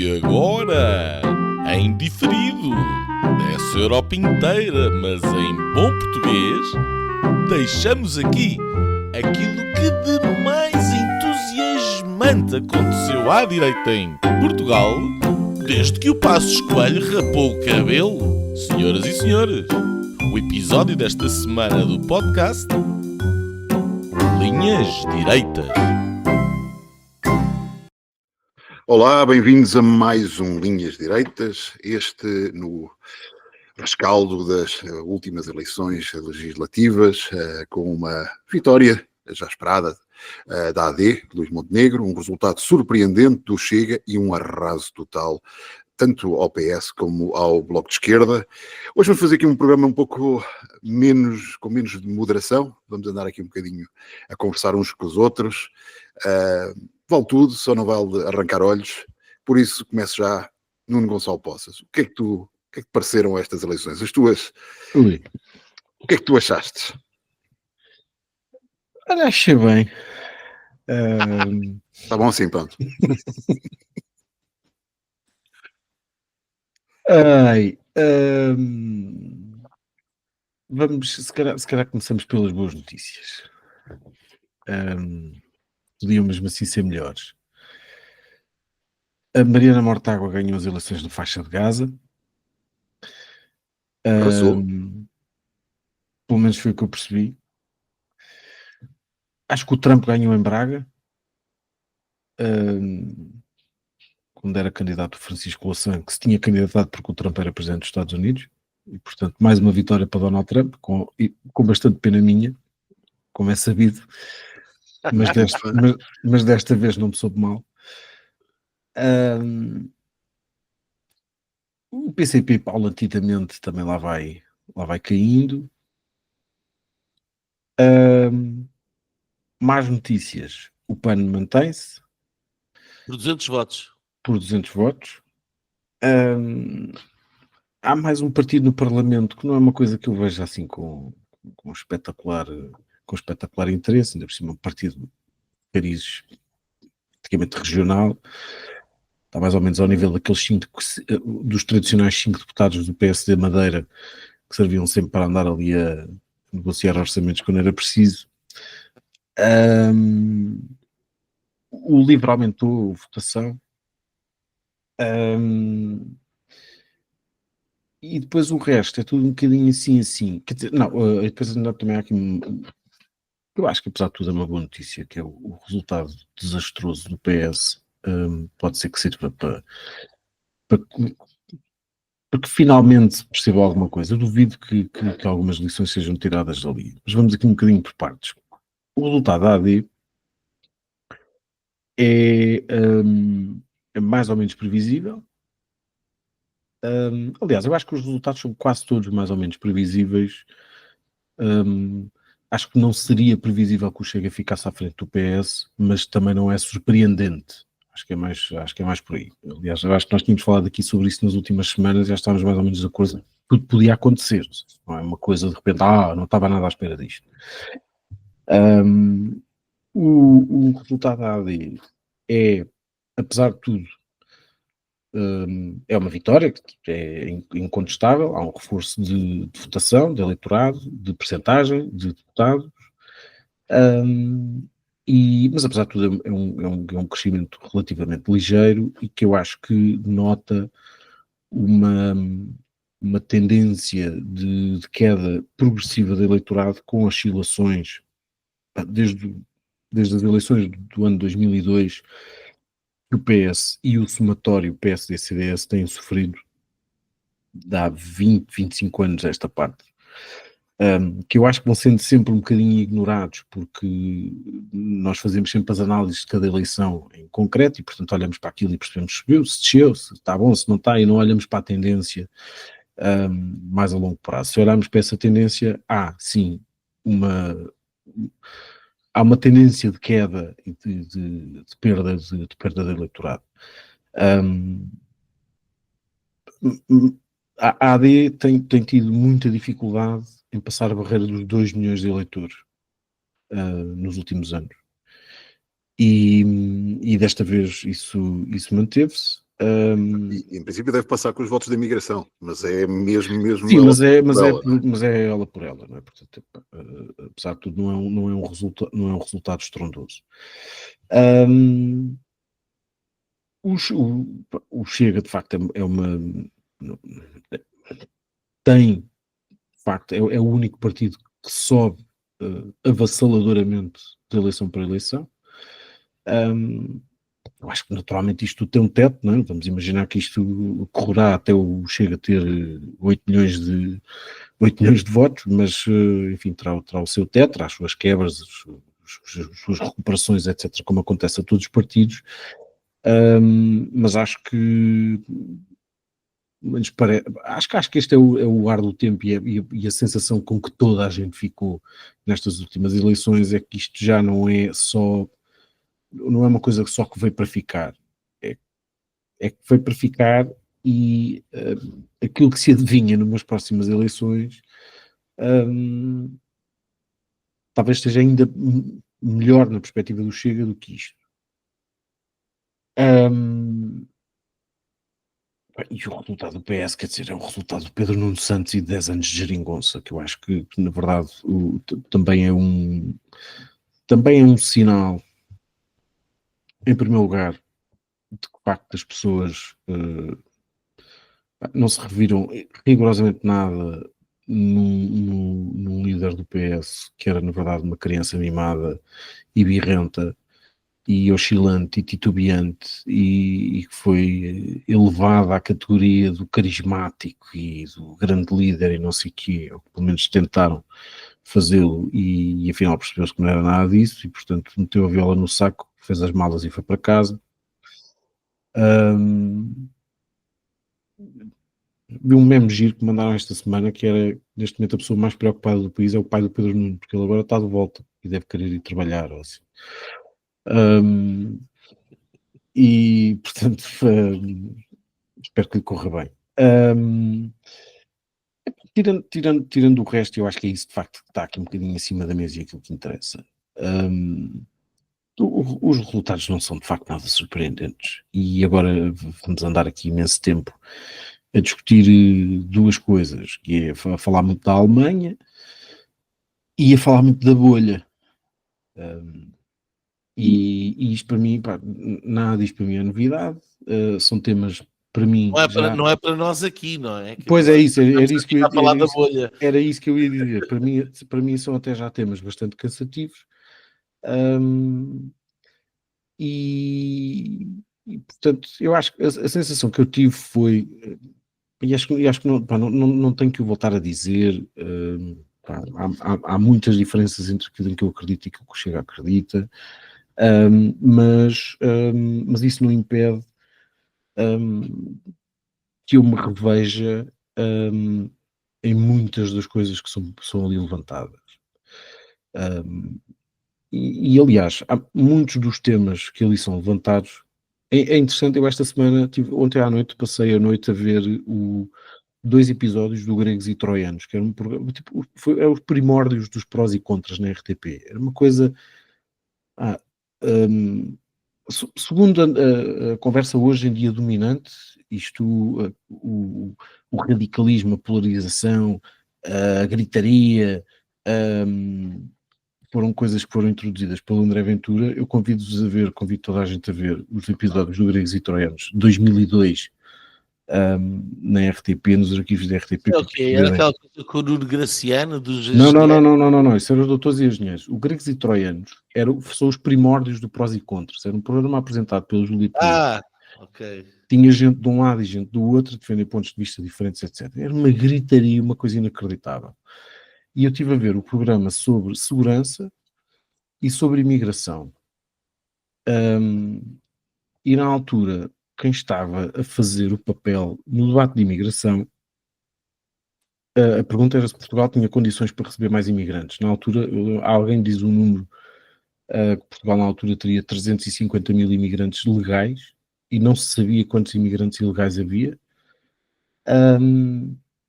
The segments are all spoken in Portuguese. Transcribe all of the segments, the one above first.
E agora, em diferido, dessa Europa inteira, mas em bom português, deixamos aqui aquilo que de mais entusiasmante aconteceu à direita em Portugal, desde que o Passos Coelho rapou o cabelo. Senhoras e senhores, o episódio desta semana do podcast Linhas Direitas. Olá, bem-vindos a mais um Linhas Direitas, este no rescaldo das últimas eleições legislativas, com uma vitória já esperada da AD, Luís Montenegro, um resultado surpreendente do Chega e um arraso total, tanto ao PS como ao Bloco de Esquerda. Hoje vamos fazer aqui um programa um pouco com menos de moderação, vamos andar aqui um bocadinho a conversar uns com os outros. Vale tudo, só não vale arrancar olhos. Por isso, começo já, Nuno Gonçalo Poças. O que é que te pareceram estas eleições? As tuas... Ui. O que é que tu achaste? Olha, achei bem. Está bom assim, pronto. Vamos, se calhar começamos pelas boas notícias. Podiam mesmo assim ser melhores. A Mariana Mortágua ganhou as eleições na faixa de Gaza. Arrasou. Pelo menos foi o que eu percebi. Acho que o Trump ganhou em Braga. Quando era candidato Francisco Louçã, que se tinha candidatado porque o Trump era presidente dos Estados Unidos. E, portanto, mais uma vitória para Donald Trump, com bastante pena minha, como é sabido. Mas desta vez não me soube mal. O PCP paulatinamente também lá vai caindo. Más notícias. O PAN mantém-se. Por 200 votos. Por 200 votos. Há mais um partido no Parlamento que não é uma coisa que eu vejo assim com espetacular interesse, ainda por cima um partido de cariz praticamente regional, está mais ou menos ao nível daqueles dos tradicionais 5 deputados do PSD Madeira, que serviam sempre para andar ali a negociar orçamentos quando era preciso. O LIVRE aumentou a votação. E depois o resto é tudo um bocadinho assim. Quer dizer, não, depois também há aqui eu acho que apesar de tudo é uma boa notícia, que é o resultado desastroso do PS. Pode ser que sirva para que finalmente perceba alguma coisa. Eu duvido que algumas lições sejam tiradas dali. Mas vamos aqui um bocadinho por partes. O resultado da AD é mais ou menos previsível. Aliás, eu acho que os resultados são quase todos mais ou menos previsíveis. Acho que não seria previsível que o Chega ficasse à frente do PS, mas também não é surpreendente. Acho que é mais por aí. Aliás, eu acho que nós tínhamos falado aqui sobre isso nas últimas semanas e já estávamos mais ou menos de acordo. Tudo podia acontecer. Não é uma coisa de repente, não estava nada à espera disto. O resultado da AD é, apesar de tudo, é uma vitória que é incontestável. Há um reforço de votação, de eleitorado, de percentagem, de deputados, mas apesar de tudo é um crescimento relativamente ligeiro e que eu acho que denota uma tendência de queda progressiva do eleitorado, com oscilações desde as eleições do ano 2002, que o PS e o somatório PSD-CDS têm sofrido há 20, 25 anos esta parte, que eu acho que vão sendo sempre um bocadinho ignorados, porque nós fazemos sempre as análises de cada eleição em concreto e, portanto, olhamos para aquilo e percebemos se subiu, se desceu, se está bom, se não está, e não olhamos para a tendência mais a longo prazo. Se olharmos para essa tendência, sim, há uma tendência de queda e de perda de eleitorado. A AD tem tido muita dificuldade em passar a barreira dos 2 milhões de eleitores nos últimos anos. E desta vez isso manteve-se. E, em princípio deve passar com os votos da imigração, mas é mesmo Sim, ela, não é? mas é ela por ela, não é? Portanto, apesar de tudo, não é um resultado estrondoso. O Chega, de facto, é uma. Tem, de facto, é o único partido que sobe avassaladoramente de eleição para eleição. Eu acho que naturalmente isto tem um teto, não é? Vamos imaginar que isto correrá até o Chega a ter 8 milhões de votos, mas enfim, terá o seu teto, terá as suas quebras, as suas recuperações, etc., como acontece a todos os partidos. Mas acho que acho que este é o ar do tempo e a sensação com que toda a gente ficou nestas últimas eleições é que isto já não é uma coisa só que veio para ficar, é que veio para ficar e aquilo que se adivinha numas próximas eleições talvez esteja ainda melhor na perspectiva do Chega do que isto. E o resultado do PS, quer dizer, é o resultado do Pedro Nuno Santos e de 10 anos de geringonça, que eu acho que na verdade, também é um sinal, em primeiro lugar, de que, de facto, as pessoas não se reviram rigorosamente nada num líder do PS, que era, na verdade, uma criança mimada e birrenta, e oscilante e titubeante e que foi elevado à categoria do carismático e do grande líder e não sei o quê, ou pelo menos tentaram fazê-lo e afinal percebeu-se que não era nada disso e portanto meteu a viola no saco, fez as malas e foi para casa. Vi um meme giro que mandaram esta semana que era, neste momento, a pessoa mais preocupada do país é o pai do Pedro Nuno, porque ele agora está de volta e deve querer ir trabalhar ou assim. E portanto espero que lhe corra bem. Tirando o resto, eu acho que é isso de facto que está aqui um bocadinho acima da mesa e aquilo que interessa. Os resultados não são de facto nada surpreendentes e agora vamos andar aqui imenso tempo a discutir duas coisas, que é a falar muito da Alemanha e a falar muito da bolha. E isto para mim, pá, nada disto para mim é novidade, são temas para mim Não é para nós aqui, não é? Pois é isso, era isso que eu ia falar da bolha. Era isso que eu ia dizer. Para mim são até já temas bastante cansativos. E portanto, eu acho que a sensação que eu tive foi, e acho que não, pá, não tenho que o voltar a dizer, pá, há muitas diferenças entre aquilo em que eu acredito e aquilo que o Chega acredita, mas isso não impede que eu me reveja em muitas das coisas que são ali levantadas. E aliás, há muitos dos temas que ali são levantados. É interessante, eu esta semana, ontem à noite, passei a noite a ver 2 episódios do Gregos e Troianos, que era um programa, tipo, é os primórdios dos prós e contras na RTP. Era uma coisa. Segundo a conversa hoje em dia dominante, isto, o radicalismo, a polarização, a gritaria, foram coisas que foram introduzidas pelo André Ventura. Eu convido toda a gente a ver os episódios do Gregos e Troianos 2002 na RTP, nos arquivos da RTP. Ok, era aquela coisa com o Nuno Graciano dos Não, isso era os Doutores e Engenheiros. O Gregos e Troianos são os primórdios do Prós e Contras. Era um programa apresentado pelo Júlio Pires. Ok. Tinha gente de um lado e gente do outro, defender pontos de vista diferentes, etc. Era uma gritaria, uma coisa inacreditável. E eu estive a ver o programa sobre segurança e sobre imigração. E na altura, quem estava a fazer o papel no debate de imigração, a pergunta era se Portugal tinha condições para receber mais imigrantes. Na altura, alguém diz um número, que Portugal na altura teria 350 mil imigrantes legais e não se sabia quantos imigrantes ilegais havia.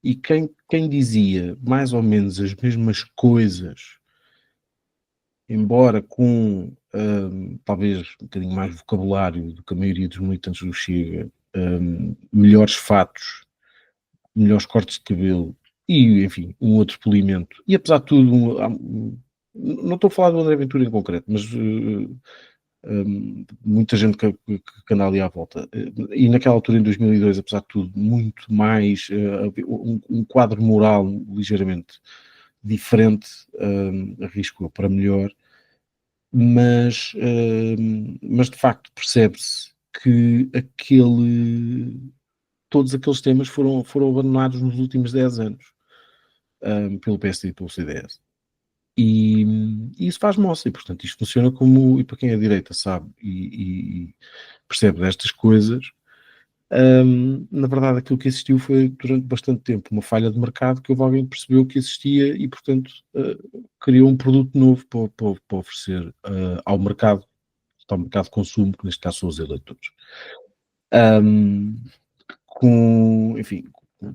E quem dizia mais ou menos as mesmas coisas, embora com talvez um bocadinho mais vocabulário do que a maioria dos militantes do Chega, melhores fatos, melhores cortes de cabelo e, enfim, um outro polimento. E apesar de tudo, não estou a falar do André Ventura em concreto, mas muita gente que anda ali à volta. E naquela altura, em 2002, apesar de tudo, muito mais, um quadro moral ligeiramente diferente, arrisco eu, para melhor, mas de facto percebe-se que todos aqueles temas foram abandonados nos últimos 10 anos pelo PSD e pelo CDS. E isso faz moça, e portanto isto funciona como, e para quem é direita sabe e percebe destas coisas, na verdade aquilo que existiu foi durante bastante tempo uma falha de mercado que houve alguém que percebeu que existia e portanto criou um produto novo para oferecer ao mercado de consumo, que neste caso são os eleitores. Enfim,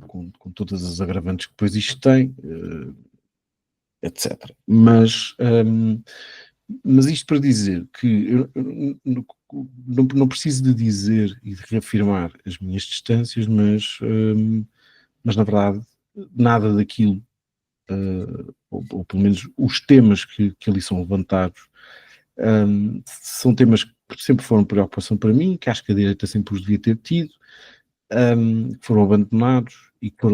com todas as agravantes que depois isto tem, etc. Mas isto para dizer que eu não preciso de dizer e de reafirmar as minhas distâncias, mas na verdade nada daquilo, ou pelo menos os temas que ali são levantados, são temas que sempre foram preocupação para mim, que acho que a direita sempre os devia ter tido, que foram abandonados e que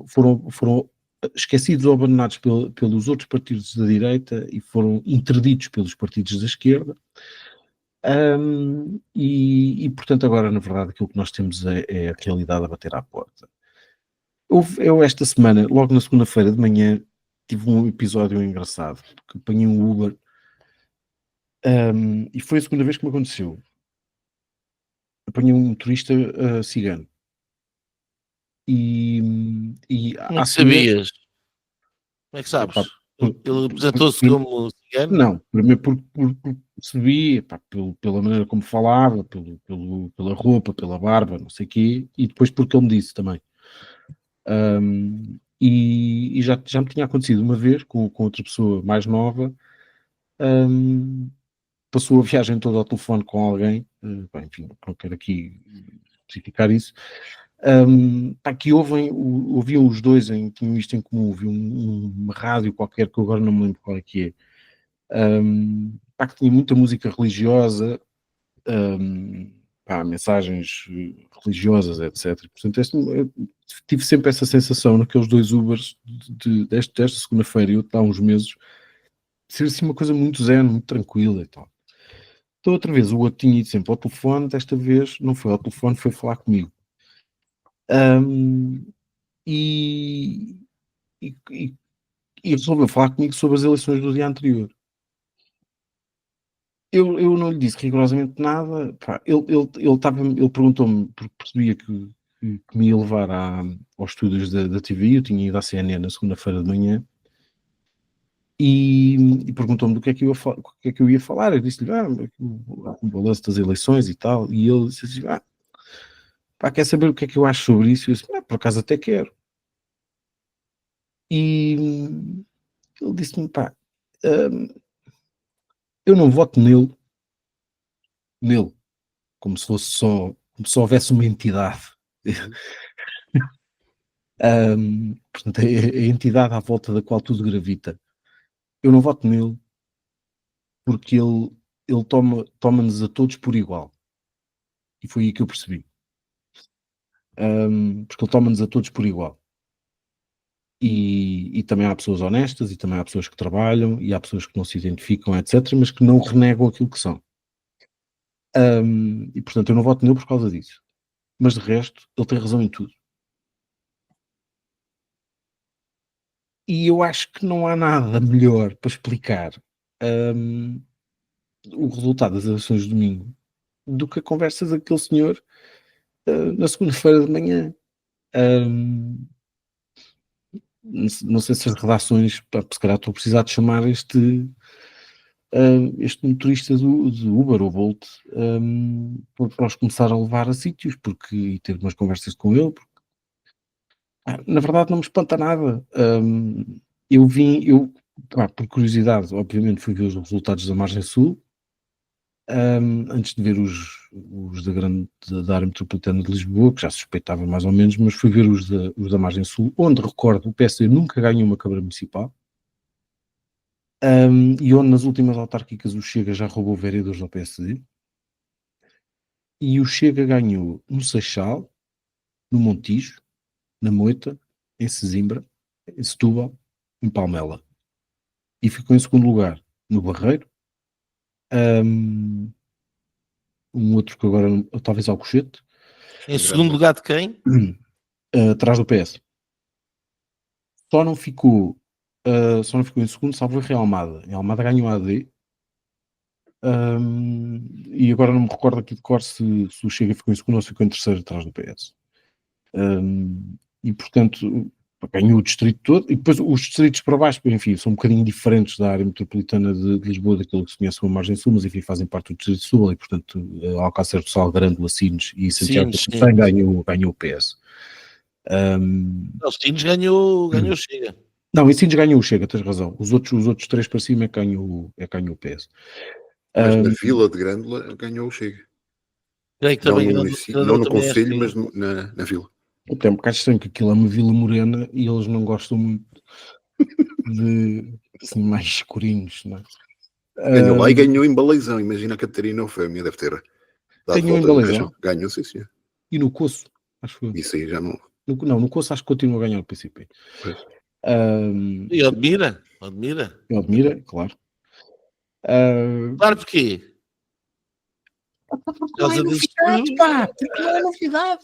foram esquecidos ou abandonados pelos outros partidos da direita e foram interditos pelos partidos da esquerda. E portanto agora na verdade aquilo que nós temos é a realidade a bater à porta. Eu esta semana, logo na segunda-feira de manhã, tive um episódio engraçado, porque apanhei um Uber e foi a segunda vez que me aconteceu. Apanhei um motorista cigano. E Como é que sabias? Como é que sabes? Epá, Ele apresentou-se como cigano? Não, primeiro porque percebi, pela maneira como falava, pela roupa, pela barba, não sei o quê, e depois porque ele me disse também. E já me tinha acontecido uma vez com outra pessoa mais nova, passou a viagem toda ao telefone com alguém, enfim, não quero aqui especificar isso, que ouviam os dois, tinham isto em comum, ouviam uma rádio qualquer que eu agora não me lembro qual é que é, que tinha muita música religiosa, mensagens religiosas, etc. Portanto, eu tive sempre essa sensação naqueles dois Ubers desta segunda-feira e outro há uns meses, ser assim uma coisa muito zen, muito tranquila e tal. Então outra vez o outro tinha ido sempre ao telefone, desta vez não foi ao telefone, foi falar comigo. E resolveu falar comigo sobre as eleições do dia anterior. Eu não lhe disse rigorosamente nada. Ele perguntou-me, porque percebia que me ia levar aos estúdios da TV. Eu tinha ido à CNN na segunda-feira de manhã e perguntou-me do que é que eu ia falar. Eu disse-lhe o balanço das eleições e tal, e ele disse assim, quer saber o que é que eu acho sobre isso? Eu disse, por acaso até quero. E ele disse-me, eu não voto nele, como se fosse como se houvesse uma entidade. Portanto, a entidade à volta da qual tudo gravita. Eu não voto nele porque ele toma-nos a todos por igual. E foi aí que eu percebi. Porque ele toma-nos a todos por igual. E também há pessoas honestas, e também há pessoas que trabalham, e há pessoas que não se identificam, etc., mas que não renegam aquilo que são. E portanto eu não voto nele por causa disso. Mas de resto, ele tem razão em tudo. E eu acho que não há nada melhor para explicar o resultado das eleições de domingo do que a conversa daquele senhor na segunda-feira de manhã. Não sei se as redações, se calhar estou a precisar de chamar este motorista do Uber ou Bolt para os começar a levar a sítios e ter umas conversas com ele, porque na verdade não me espanta nada. Por curiosidade, obviamente fui ver os resultados da Margem Sul antes de ver os da área metropolitana de Lisboa, que já suspeitava mais ou menos, mas fui ver os da margem sul, onde, recordo, o PSD nunca ganhou uma Câmara Municipal, e onde nas últimas autárquicas o Chega já roubou vereadores ao PSD, e o Chega ganhou no Seixal, no Montijo, na Moita, em Sesimbra, em Setúbal, em Palmela, e ficou em segundo lugar no Barreiro, um outro que agora, talvez Alcochete, Em segundo lugar de quem? atrás do PS. Só não ficou em segundo, salvo erro, em Almada. Em Almada ganhou a AD. E agora não me recordo aqui de cor se o Chega ficou em segundo ou se ficou em terceiro atrás do PS. E portanto ganhou o distrito todo, e depois os distritos para baixo, enfim, são um bocadinho diferentes da área metropolitana de Lisboa, daquilo que se conhece como a margem sul, mas enfim, fazem parte do distrito sul, e portanto Alcácer do Sal, Grândola, Sines e Santiago de Compostela ganhou o PS. Os Sines ganhou o Chega. Não, em Sines ganhou o Chega, tens razão. Os outros três para cima é que ganhou o PS. Mas na Vila de Grândola ganhou o Chega. Não no Conselho, mas na Vila. É um bocado estranho que aquilo é uma Vila Morena e eles não gostam muito de assim, mais escurinhos, não é? Ganhou lá e ganhou em Baleizão. Imagina a Catarina Eufémia, deve ter dado ganhou volta em Baleizão. Ganhou, sim, senhor. E no Coço, acho que isso aí já não. No Coço acho que continua a ganhar o PCP. E Odmira, claro. Claro, porquê? Por causa da novidade, pá! Porque não é novidade!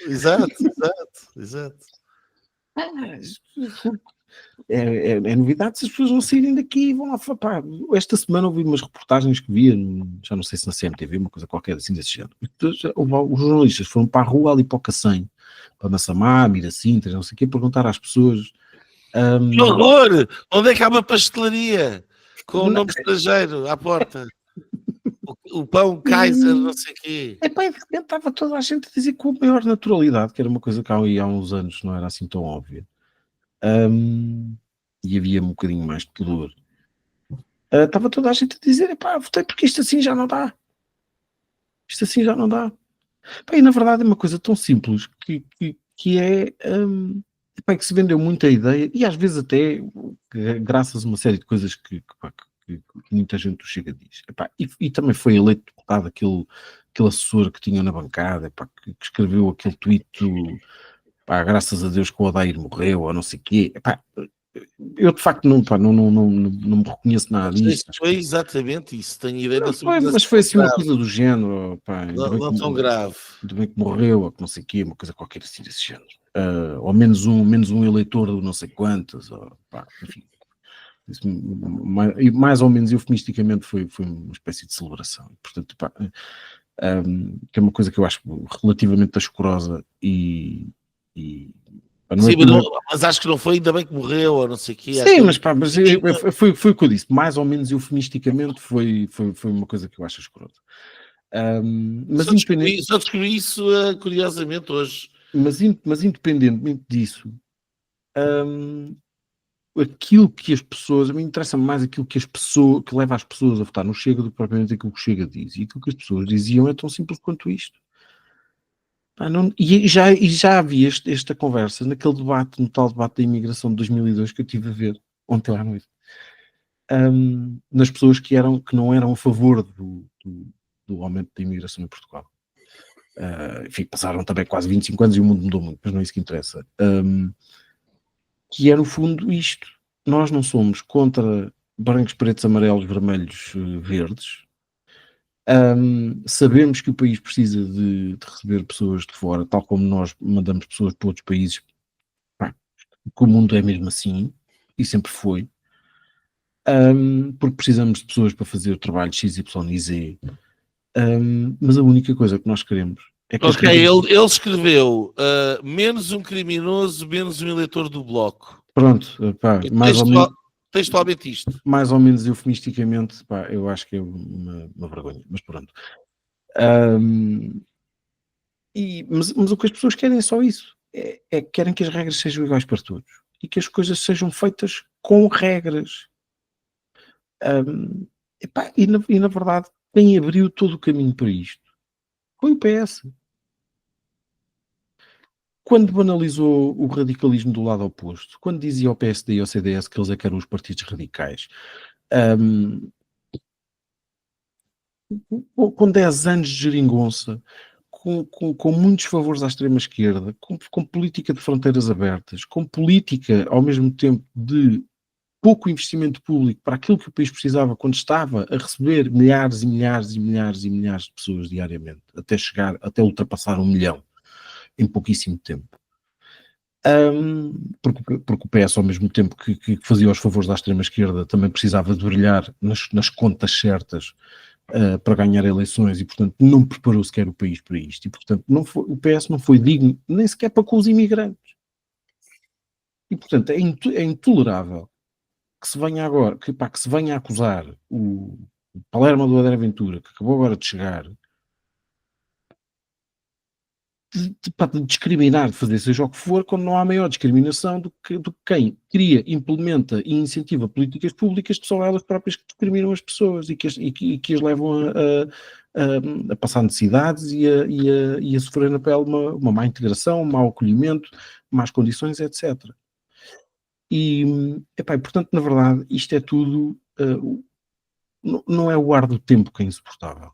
Exato. É novidade se as pessoas não saírem daqui e vão lá. Pá, esta semana ouvi umas reportagens que via, já não sei se na CMTV, uma coisa qualquer assim desse género. Os jornalistas foram para a rua ali para o Cacém, para Massamá, Miracintas, não sei o quê, perguntar às pessoas. Que horror! Onde é que há uma pastelaria com o nome estrangeiro à porta? O pão Kaiser, não sei o quê. E de repente estava toda a gente a dizer com a maior naturalidade, que era uma coisa que há uns anos não era assim tão óbvia. E havia um bocadinho mais de pudor. Estava toda a gente a dizer, votei porque isto assim já não dá. E na verdade é uma coisa tão simples que é que se vendeu muita ideia, e às vezes até graças a uma série de coisas que muita gente do Chega diz. E também foi eleito deputado aquele assessor que tinha na bancada, que escreveu aquele tweet graças a Deus que o Odair morreu, ou não sei o quê. Eu de facto não me reconheço nada disso. Foi exatamente isso, tenho ideia da sua. Mas foi assim uma coisa do género. Não tão grave. Ainda bem que morreu, ou que não sei o quê, uma coisa qualquer assim desse género. Ou menos um eleitor do não sei quantas, enfim. Isso, mais ou menos eufemisticamente foi uma espécie de celebração. Portanto, que é uma coisa que eu acho relativamente ascorosa mas acho que não foi, ainda bem que morreu, ou não sei o quê. Sim, mas foi o que eu disse, mais ou menos eufemisticamente foi uma coisa que eu acho escrosa. Só descobri isso curiosamente hoje. Mas independentemente disso, aquilo que as pessoas, a mim interessa mais aquilo que que leva as pessoas a votar no Chega do que propriamente aquilo que o Chega diz. E aquilo que as pessoas diziam é tão simples quanto isto. E já havia esta conversa no tal debate da imigração de 2002 que eu estive a ver ontem à noite. Nas pessoas que não eram a favor do aumento da imigração em Portugal. Enfim, passaram também quase 25 anos e o mundo mudou muito, mas não é isso que interessa. Que é no fundo isto. Nós não somos contra brancos, pretos, amarelos, vermelhos, verdes. Sabemos que o país precisa de receber pessoas de fora, tal como nós mandamos pessoas para outros países, que o mundo é mesmo assim, e sempre foi, porque precisamos de pessoas para fazer o trabalho X, Y e Z, mas a única coisa que nós queremos é que... Ele escreveu menos um criminoso, menos um eleitor do Bloco. Pronto, mais ou menos... Textualmente isto. Mais ou menos eufemisticamente, eu acho que é uma vergonha, mas pronto. Mas o que as pessoas querem é só isso. É que querem que as regras sejam iguais para todos. E que as coisas sejam feitas com regras. Epá, e na verdade, quem abriu todo o caminho para isto foi o PS. Quando banalizou o radicalismo do lado oposto, quando dizia ao PSD e ao CDS que eles é que eram os partidos radicais, hum, com 10 anos de geringonça, com muitos favores à extrema-esquerda, com política de fronteiras abertas, com política, ao mesmo tempo, de pouco investimento público para aquilo que o país precisava quando estava a receber milhares e milhares e milhares e milhares de pessoas diariamente, até ultrapassar 1 milhão em pouquíssimo tempo. Porque o PS, ao mesmo tempo que fazia os favores da extrema-esquerda, também precisava de brilhar nas contas certas para ganhar eleições e, portanto, não preparou sequer o país para isto. E, portanto, o PS não foi digno nem sequer para com os imigrantes. E, portanto, é intolerável que se venha agora, que se venha a acusar o Palermo do André Ventura, que acabou agora de chegar, de discriminar, de fazer seja o que for, quando não há maior discriminação do que quem cria, implementa e incentiva políticas públicas que são elas próprias que discriminam as pessoas e que as levam a passar necessidades e a sofrer na pele uma má integração, um mau acolhimento, más condições, etc. E, portanto, na verdade, isto é tudo, não é o ar do tempo que é insuportável.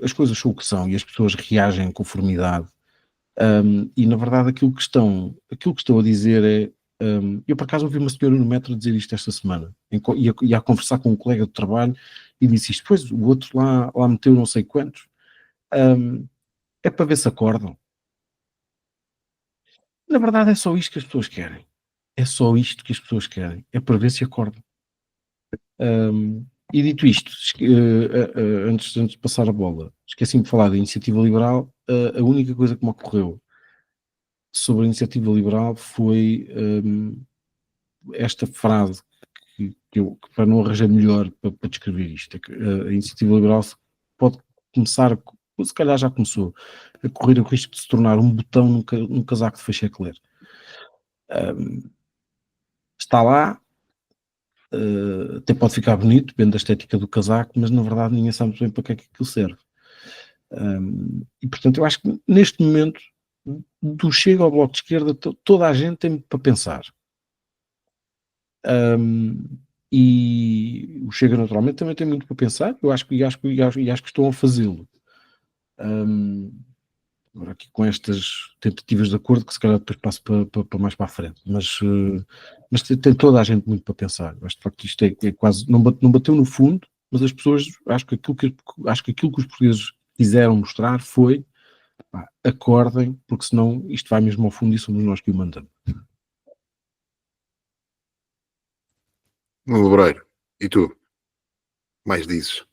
As coisas são o que são e as pessoas reagem em conformidade. E na verdade aquilo que estão a dizer é, eu por acaso ouvi uma senhora no metro dizer isto esta semana, ia a conversar com um colega de trabalho e disse isto, depois o outro lá meteu não sei quantos, é para ver se acordam. Na verdade é só isto que as pessoas querem, é para ver se acordam. E dito isto, antes de passar a bola, esqueci-me de falar da Iniciativa Liberal. A única coisa que me ocorreu sobre a Iniciativa Liberal foi esta frase que para não arranjar melhor para descrever isto, é que a Iniciativa Liberal pode começar, se calhar já começou, a correr o risco de se tornar um botão num casaco de fachecler. Está lá, até pode ficar bonito, depende da estética do casaco, mas na verdade ninguém sabe bem para que é que aquilo serve. E portanto eu acho que neste momento, do Chega ao Bloco de Esquerda, toda a gente tem para pensar. E o Chega naturalmente também tem muito para pensar, eu acho que estão a fazê-lo. Agora aqui com estas tentativas de acordo que se calhar depois passo para mais para a frente, mas tem toda a gente muito para pensar. Eu acho que de facto isto é quase, não bateu no fundo, mas as pessoas, acho que aquilo que os portugueses quiseram mostrar foi, acordem, porque senão isto vai mesmo ao fundo e somos nós que o mandamos. No Lebreiro, e tu? Mais dizes?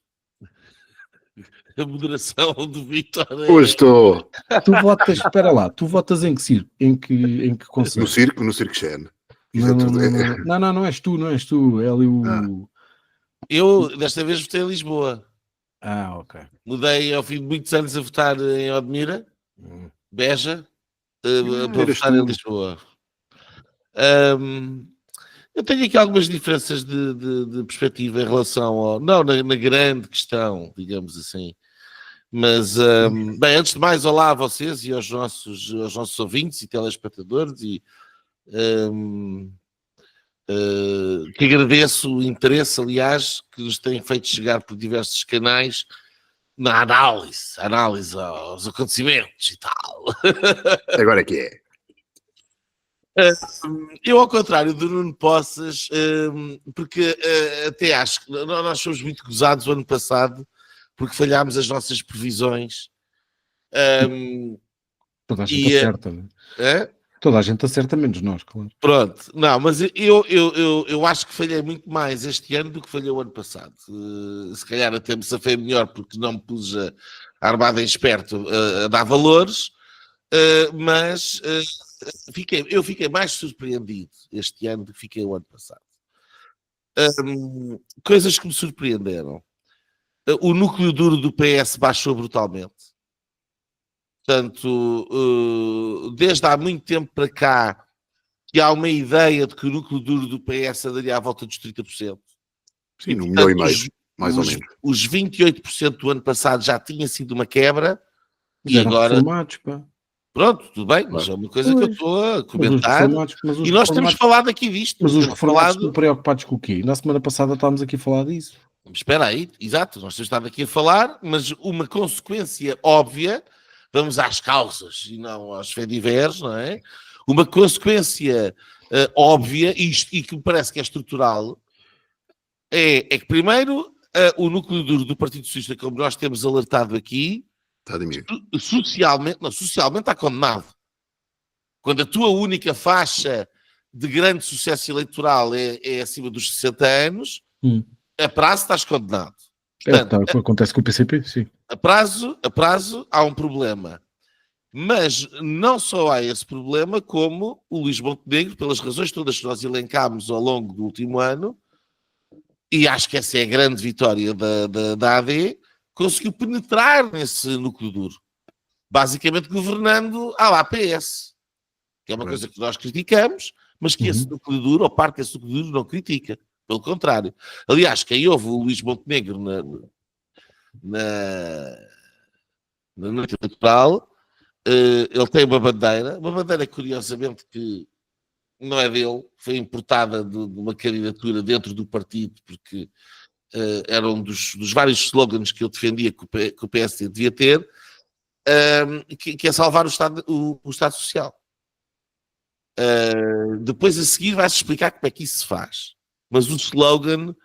A moderação do Vítor. Hoje estou Tu votas, espera lá, tu votas em que circo? Em que conselho? no Circo Xen. Não és tu, é ali o... Eu, desta vez, votei em Lisboa. Ok. Mudei ao fim de muitos anos a votar em Odmira, Beja, para votar em Lisboa. Eu tenho aqui algumas diferenças de perspectiva em relação ao... Não na grande questão, digamos assim. Mas, bem, antes de mais, olá a vocês e aos nossos ouvintes e telespectadores e que agradeço o interesse, aliás, que nos têm feito chegar por diversos canais na análise aos acontecimentos e tal. Agora é que é. Eu, ao contrário do Nuno Poças, porque até acho que nós fomos muito gozados o ano passado porque falhámos as nossas previsões. Toda a gente acerta, não é? Toda a gente acerta, menos nós, claro. Pronto, não, mas eu acho que falhei muito mais este ano do que falhei o ano passado. Se calhar até me safei melhor porque não me pus a armada em esperto a dar valores, mas eu fiquei mais surpreendido este ano do que fiquei o ano passado. Coisas que me surpreenderam. O núcleo duro do PS baixou brutalmente. Portanto, desde há muito tempo para cá, que há uma ideia de que o núcleo duro do PS andaria à volta dos 30%. Sim, no portanto, 1,5 milhão, mais ou menos. Os 28% do ano passado já tinha sido uma quebra, Mas e eram agora, reformados, pá. pronto, tudo bem, mas Claro. é uma coisa que eu Pois. estou a Mas os comentar, reformados, mas os e nós temos reformados, falado aqui disto, mas os temos reformados estão falado, preocupados com o quê? Na semana passada estávamos aqui a falar disso. espera aí, exato, nós temos estado aqui a falar, mas uma consequência óbvia, vamos às causas e não aos fediveres, não é? Uma consequência óbvia, e que me parece que é estrutural, é que primeiro o núcleo duro do Partido Socialista, como nós temos alertado aqui, Está diminuído. socialmente está condenado. Quando a tua única faixa de grande sucesso eleitoral é acima dos 60 anos, a prazo estás condenado. Portanto, É o que acontece com o PCP, sim. a prazo há um problema. Mas não só há esse problema, como o Luís Montenegro, pelas razões todas que nós elencámos ao longo do último ano, e acho que essa é a grande vitória da AD, conseguiu penetrar nesse núcleo duro. Basicamente governando à la PS. Que é uma coisa que nós criticamos, mas que esse núcleo duro, ou parte desse núcleo duro, não critica. Pelo contrário. Aliás, quem ouve o Luís Montenegro na noite eleitoral, ele tem uma bandeira curiosamente que não é dele, foi importada de uma candidatura dentro do partido, porque era um dos vários slogans que eu defendia que o PSD devia ter, que é salvar o Estado Social. Depois a seguir vai-se explicar como é que isso se faz. Mas o slogan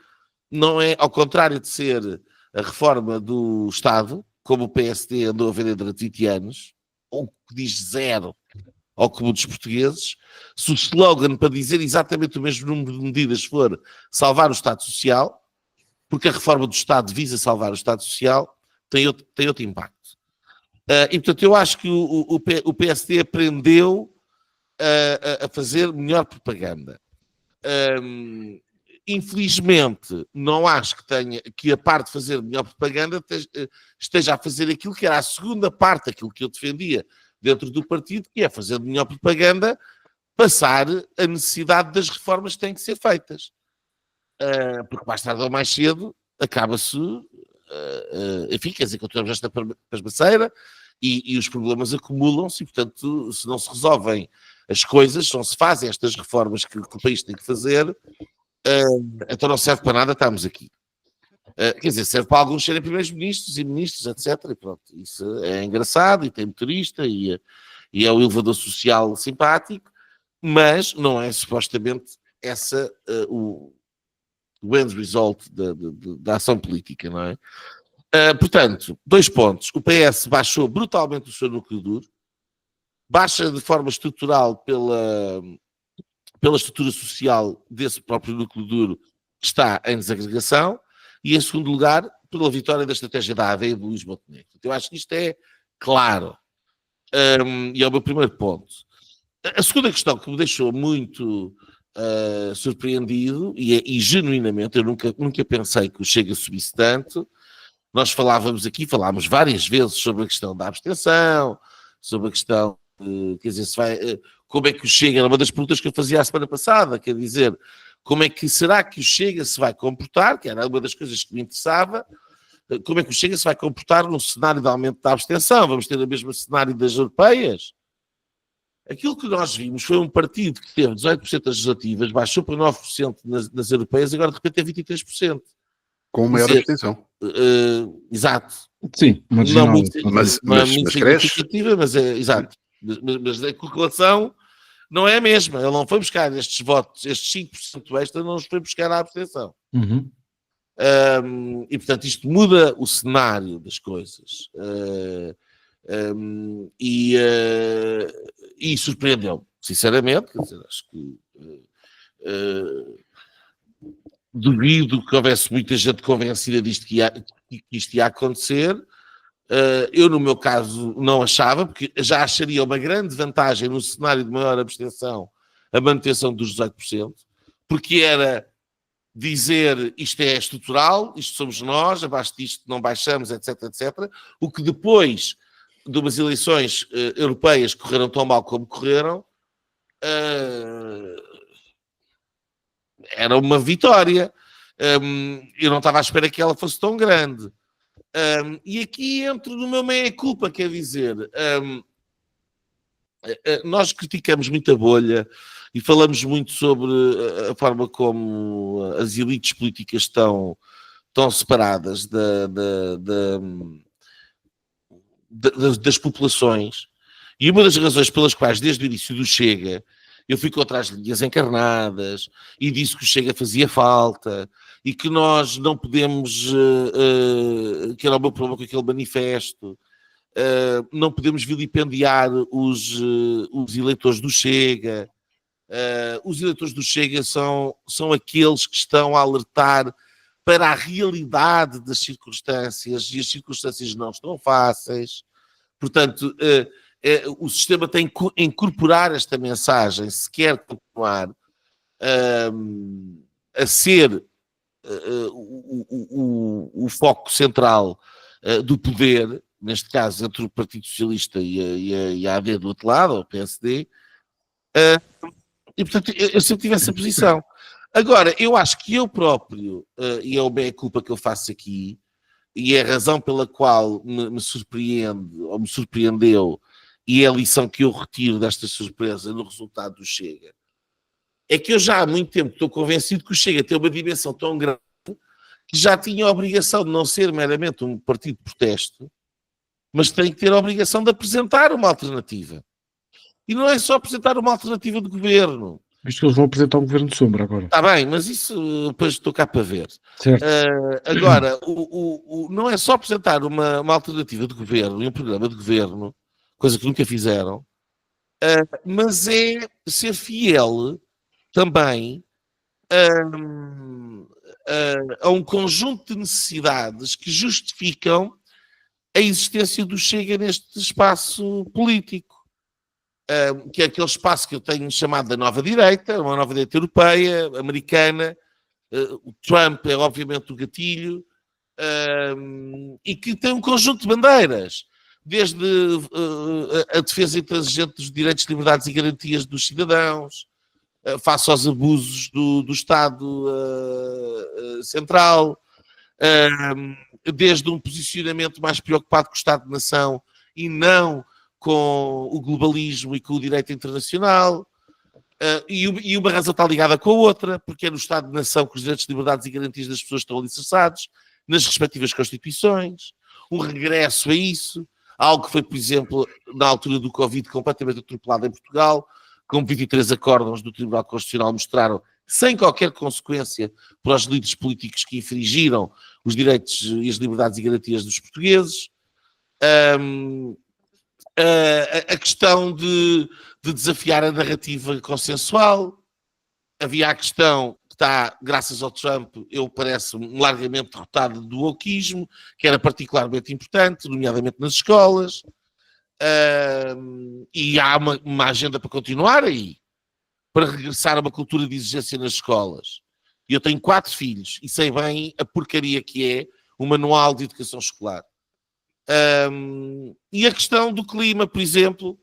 não é, ao contrário de ser a reforma do Estado, como o PSD andou a vender durante 20 anos, ou que diz zero ao comum dos portugueses, se o slogan para dizer exatamente o mesmo número de medidas for salvar o Estado Social, porque a reforma do Estado visa salvar o Estado Social, tem outro impacto. E portanto eu acho que o PSD aprendeu a fazer melhor propaganda. Infelizmente, não acho que a parte de fazer melhor propaganda esteja a fazer aquilo que era a segunda parte daquilo que eu defendia dentro do partido, que é fazer melhor propaganda, passar a necessidade das reformas que têm que ser feitas. Porque mais tarde ou mais cedo acaba-se, enfim, quer dizer, continuamos esta pasmaceira e os problemas acumulam-se e, portanto, se não se resolvem as coisas, se não se fazem estas reformas que o país tem que fazer, então não serve para nada, estamos aqui. Quer dizer, serve para alguns serem primeiros-ministros e ministros, etc. E pronto, isso é engraçado e tem motorista e é o elevador social simpático, mas não é supostamente essa o end result da ação política, não é? Portanto, 2 pontos. O PS baixou brutalmente o seu núcleo duro, baixa de forma estrutural pela estrutura social desse próprio núcleo duro que está em desagregação, e em segundo lugar, pela vitória da estratégia da AD e do Luís Montenegro. Eu acho que isto é claro. E é o meu primeiro ponto. A segunda questão que me deixou muito surpreendido, e genuinamente, eu nunca pensei que o Chega subisse tanto. Nós falámos várias vezes sobre a questão da abstenção, sobre a questão, quer dizer, como é que o Chega, era uma das perguntas que eu fazia a semana passada, quer dizer, como é que será que o Chega se vai comportar, que era uma das coisas que me interessava, como é que o Chega se vai comportar num cenário de aumento da abstenção? Vamos ter o mesmo cenário das europeias? Aquilo que nós vimos foi um partido que teve 18% das legislativas, baixou para 9% nas europeias e agora de repente tem 23%. Com maior abstenção. Exato. Sim, Não muito, mas significativa, mas é exato. Mas a correlação não é a mesma. Ele não foi buscar estes votos, estes 5% extra, não os foi buscar à abstenção. E portanto isto muda o cenário das coisas. E surpreendeu-me, sinceramente. Quer dizer, acho que duvido que houvesse muita gente convencida disto que isto ia acontecer. Eu, no meu caso, não achava, porque já acharia uma grande vantagem no cenário de maior abstenção a manutenção dos 18%, porque era dizer isto é estrutural, isto somos nós, abaixo disto não baixamos, etc, etc. O que depois de umas eleições europeias que correram tão mal como correram, era uma vitória. Eu não estava à espera que ela fosse tão grande. E aqui entro no meu meia-culpa, quer dizer, nós criticamos muito a bolha e falamos muito sobre a forma como as elites políticas estão separadas das populações. E uma das razões pelas quais, desde o início do Chega, eu fui contra as linhas encarnadas e disse que o Chega fazia falta e que nós não podemos, que era o meu problema com aquele manifesto, não podemos vilipendiar os eleitores do Chega. Os eleitores do Chega são aqueles que estão a alertar para a realidade das circunstâncias, e as circunstâncias não estão fáceis. Portanto, o sistema tem que incorporar esta mensagem se quer continuar a ser o foco central do poder, neste caso entre o Partido Socialista e a AD do outro lado, ou o PSD, e portanto eu sempre tive essa posição. Agora, eu acho que eu próprio, e é o meia-culpa que eu faço aqui, e é a razão pela qual me surpreende, ou me surpreendeu, e é a lição que eu retiro desta surpresa no resultado do Chega, é que eu já há muito tempo estou convencido que o Chega tem uma dimensão tão grande que já tinha a obrigação de não ser meramente um partido de protesto, mas tem que ter a obrigação de apresentar uma alternativa. E não é só apresentar uma alternativa de governo. Visto que eles vão apresentar um governo de sombra agora. Está bem, mas isso depois estou cá para ver. Certo. Agora, não é só apresentar uma alternativa de governo e um programa de governo, coisa que nunca fizeram, mas é ser fiel também a um conjunto de necessidades que justificam a existência do Chega neste espaço político. Que é aquele espaço que eu tenho chamado da nova direita, uma nova direita europeia, americana. O Trump é obviamente o gatilho, e que tem um conjunto de bandeiras, desde a defesa intransigente dos direitos, liberdades e garantias dos cidadãos, face aos abusos do Estado Central, desde um posicionamento mais preocupado com o Estado-nação e não com o globalismo e com o direito internacional, e uma razão está ligada com a outra, porque é no Estado-nação que os direitos, liberdades e garantias das pessoas estão alicerçados, nas respectivas constituições, um regresso a isso, algo que foi, por exemplo, na altura do Covid, completamente atropelado em Portugal, como 23 acórdãos do Tribunal Constitucional mostraram, sem qualquer consequência para os líderes políticos que infringiram os direitos e as liberdades e garantias dos portugueses. A questão de desafiar a narrativa consensual. Havia a questão que está, graças ao Trump, eu parece-me largamente derrotado do wokeismo, que era particularmente importante, nomeadamente nas escolas. E há uma agenda para continuar aí, para regressar a uma cultura de exigência nas escolas. E eu tenho 4 filhos e sei bem a porcaria que é o manual de educação escolar. E a questão do clima, por exemplo,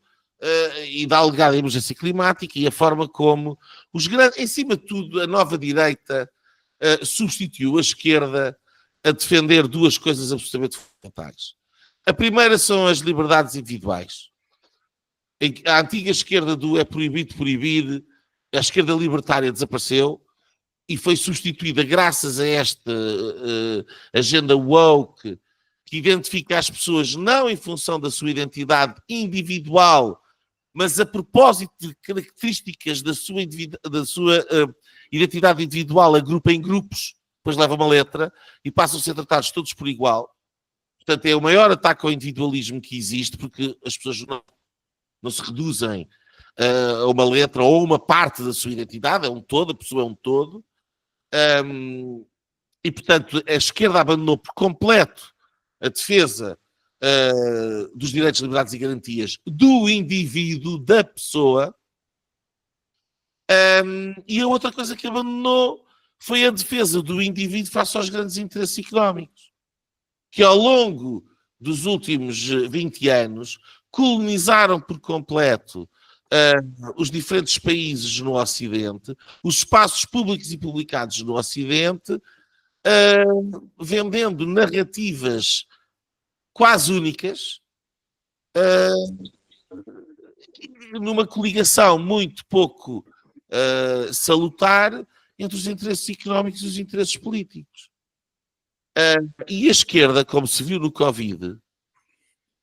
e da alegada emergência climática e a forma como em cima de tudo, a nova direita substituiu a esquerda a defender 2 coisas absolutamente fundamentais. A primeira são as liberdades individuais. A antiga esquerda do é proibido proibir, a esquerda libertária desapareceu e foi substituída graças a esta agenda woke, que identifica as pessoas não em função da sua identidade individual, mas a propósito de características da sua identidade individual, agrupa em grupos, depois leva uma letra e passam a ser tratados todos por igual. Portanto, é o maior ataque ao individualismo que existe, porque as pessoas não se reduzem a uma letra ou a uma parte da sua identidade, é um todo, a pessoa é um todo. E, portanto, a esquerda abandonou por completo a defesa dos direitos, liberdades e garantias do indivíduo, da pessoa. E a outra coisa que abandonou foi a defesa do indivíduo face aos grandes interesses económicos, que ao longo dos últimos 20 anos colonizaram por completo os diferentes países no Ocidente, os espaços públicos e publicados no Ocidente, vendendo narrativas quase únicas, numa coligação muito pouco salutar entre os interesses económicos e os interesses políticos. E a esquerda, como se viu no Covid,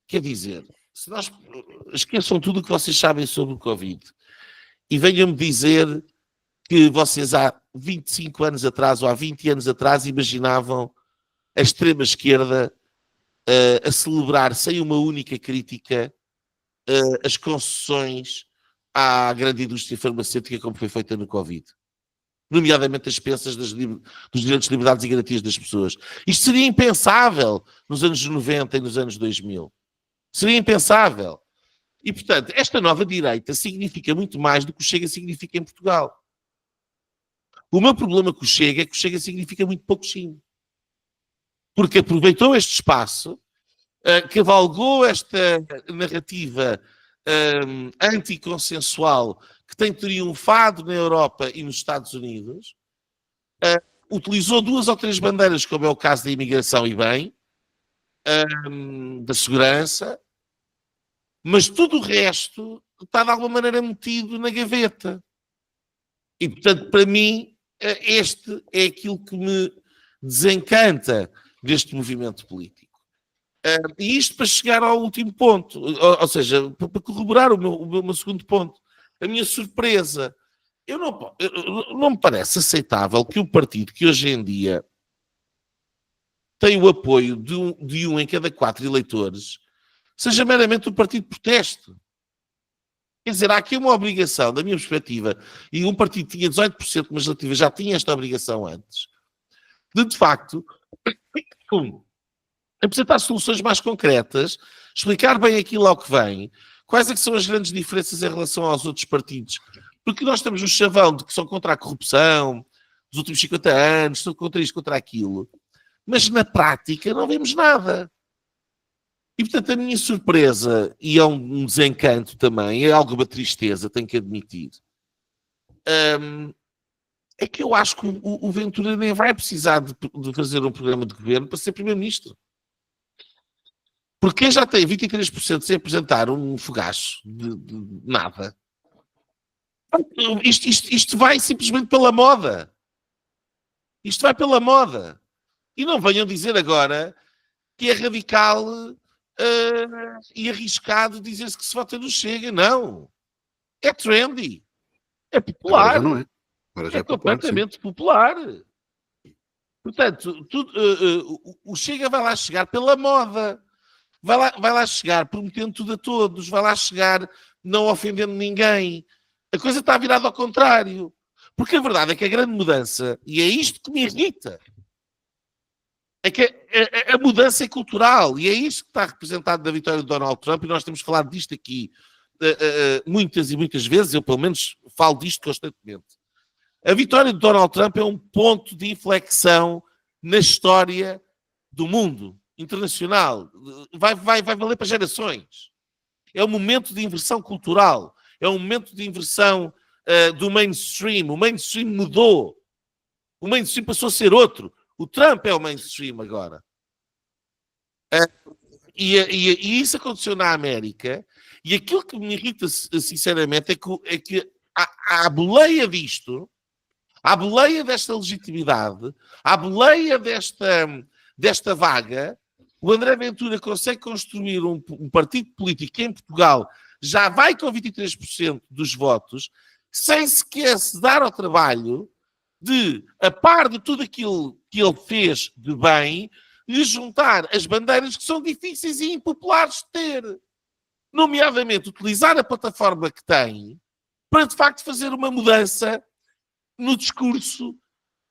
quer dizer, se nós esqueçam tudo o que vocês sabem sobre o Covid e venham-me dizer que vocês há 25 anos atrás ou há 20 anos atrás imaginavam a extrema-esquerda a celebrar sem uma única crítica as concessões à grande indústria farmacêutica como foi feita no Covid. Nomeadamente as expensas dos direitos, liberdades e garantias das pessoas. Isto seria impensável nos anos 90 e nos anos 2000. Seria impensável. E, portanto, esta nova direita significa muito mais do que o Chega significa em Portugal. O meu problema com o Chega é que o Chega significa muito pouquinho. Porque aproveitou este espaço, cavalgou esta narrativa anticonsensual que tem triunfado na Europa e nos Estados Unidos, utilizou 2 ou 3 bandeiras, como é o caso da imigração e bem, da segurança, mas tudo o resto está de alguma maneira metido na gaveta. E, portanto, para mim, este é aquilo que me desencanta deste movimento político. E isto para chegar ao último ponto, ou seja, para corroborar o meu segundo ponto. A minha surpresa. Não me parece aceitável que o partido que hoje em dia tem o apoio de um em cada 4 eleitores seja meramente um partido de protesto. Quer dizer, há aqui uma obrigação, da minha perspectiva, e um partido que tinha 18%, mas relativa já tinha esta obrigação antes, de facto, apresentar soluções mais concretas, explicar bem aquilo ao que vem, quais é que são as grandes diferenças em relação aos outros partidos. Porque nós estamos no chavão de que são contra a corrupção, dos últimos 50 anos, são contra isto, contra aquilo. Mas na prática não vemos nada. E portanto a minha surpresa, e é um desencanto também, é alguma tristeza, tenho que admitir, é que eu acho que o Ventura nem vai precisar de fazer um programa de governo para ser primeiro-ministro. Porque quem já tem 23% sem apresentar um fogacho de nada, isto vai simplesmente pela moda. Isto vai pela moda. E não venham dizer agora que é radical e arriscado dizer-se que se vota no Chega. Não. É trendy. É popular. Agora já não é. Agora já é completamente popular. Portanto, o Chega vai lá chegar pela moda. Vai lá chegar prometendo tudo a todos. Vai lá chegar não ofendendo ninguém. A coisa está virada ao contrário. Porque a verdade é que a grande mudança, e é isto que me irrita, é que a mudança é cultural, e é isto que está representado na vitória de Donald Trump, e nós temos falado disto aqui muitas e muitas vezes, eu pelo menos falo disto constantemente. A vitória de Donald Trump é um ponto de inflexão na história do mundo internacional. Vai valer para gerações. É um momento de inversão cultural, é um momento de inversão do mainstream. O mainstream mudou. O mainstream passou a ser outro. O Trump é o mainstream agora. E isso aconteceu na América. E aquilo que me irrita, sinceramente, é que à boleia disto, à boleia desta legitimidade, à boleia desta vaga, o André Ventura consegue construir um partido político que em Portugal já vai com 23% dos votos, sem sequer se dar ao trabalho de, a par de tudo aquilo que ele fez de bem, lhe juntar as bandeiras que são difíceis e impopulares de ter. Nomeadamente, utilizar a plataforma que tem para, de facto, fazer uma mudança no discurso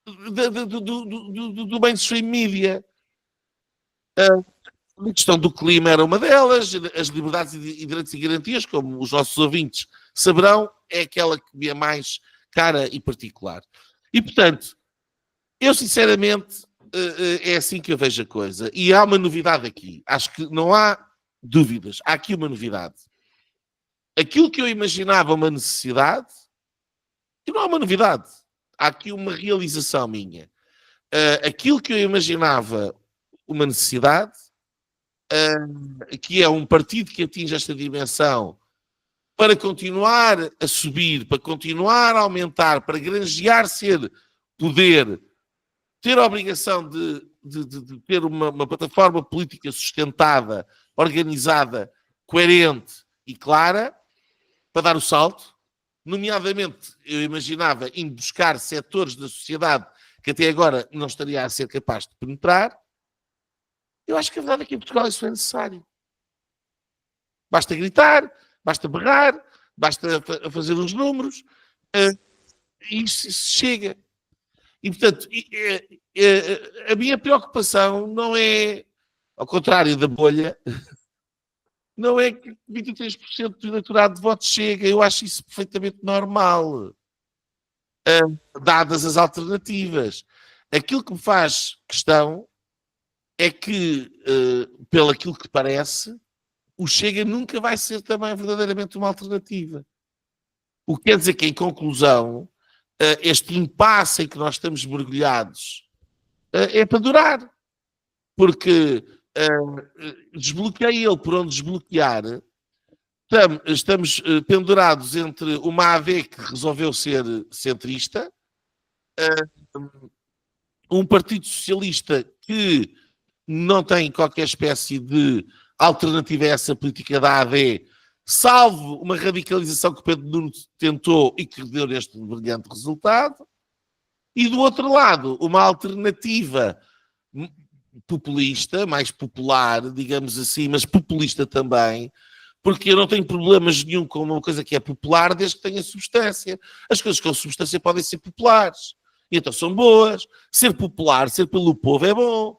do mainstream media. A questão do clima era uma delas, as liberdades e direitos e garantias, como os nossos ouvintes saberão, é aquela que me é mais cara e particular. E, portanto, eu sinceramente é assim que eu vejo a coisa. E há uma novidade aqui. Acho que não há dúvidas. Há aqui uma novidade. Aquilo que eu imaginava uma necessidade, que não há uma novidade. Há aqui uma realização minha. aquilo que eu imaginava uma necessidade, que é um partido que atinge esta dimensão para continuar a subir, para continuar a aumentar, para granjear ser poder, ter a obrigação de ter uma plataforma política sustentada, organizada, coerente e clara, para dar o salto. Nomeadamente, eu imaginava em buscar setores da sociedade que até agora não estaria a ser capaz de penetrar. Eu acho que a verdade é que em Portugal isso é necessário. Basta gritar, basta berrar, basta fazer uns números, e isso chega. E, portanto, a minha preocupação não é, ao contrário da bolha, não é que 23% do eleitorado de votos chega. Eu acho isso perfeitamente normal, dadas as alternativas. Aquilo que me faz questão é que, pelo aquilo que parece, o Chega nunca vai ser também verdadeiramente uma alternativa. O que quer dizer que, em conclusão, este impasse em que nós estamos mergulhados é para durar. Porque desbloqueia ele por onde desbloquear, estamos pendurados entre uma AD que resolveu ser centrista, um Partido Socialista que não tem qualquer espécie de alternativa a essa política da AD, salvo uma radicalização que o Pedro Nuno tentou e que deu este brilhante resultado, e do outro lado, uma alternativa populista, mais popular, digamos assim, mas populista também, porque eu não tenho problemas nenhum com uma coisa que é popular desde que tenha substância. As coisas com substância podem ser populares, e então são boas. Ser popular, ser pelo povo é bom.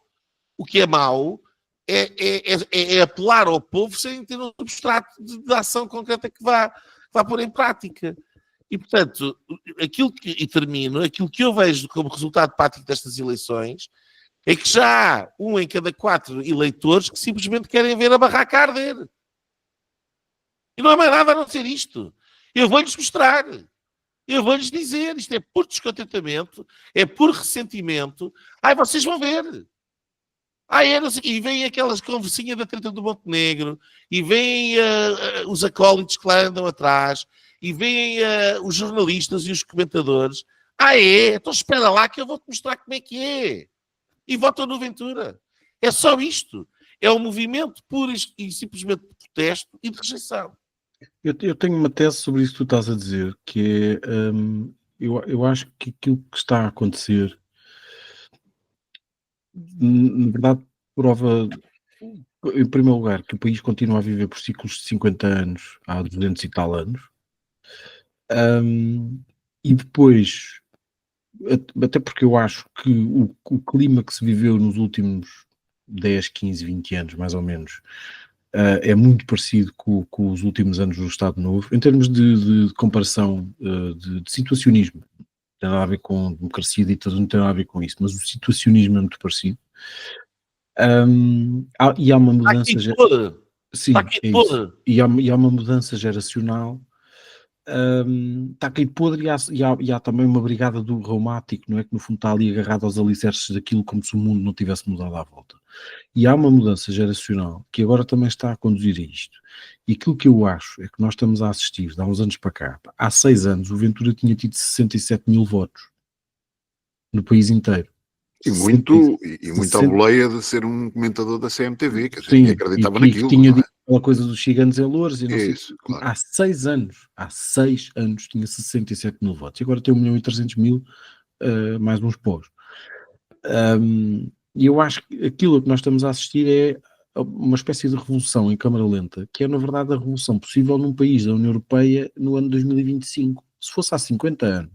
O que é mau é apelar ao povo sem ter um substrato de ação concreta que vá pôr em prática. E, portanto, aquilo que eu vejo como resultado prático destas eleições é que já há 1 em cada 4 eleitores que simplesmente querem ver a barraca arder. E não é mais nada a não ser isto. Eu vou-lhes mostrar. Eu vou-lhes dizer. Isto é por descontentamento, é por ressentimento. Ai, vocês vão ver. Não sei, e vêm aquelas conversinhas da treta do Montenegro, e vêm os acólitos que lá andam atrás, e vêm os jornalistas e os comentadores. Então espera lá que eu vou-te mostrar como é que é. E votam no Ventura. É só isto. É um movimento puro e simplesmente de protesto e de rejeição. Eu tenho uma tese sobre isso que tu estás a dizer, que é, eu acho que aquilo que está a acontecer, na verdade, prova, em primeiro lugar, que o país continua a viver por ciclos de 50 anos, há 200 e tal anos, e depois, até porque eu acho que o clima que se viveu nos últimos 10, 15, 20 anos, mais ou menos, é muito parecido com os últimos anos do Estado Novo, em termos de comparação, de situacionismo. Não tem nada a ver com democracia e ditadura, não tem nada a ver com isso, mas o situacionismo é muito parecido. E há uma mudança... Sim, é isso. E há uma mudança geracional. Está aqui podre e há também uma brigada do reumático, não é? Que no fundo está ali agarrado aos alicerces daquilo como se o mundo não tivesse mudado à volta. E há uma mudança geracional que agora também está a conduzir a isto. E aquilo que eu acho é que nós estamos a assistir, de há uns anos para cá, há 6 anos o Ventura tinha tido 67 mil votos no país inteiro. E muita boleia de ser um comentador da CMTV, que sim, acreditava naquilo. Tinha dito aquela coisa dos gigantes em louros e não isso, sei. claro. Há 6 anos tinha 67 mil votos e agora tem 1.300.000, mais uns pós. E eu acho que aquilo que nós estamos a assistir é uma espécie de revolução em câmara lenta, que é na verdade a revolução possível num país da União Europeia no ano 2025. Se fosse há 50 anos.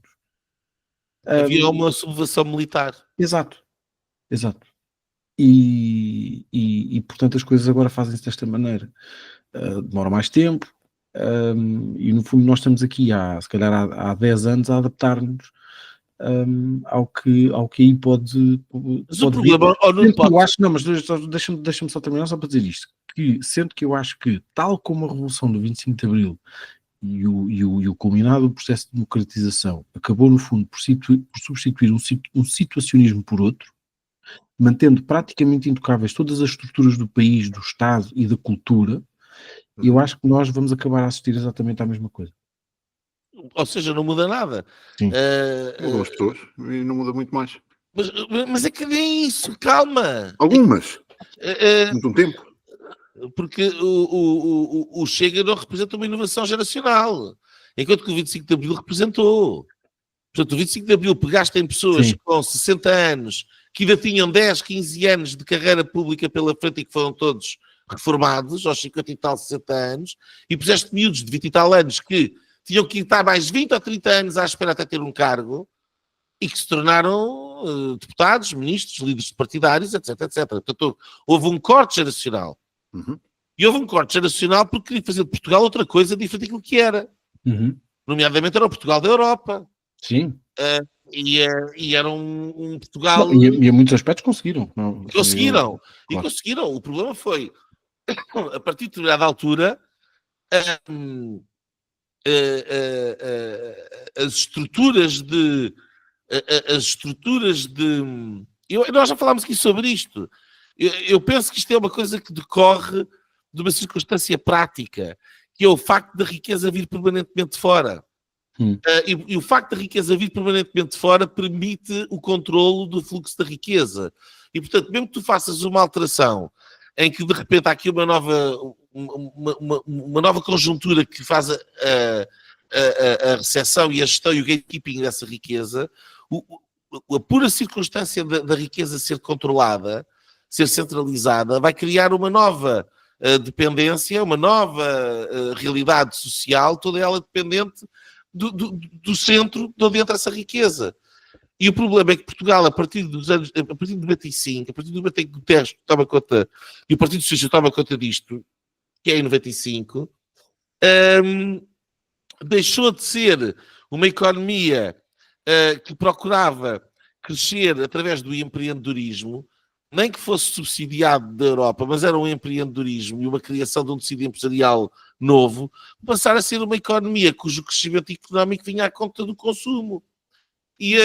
Havia uma sublevação militar. Exato. E portanto as coisas agora fazem-se desta maneira. Demora mais tempo, e no fundo nós estamos aqui se calhar há 10 anos a adaptar-nos ao que aí pode mas o problema não pode... Eu acho, não, mas deixa-me só terminar só para dizer isto, que sendo que eu acho que tal como a Revolução do 25 de Abril e o culminado do processo de democratização acabou, no fundo, por substituir um situacionismo por outro, mantendo praticamente intocáveis todas as estruturas do país, do Estado e da cultura, e eu acho que nós vamos acabar a assistir exatamente à mesma coisa. Ou seja, não muda nada. Sim. Mudam as pessoas e não muda muito mais. Mas é que nem isso, calma. Algumas, Eh, muito um tempo. Porque o Chega não representa uma inovação geracional, enquanto que o 25 de Abril representou. Portanto, o 25 de Abril pegaste em pessoas Sim. com 60 anos, que ainda tinham 10, 15 anos de carreira pública pela frente e que foram todos reformados, aos 50 e tal, 60 anos, e puseste miúdos de 20 e tal anos que tinham que estar mais 20 ou 30 anos à espera até ter um cargo, e que se tornaram deputados, ministros, líderes partidários, etc, etc. Portanto, houve um corte geracional. Uhum. E houve um corte geracional porque queria fazer de Portugal outra coisa diferente daquilo que era. Uhum. Nomeadamente era o Portugal da Europa. Sim. E era um Portugal... Não, e em muitos aspectos conseguiram. Não, Conseguiram. E claro. conseguiram. O problema foi, a partir de determinada altura, as estruturas de... Nós já falámos aqui sobre isto. Eu penso que isto é uma coisa que decorre de uma circunstância prática, que é o facto da riqueza vir permanentemente de fora. E o facto da riqueza vir permanentemente de fora permite o controlo do fluxo da riqueza. E, portanto, mesmo que tu faças uma alteração em que, de repente, há aqui uma nova conjuntura que faz a recessão e a gestão e o gatekeeping dessa riqueza, a pura circunstância da riqueza ser controlada, ser centralizada, vai criar uma nova dependência, uma nova realidade social, toda ela dependente do centro de onde entra essa riqueza. E o problema é que Portugal, a partir de 95, a partir do momento em que o Guterres toma conta, e o Partido Socialista toma conta disto, que é em 95, deixou de ser uma economia que procurava crescer através do empreendedorismo, nem que fosse subsidiado da Europa, mas era um empreendedorismo e uma criação de um tecido empresarial novo, passar a ser uma economia cujo crescimento económico vinha à conta do consumo. E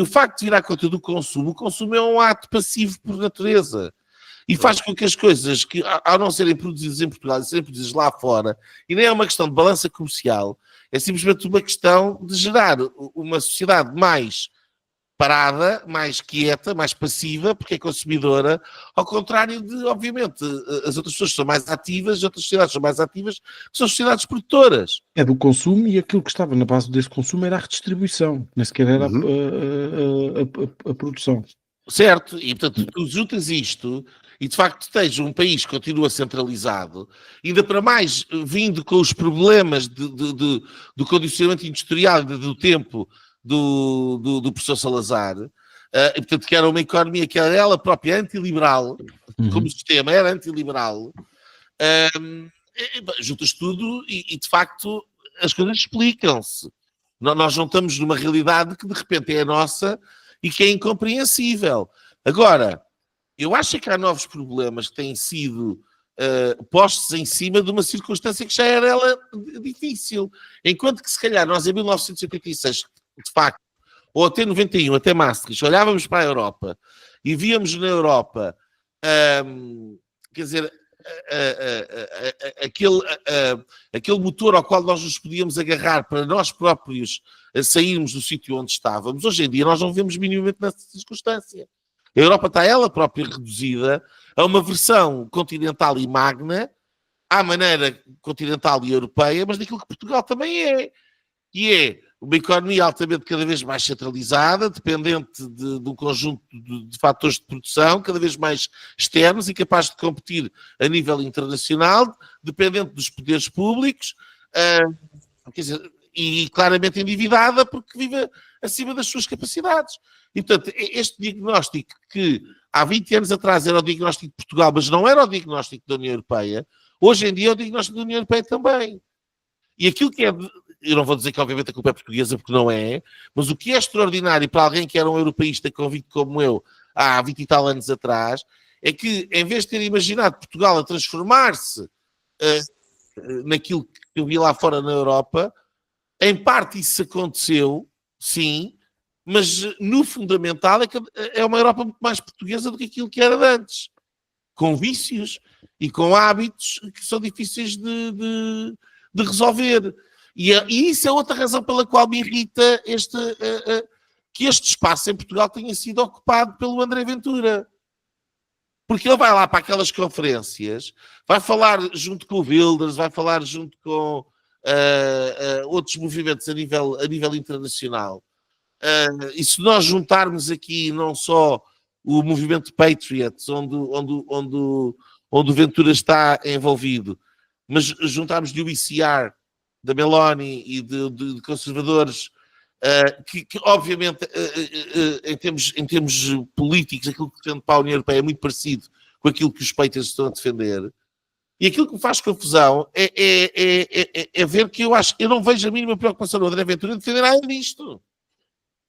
o facto de vir à conta do consumo, o consumo é um ato passivo por natureza. E faz com que as coisas, que ao não serem produzidas em Portugal e serem produzidas lá fora, e nem é uma questão de balança comercial, é simplesmente uma questão de gerar uma sociedade mais parada, mais quieta, mais passiva, porque é consumidora, ao contrário de, obviamente, as outras pessoas são mais ativas, as outras sociedades são mais ativas, que são sociedades produtoras. É do consumo, e aquilo que estava na base desse consumo era a redistribuição, nem sequer era a produção. Certo, e portanto tu juntas isto e de facto tens um país que continua centralizado, ainda para mais vindo com os problemas do condicionamento industrial do tempo do professor Salazar, e portanto que era uma economia que era ela própria antiliberal, como o sistema era antiliberal, juntas tudo e de facto as coisas explicam-se. Nós não estamos numa realidade que de repente é a nossa e que é incompreensível. Agora, eu acho que há novos problemas que têm sido postos em cima de uma circunstância que já era ela difícil. Enquanto que se calhar nós em 1986, de facto, ou até 91, até Maastricht, olhávamos para a Europa e víamos na Europa, quer dizer, aquele motor ao qual nós nos podíamos agarrar para nós próprios sairmos do sítio onde estávamos. Hoje em dia nós não vemos minimamente nessa circunstância. A Europa está ela própria reduzida a uma versão continental e magna, à maneira continental e europeia, mas daquilo que Portugal também é. E é uma economia altamente cada vez mais centralizada, dependente de um conjunto de fatores de produção, cada vez mais externos e capaz de competir a nível internacional, dependente dos poderes públicos, quer dizer, e claramente endividada porque vive acima das suas capacidades. E, portanto, este diagnóstico que há 20 anos atrás era o diagnóstico de Portugal, mas não era o diagnóstico da União Europeia, hoje em dia é o diagnóstico da União Europeia também. E aquilo que é... Eu não vou dizer que obviamente a culpa é portuguesa, porque não é, mas o que é extraordinário para alguém que era um europeísta convicto como eu há 20 e tal anos atrás, é que em vez de ter imaginado Portugal a transformar-se naquilo que eu vi lá fora na Europa, em parte isso aconteceu, sim, mas no fundamental é uma Europa muito mais portuguesa do que aquilo que era de antes, com vícios e com hábitos que são difíceis de resolver. E isso é outra razão pela qual me irrita que este espaço em Portugal tenha sido ocupado pelo André Ventura. Porque ele vai lá para aquelas conferências, vai falar junto com o Wilders, vai falar junto com outros movimentos a nível internacional. E se nós juntarmos aqui não só o movimento Patriots, onde o Ventura está envolvido, mas juntarmos de UECR, da Meloni e de conservadores, que obviamente em termos políticos aquilo que defende para a União Europeia é muito parecido com aquilo que os Patriots estão a defender. E aquilo que me faz confusão é ver que eu não vejo a mínima preocupação no André Ventura em defender nada disto.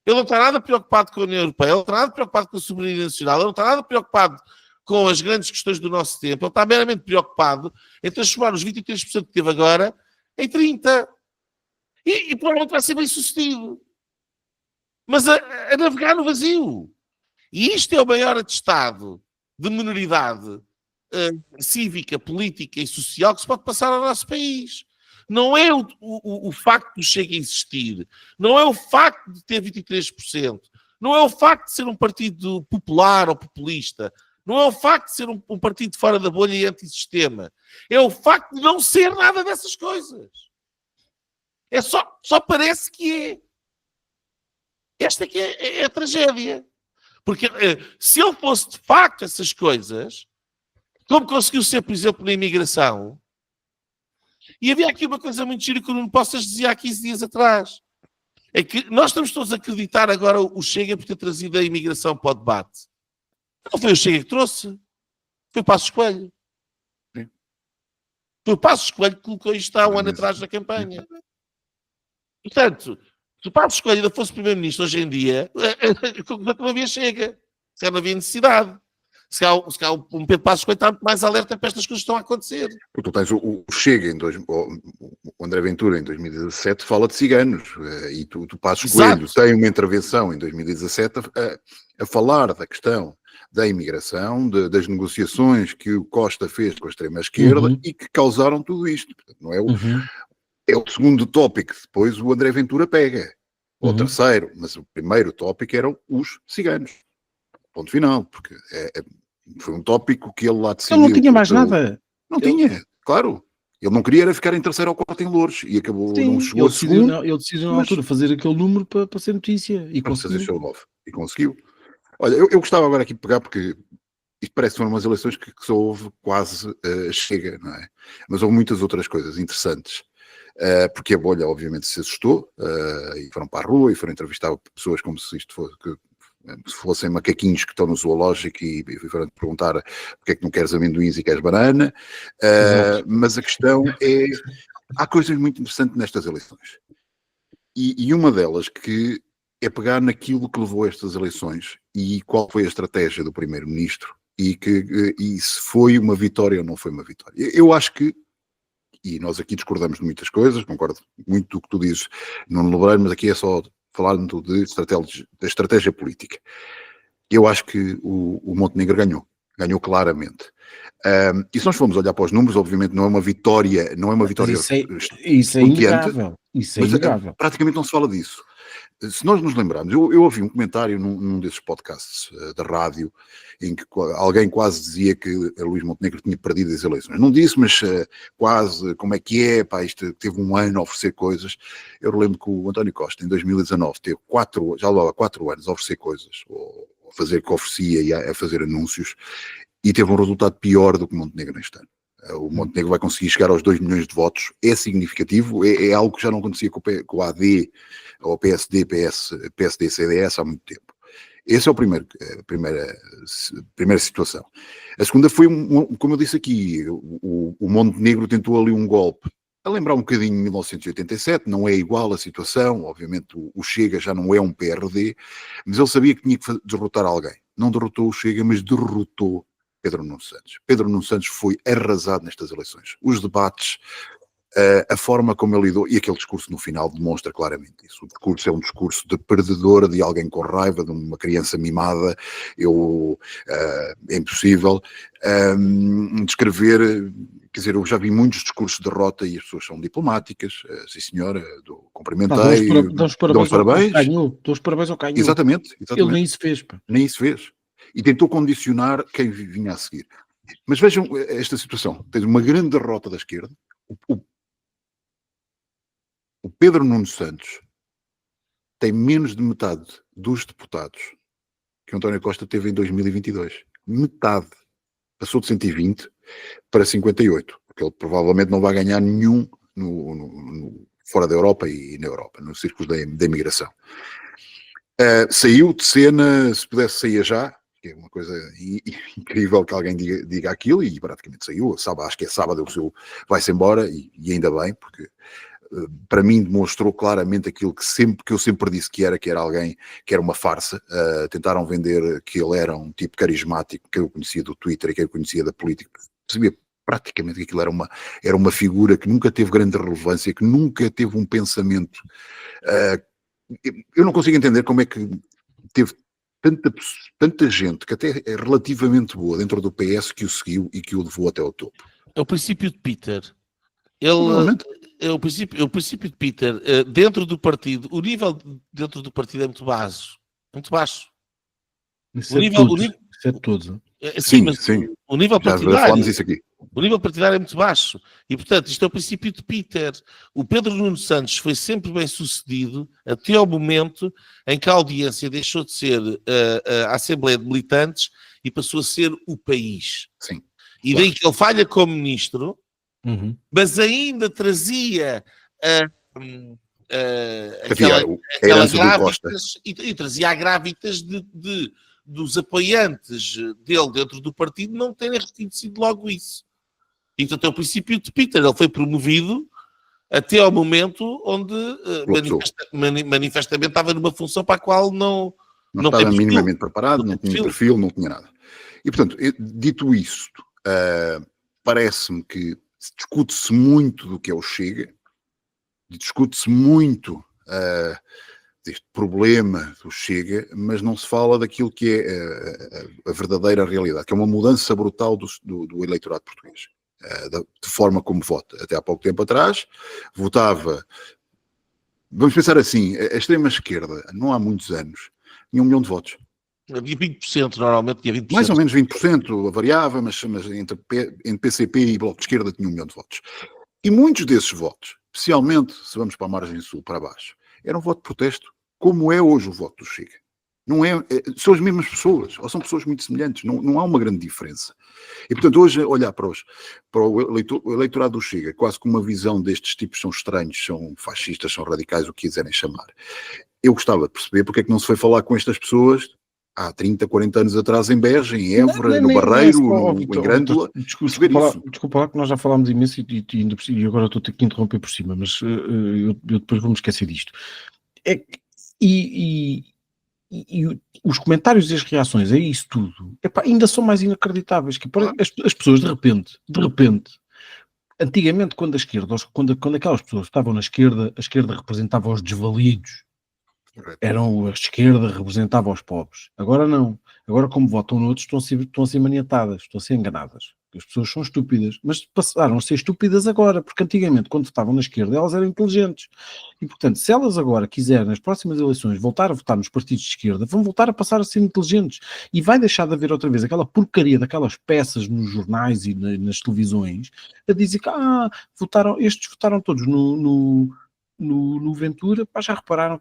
Ele não está nada preocupado com a União Europeia, ele não está nada preocupado com a soberania nacional, ele não está nada preocupado com as grandes questões do nosso tempo, ele está meramente preocupado em transformar os 23% que teve agora em 30%. E provavelmente vai ser bem sucedido. Mas a navegar no vazio. E isto é o maior atestado de minoridade cívica, política e social que se pode passar ao nosso país. Não é o facto de Chega a existir, não é o facto de ter 23%, não é o facto de ser um partido popular ou populista, não é o facto de ser um partido fora da bolha e antissistema, é o facto de não ser nada dessas coisas. É só parece que é. Esta aqui é a tragédia. Porque se ele fosse de facto essas coisas, como conseguiu ser, por exemplo, na imigração, e havia aqui uma coisa muito gira que o Nuno Poças dizia há 15 dias atrás, é que nós estamos todos a acreditar agora o Chega por ter trazido a imigração para o debate. Não foi o Chega que trouxe, foi o Passos Coelho. Sim. Foi o Passos Coelho que colocou isto há um ano atrás na campanha. Portanto, se o Passos Coelho ainda fosse primeiro-ministro hoje em dia, não havia Chega. Se não havia necessidade. Se calhar um Pedro Passos Coelho está muito mais alerta para estas coisas que estão a acontecer. Porque tu tens o Chega, o André Ventura em 2017 fala de ciganos, e tu Passos Coelho tem uma intervenção em 2017 a falar da questão da imigração, das negociações que o Costa fez com a extrema-esquerda e que causaram tudo isto. Portanto, não é é o segundo tópico que depois o André Ventura pega. O terceiro, mas o primeiro tópico eram os ciganos. Ponto final, porque foi um tópico que ele lá decidiu. Ele não tinha mais nada. Não tinha, claro. Ele não queria era ficar em terceiro ou quarto em Loures e acabou, Sim, não chegou a segundo. Ele decidiu na altura fazer aquele número para ser notícia. E para fazer show off. E conseguiu. Olha, eu gostava agora aqui de pegar, porque isto parece que foram umas eleições que só houve quase Chega, não é? Mas houve muitas outras coisas interessantes. Porque a bolha obviamente se assustou e foram para a rua e foram entrevistar pessoas como se isto fosse... se fossem macaquinhos que estão no zoológico e foram perguntar porque é que não queres amendoins e queres banana, mas a questão é, há coisas muito interessantes nestas eleições, e uma delas que é pegar naquilo que levou a estas eleições e qual foi a estratégia do primeiro-ministro e se foi uma vitória ou não foi uma vitória. Eu acho que, e nós aqui discordamos de muitas coisas, concordo muito do que tu dizes, Nuno Lebreiro, mas aqui é só falando de estratégia política. Eu acho que o Montenegro ganhou claramente. E se nós formos olhar para os números, obviamente não é uma vitória, isso é inegável. Isso é inegável. Praticamente não se fala disso. Se nós nos lembrarmos, eu ouvi um comentário num desses podcasts da rádio, em que alguém quase dizia que Luís Montenegro tinha perdido as eleições. Não disse, mas quase, como é que é, pá, isto teve um ano a oferecer coisas. Eu lembro que o António Costa, em 2019, teve já levava 4 anos a oferecer coisas, ou a fazer o que oferecia e a fazer anúncios, e teve um resultado pior do que o Montenegro neste ano. O Montenegro vai conseguir chegar aos 2 milhões de votos, é significativo, é algo que já não acontecia com o AD, ou PSD, PSD, CDS há muito tempo. Essa é a primeira situação. A segunda foi, como eu disse aqui, o Montenegro tentou ali um golpe, a lembrar um bocadinho de 1987, não é igual a situação, obviamente o Chega já não é um PRD, mas ele sabia que tinha que derrotar alguém. Não derrotou o Chega, mas derrotou Pedro Nuno Santos. Pedro Nuno Santos foi arrasado nestas eleições. Os debates a forma como ele lidou, e aquele discurso no final demonstra claramente isso. O discurso é um discurso de perdedor, de alguém com raiva, de uma criança mimada. É impossível descrever. Quer dizer, eu já vi muitos discursos de derrota e as pessoas são diplomáticas. Sim, senhora, cumprimentei, dão os parabéns. Dão os parabéns ao Canho. Exatamente. Ele nem isso fez. Pá. Nem isso fez. E tentou condicionar quem vinha a seguir. Mas vejam esta situação. Tens uma grande derrota da esquerda. O Pedro Nuno Santos tem menos de metade dos deputados que o António Costa teve em 2022. Metade. Passou de 120 para 58. Porque ele provavelmente não vai ganhar nenhum fora da Europa e na Europa, nos círculos da imigração. Saiu de cena, se pudesse sair já, que é uma coisa incrível que alguém diga aquilo, e praticamente saiu. Acho que é sábado, vai-se embora, e ainda bem, porque para mim demonstrou claramente aquilo que eu sempre disse que era alguém que era uma farsa. Tentaram vender que ele era um tipo carismático, que eu conhecia do Twitter e que eu conhecia da política. Percebia praticamente que aquilo era uma figura que nunca teve grande relevância, que nunca teve um pensamento. Eu não consigo entender como é que teve tanta gente que até é relativamente boa dentro do PS que o seguiu e que o levou até ao topo. É o princípio de Peter. O princípio de Peter, dentro do partido, o nível dentro do partido é muito baixo. Muito baixo. Isso é de todos. Sim. O nível Já partidário. falamos isso aqui. O nível partidário é muito baixo. E, portanto, isto é o princípio de Peter. O Pedro Nuno Santos foi sempre bem sucedido até ao momento em que a audiência deixou de ser a Assembleia de Militantes e passou a ser o país. Sim. E daí que ele falha como ministro, mas ainda trazia grávidas e trazia a grávidas dos apoiantes dele dentro do partido não terem reconhecido logo isso. E, portanto, é o princípio de Peter. Ele foi promovido até ao momento onde manifestamente estava numa função para a qual não estava minimamente preparado, não tinha perfil, não tinha nada. E, portanto, dito isto, parece-me que discute-se muito do que é o Chega, discute-se muito deste problema do Chega, mas não se fala daquilo que é a verdadeira realidade, que é uma mudança brutal do eleitorado português, de forma como vota. Até há pouco tempo atrás, votava, vamos pensar assim, a extrema-esquerda, não há muitos anos, tinha 1 milhão de votos. Havia 20%, normalmente tinha 20%. Mais ou menos 20%, variava, mas entre PCP e Bloco de Esquerda tinha 1 milhão de votos. E muitos desses votos, especialmente se vamos para a margem sul, para baixo, era um voto de protesto, como é hoje o voto do Chega. Não são as mesmas pessoas, ou são pessoas muito semelhantes, não há uma grande diferença. E, portanto, hoje, olhar para o eleitorado do Chega, quase com uma visão destes tipos são estranhos, são fascistas, são radicais, o que quiserem chamar. Eu gostava de perceber porque é que não se foi falar com estas pessoas há 30, 40 anos atrás em Beja, em Évora, no Barreiro, em Grândola. Desculpa lá que nós já falámos imenso e agora estou a ter que interromper por cima, mas eu depois vou-me esquecer disto. E os comentários e as reações a isso tudo ainda são mais inacreditáveis. Que as pessoas de repente, antigamente quando a esquerda, quando aquelas pessoas estavam na esquerda, a esquerda representava os desvalidos. A esquerda representava os pobres. Agora não. Agora, como votam noutros, estão a ser maniatadas, estão a ser enganadas. As pessoas são estúpidas, mas passaram a ser estúpidas agora, porque antigamente, quando votavam na esquerda, elas eram inteligentes. E, portanto, se elas agora quiserem, nas próximas eleições, voltar a votar nos partidos de esquerda, vão voltar a passar a ser inteligentes. E vai deixar de haver outra vez aquela porcaria daquelas peças nos jornais e nas televisões, a dizer que estes votaram todos no Ventura, já repararam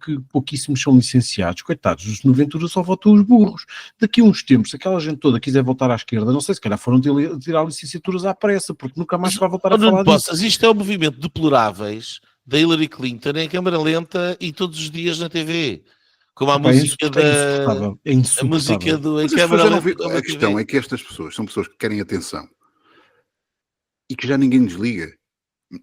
que pouquíssimos são licenciados, coitados, no Ventura só votam os burros. Daqui a uns tempos, se aquela gente toda quiser voltar à esquerda, não sei, se calhar foram tirar licenciaturas à pressa, porque nunca mais se vai voltar a falar disso. Isto é um movimento deploráveis da Hillary Clinton em câmara lenta e todos os dias na TV. Como a música a música do em câmara lenta. A questão é que estas pessoas são pessoas que querem atenção e que já ninguém desliga.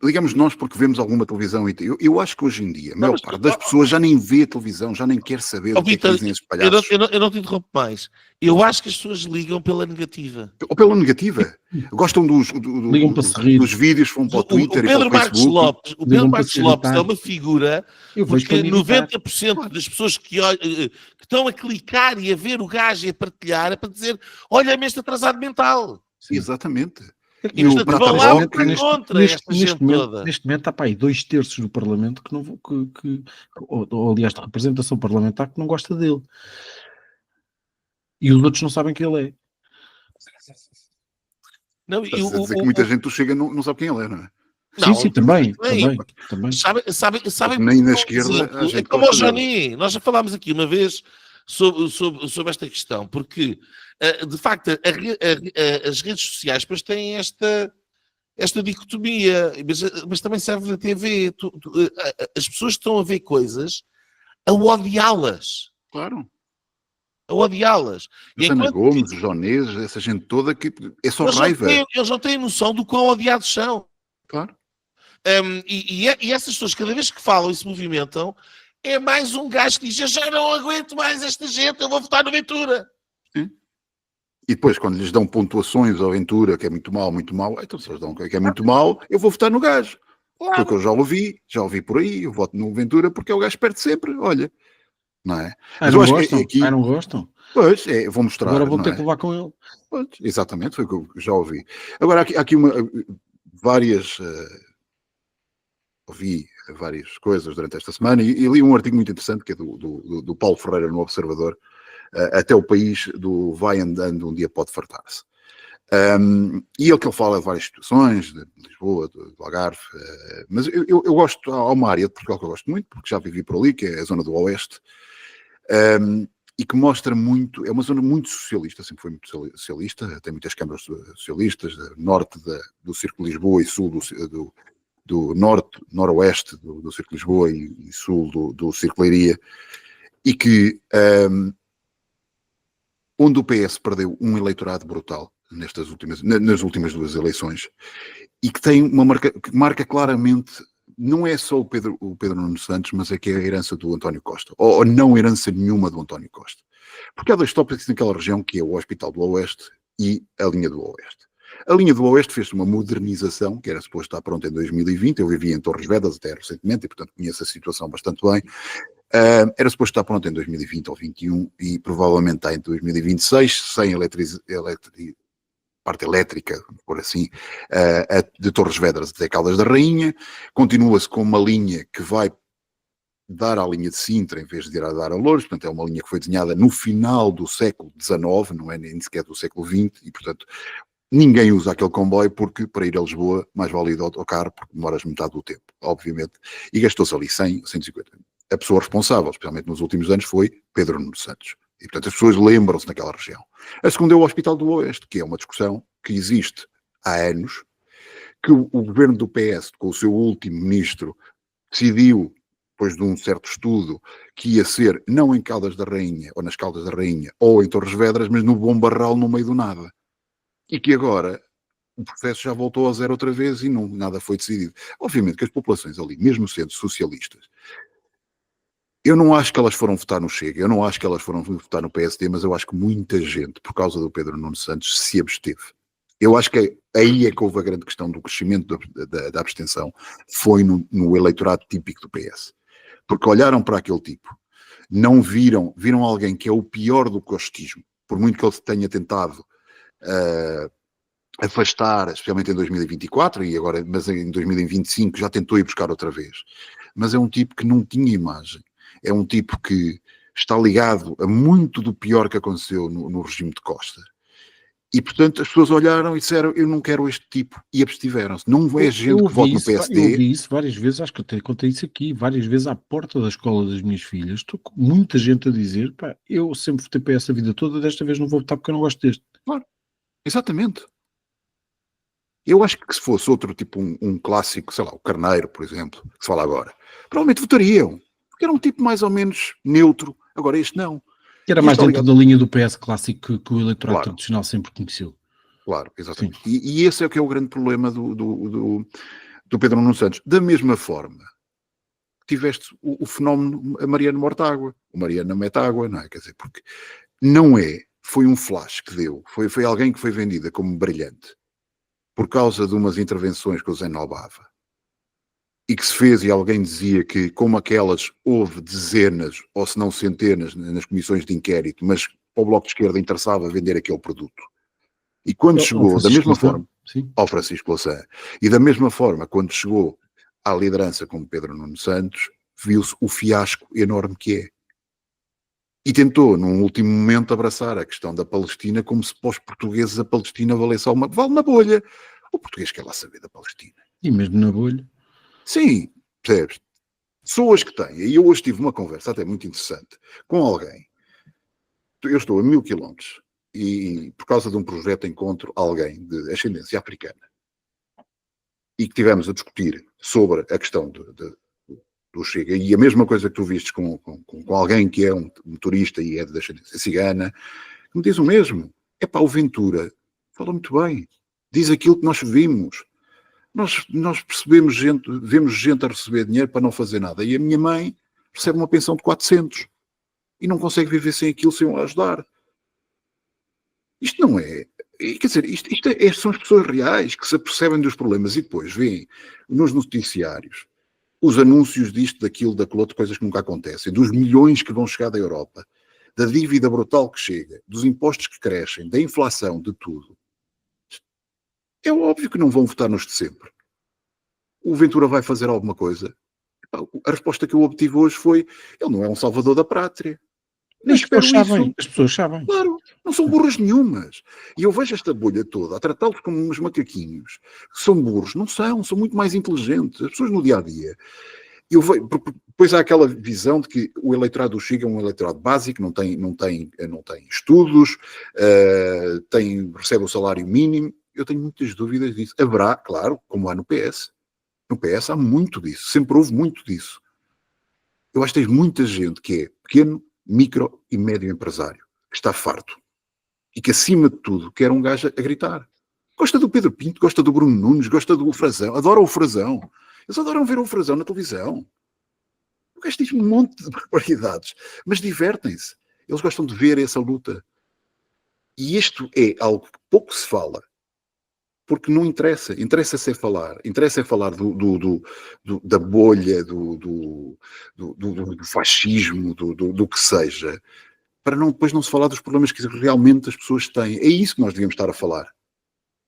ligamos nós porque vemos alguma televisão. Eu acho que hoje em dia, a maior mas- parte das pessoas já nem vê televisão, já nem quer saber Ó, do que é que Vitor, dizem esses palhaços. eu não te interrompo mais. Eu acho que as pessoas ligam pela negativa. Ou pela negativa. Gostam Ligam para se rir. dos vídeos que vão para o O Twitter e Pedro para o Marcos Facebook. Lopes, o Pedro Ligam para Marcos se Lopes é irritar. uma figura Eu vejo porque para me irritar. 90% das pessoas que estão a clicar e a ver o gajo e a partilhar é para dizer: olha-me este atrasado mental. Exatamente. E E o portanto, Prata vão lá Roca, votar contra esta gente toda. Neste momento está para aí 2/3 do Parlamento que não ou aliás, de representação parlamentar que não gosta dele. E os outros não sabem quem ele é. Não, e estás a dizer que muita gente chega e não sabe quem ele é, não é? Sim, também. Sabem, Nem na por esquerda exemplo, a gente é como o gosta Johnny. Nós já falámos aqui uma vez sobre esta questão, porque de facto as redes sociais depois têm esta dicotomia, mas também serve na TV. As pessoas estão a ver coisas a odiá-las. Claro. A odiá-las. A Ana Gomes, o Jonês, essa gente toda que é só raiva. Eles não têm noção do quão odiados são. Claro. E essas pessoas, cada vez que falam e se movimentam, é mais um gajo que diz: eu já não aguento mais esta gente, eu vou votar no Ventura. Sim. E depois, quando lhes dão pontuações ao Ventura, que é muito mau, então se eles dão que é muito mau, eu vou votar no gajo. Claro. Porque eu já ouvi por aí, eu voto no Ventura porque é o gajo que perde sempre, olha. Não é? Mas não gostam? Não gostam? Pois, vou mostrar. Agora vou ter que levar com ele. Pois, exatamente, foi o que eu já ouvi. Agora, há aqui várias... ouvi várias coisas durante esta semana e li um artigo muito interessante que é do Paulo Ferreira no Observador, até o país do vai andando um dia pode fartar-se. E ele que ele fala de várias situações, de Lisboa, do Algarve, mas eu gosto, há uma área de Portugal que eu gosto muito, porque já vivi por ali, que é a zona do Oeste, e que mostra muito, é uma zona muito socialista, sempre foi muito socialista, tem muitas câmaras socialistas, norte do Círculo de Lisboa e sul do norte, noroeste do Círculo de Lisboa e sul do Círculo de Leiria, e que onde o PS perdeu um eleitorado brutal nas últimas duas eleições, e que tem uma marca que marca claramente, não é só o Pedro Nuno Santos, mas é que é a herança do António Costa, ou não herança nenhuma do António Costa. Porque há dois tópicos naquela região, que é o Hospital do Oeste e a linha do Oeste. A linha do Oeste fez uma modernização, que era suposto estar pronta em 2020, eu vivia em Torres Vedras até recentemente, e portanto conheço a situação bastante bem. Era suposto estar pronta em 2020 ou 2021 e provavelmente está em 2026, sem parte elétrica, por assim, de Torres Vedras até Caldas da Rainha. Continua-se com uma linha que vai dar à linha de Sintra em vez de ir a dar a Loures, portanto é uma linha que foi desenhada no final do século XIX, não é nem sequer do século XX, e portanto ninguém usa aquele comboio porque para ir a Lisboa mais vale ir de autocarro porque demoras metade do tempo, obviamente, e gastou-se ali 100, 150. A pessoa responsável, especialmente nos últimos anos, foi Pedro Nuno Santos. E, portanto, as pessoas lembram-se daquela região. A segunda é o Hospital do Oeste, que é uma discussão que existe há anos, que o governo do PS, com o seu último ministro, decidiu, depois de um certo estudo, que ia ser não em Caldas da Rainha, ou nas Caldas da Rainha, ou em Torres Vedras, mas no Bom Barral, no meio do nada. E que agora o processo já voltou a zero outra vez e nada foi decidido. Obviamente que as populações ali, mesmo sendo socialistas, eu não acho que elas foram votar no Chega, eu não acho que elas foram votar no PSD, mas eu acho que muita gente, por causa do Pedro Nuno Santos, se absteve. Eu acho que aí é que houve a grande questão do crescimento da abstenção, foi no eleitorado típico do PS. Porque olharam para aquele tipo, não viram alguém que é o pior do costismo, por muito que ele tenha tentado afastar, especialmente em 2024, mas em 2025 já tentou ir buscar outra vez. Mas é um tipo que não tinha imagem. É um tipo que está ligado a muito do pior que aconteceu no regime de Costa. E, portanto, as pessoas olharam e disseram, eu não quero este tipo, e abstiveram-se. Não é gente que vota no PSD. Eu ouvi isso várias vezes, acho que até contei isso aqui, várias vezes à porta da escola das minhas filhas. Estou com muita gente a dizer, pá, eu sempre votei para essa vida toda, desta vez não vou votar porque eu não gosto deste. Claro, exatamente. Eu acho que se fosse outro tipo, um clássico, sei lá, o Carneiro, por exemplo, que se fala agora, provavelmente votariam. Porque era um tipo mais ou menos neutro, agora este não. Que era mais dentro da linha do PS clássico que o eleitorado tradicional sempre conheceu. Claro, exatamente. E esse é o que é o grande problema do do Pedro Nuno Santos. Da mesma forma que tiveste o fenómeno a Mariana Mortágua. O Mariana Metágua, não é? Quer dizer, porque não é, foi um flash que deu. Foi alguém que foi vendida como brilhante por causa de umas intervenções que o Zé Nobava. E que se fez, e alguém dizia que, como aquelas, houve dezenas, ou se não centenas, nas comissões de inquérito, mas para o Bloco de Esquerda interessava vender aquele produto. E quando chegou, da mesma forma, ao Francisco Louçã, e da mesma forma, quando chegou à liderança como Pedro Nuno Santos, viu-se o fiasco enorme que é. E tentou, num último momento, abraçar a questão da Palestina como se para os portugueses a Palestina valesse alguma... Vale na bolha. O português quer lá saber da Palestina. E mesmo na bolha. Sim, percebes? Pessoas que têm, e eu hoje tive uma conversa até muito interessante com alguém. Eu estou a 1000 quilómetros e por causa de um projeto encontro alguém de ascendência africana e que tivemos a discutir sobre a questão do Chega, e a mesma coisa que tu vistes com alguém que é um turista e é de ascendência cigana, que me diz o mesmo. É pá, o Ventura fala muito bem, diz aquilo que nós vimos. Nós percebemos vemos gente a receber dinheiro para não fazer nada. E a minha mãe recebe uma pensão de 400 e não consegue viver sem aquilo, sem o ajudar. Isto não é... Quer dizer, isto são as pessoas reais que se apercebem dos problemas e depois veem nos noticiários os anúncios disto, daquilo, daquilo outro, coisas que nunca acontecem, dos milhões que vão chegar da Europa, da dívida brutal que chega, dos impostos que crescem, da inflação, de tudo. É óbvio que não vão votar nos de sempre. O Ventura vai fazer alguma coisa? A resposta que eu obtive hoje foi: ele não é um salvador da pátria. Nem espero isso. As pessoas sabem. Claro, não são burras nenhumas. E eu vejo esta bolha toda a tratá-los como uns macaquinhos. São burros. Não são muito mais inteligentes. As pessoas no dia-a-dia. Depois há aquela visão de que o eleitorado do Chega é um eleitorado básico, não tem estudos, recebe o salário mínimo. Eu tenho muitas dúvidas disso. Haverá, claro, como há no PS. No PS há muito disso. Sempre houve muito disso. Eu acho que tens muita gente que é pequeno, micro e médio empresário, que está farto. E que, acima de tudo, quer um gajo a gritar. Gosta do Pedro Pinto, gosta do Bruno Nunes, gosta do Frazão. Adora o Frazão. Eles adoram ver o Frazão na televisão. O gajo diz um monte de barbaridades. Mas divertem-se. Eles gostam de ver essa luta. E isto é algo que pouco se fala. Porque não interessa. Interessa-se falar. Interessa falar da bolha, do fascismo, do que seja, para depois não se falar dos problemas que realmente as pessoas têm. É isso que nós devíamos estar a falar.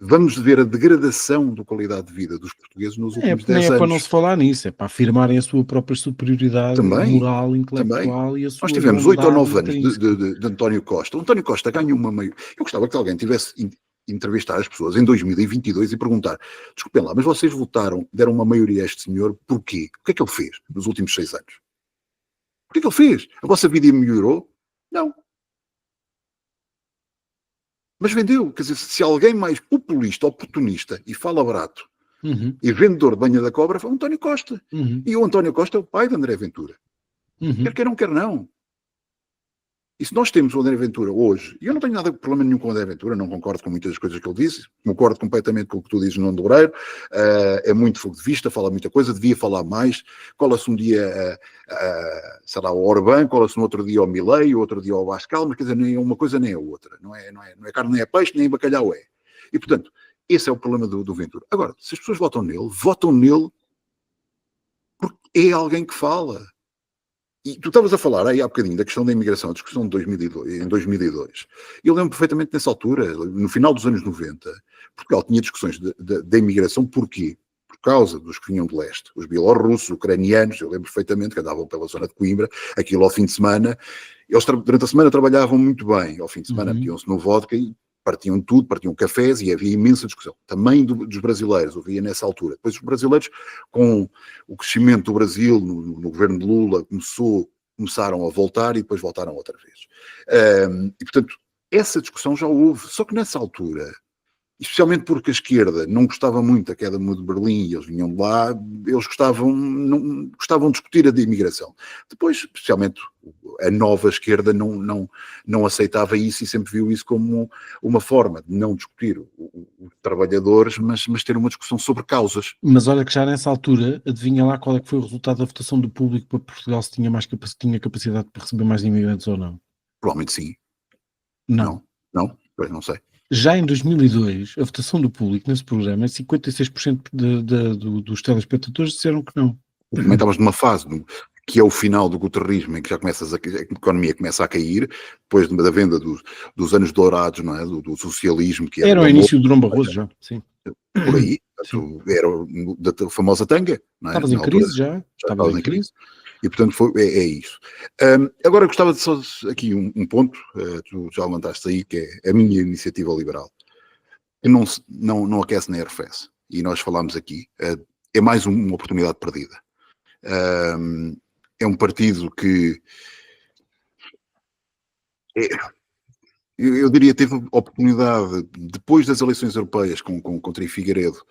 Vamos ver a degradação da qualidade de vida dos portugueses nos últimos 10 anos. Não é para não se falar nisso, é para afirmarem a sua própria superioridade moral, intelectual e a sua... Nós tivemos 8 ou 9 anos de António Costa. O António Costa ganha uma meio... Eu gostava que alguém tivesse entrevistar as pessoas em 2022 e perguntar: desculpem lá, mas vocês votaram, deram uma maioria a este senhor, porquê? O que é que ele fez nos últimos 6 anos? O que é que ele fez? A vossa vida melhorou? Não. Mas vendeu. Quer dizer, se alguém mais populista, oportunista e fala barato e vendedor de banha da cobra foi o António Costa. E o António Costa é o pai de André Ventura. Quer não. E se nós temos o André Ventura hoje, e eu não tenho nada de problema nenhum com o André Ventura, não concordo com muitas das coisas que ele disse, concordo completamente com o que tu dizes no Nuno Loureiro, é muito fogo de vista, fala muita coisa, devia falar mais, cola-se um dia sei lá, ao Orbán, cola-se no outro dia ao Milei, outro dia ao Bascal, mas quer dizer, nem uma coisa nem a outra, não é carne nem é peixe, nem bacalhau é. E portanto, esse é o problema do Ventura. Agora, se as pessoas votam nele porque é alguém que fala. E tu estavas a falar aí há bocadinho da questão da imigração, a discussão de em 2002. Eu lembro perfeitamente nessa altura, no final dos anos 90, Portugal tinha discussões da imigração. Porquê? Por causa dos que vinham de leste, os bielorrussos, ucranianos, eu lembro perfeitamente que andavam pela zona de Coimbra, aquilo ao fim de semana, eles durante a semana trabalhavam muito bem, ao fim de semana metiam-se no vodka e partiam tudo, partiam cafés e havia imensa discussão. Também dos brasileiros, havia nessa altura. Depois os brasileiros, com o crescimento do Brasil no governo de Lula, começaram a voltar e depois voltaram outra vez. E, portanto, essa discussão já houve. Só que nessa altura, especialmente porque a esquerda não gostava muito da queda do muro de Berlim e eles vinham de lá, eles gostavam de discutir a de imigração. Depois, especialmente, a nova esquerda não aceitava isso e sempre viu isso como uma forma de não discutir os trabalhadores, mas ter uma discussão sobre causas. Mas olha que já nessa altura, adivinha lá qual é que foi o resultado da votação do público para Portugal, se tinha tinha capacidade para receber mais imigrantes ou não? Provavelmente sim. Não. Não? Pois não sei. Já em 2002, a votação do público nesse programa, 56% dos telespectadores disseram que não. Também estavas numa fase que é o final do guterrismo, em que já a economia começa a cair, depois da venda dos anos dourados, não é? Do socialismo. Que era o início do Durão Barroso já, sim. Por aí, era da famosa tanga. Não é? Estavas em crise já. Estavas em crise. E, portanto, é isso. Agora, eu gostava de só aqui um ponto, tu já levantaste aí, que é a minha iniciativa liberal, que não aquece nem arrefece. E nós falámos aqui, é mais uma oportunidade perdida. É um partido que, eu diria, teve a oportunidade, depois das eleições europeias contra Figueiredo,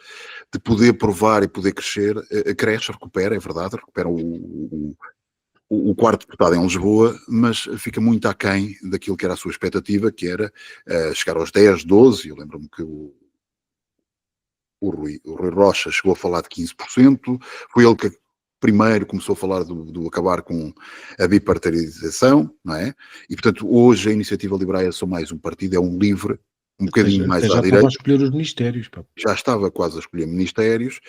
de poder provar e poder crescer. Cresce, recupera, é verdade, recupera o quarto deputado em Lisboa, mas fica muito aquém daquilo que era a sua expectativa, que era chegar aos 10, 12, eu lembro-me que o Rui Rocha chegou a falar de 15%, foi ele que primeiro começou a falar do acabar com a bipartidarização, não é? E, portanto, hoje a Iniciativa Liberal é só mais um partido, é um livre, um bocadinho mais à direita. Já estava a escolher os ministérios. Pá. Já estava quase a escolher ministérios,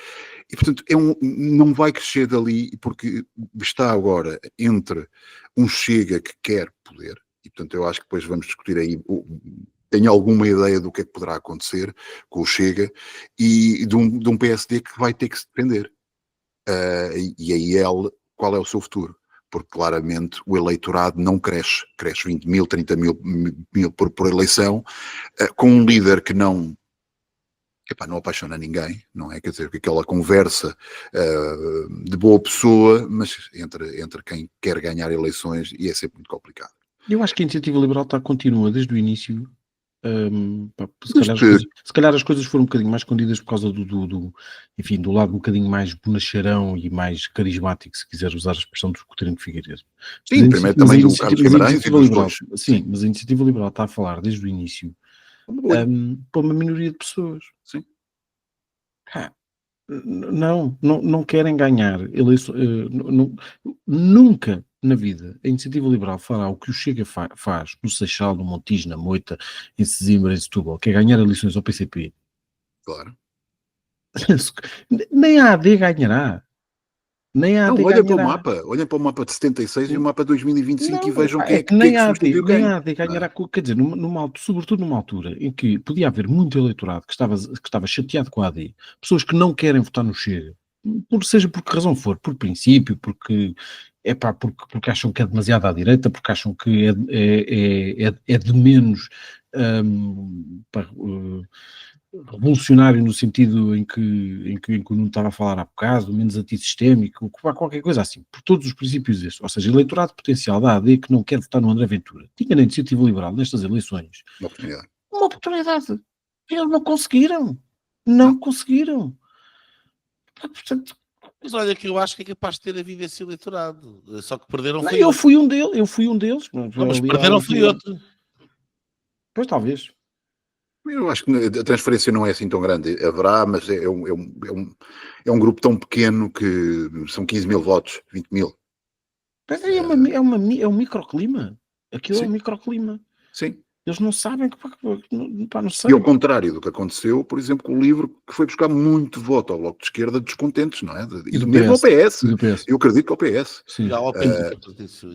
e, portanto, não vai crescer dali, porque está agora entre um Chega que quer poder, e, portanto, eu acho que depois vamos discutir aí, tenho alguma ideia do que é que poderá acontecer com o Chega, e de um PSD que vai ter que se defender. E aí qual é o seu futuro? Porque claramente o eleitorado não cresce 20 mil, 30 mil por eleição, com um líder que não apaixona ninguém, não é? Quer dizer, que aquela conversa de boa pessoa, mas entre quem quer ganhar eleições, e é sempre muito complicado. Eu acho que a Iniciativa Liberal continua desde o início. Se calhar as coisas foram um bocadinho mais escondidas por causa enfim, do lado um bocadinho mais bonacharão e mais carismático, se quiser usar a expressão do Coutinho de Figueiredo. Sim, primeiro também do Carlos Guimarães e dos dois. Sim, mas a Iniciativa Liberal está a falar desde o início para uma minoria de pessoas. Sim. Não querem ganhar eleições, nunca na vida a Iniciativa Liberal fará o que o Chega faz no Seixal, no Montijo, na Moita, em Sesimbra, em Setúbal, que é ganhar eleições ao PCP. Claro. Nem a AD ganhará. Nem a AD olhem ganhará. Olhem para o mapa de 76 e o mapa de 2025 e vejam nem a AD ganhará, quer dizer, sobretudo numa altura em que podia haver muito eleitorado que estava chateado com a AD, pessoas que não querem votar no Chega, seja por que razão for, por princípio, porque acham que é demasiado à direita, porque acham que é de menos revolucionário no sentido em que o Nuno estava a falar há bocado, menos antissistémico, qualquer coisa assim, por todos os princípios desses. Ou seja, eleitorado potencial da AD que não quer votar no André Ventura. Tinha na Iniciativa Liberal, nestas eleições, uma oportunidade. Eles não conseguiram. Não conseguiram. Portanto, mas olha que eu acho que é capaz de ter havido esse eleitorado. Só que perderam foi eu fui um deles. Mas perderam foi outro. Pois talvez. Eu acho que a transferência não é assim tão grande. Haverá, mas é um grupo tão pequeno que são 15 mil votos, 20 mil. É um microclima. Aquilo é um microclima. Sim. Eles não sabem que não sei. E ao contrário do que aconteceu, por exemplo, com o LIVRE, que foi buscar muito voto ao Bloco de Esquerda descontentes, não é? E do mesmo ao PS. Eu acredito que ao PS. Sim. Ao PS.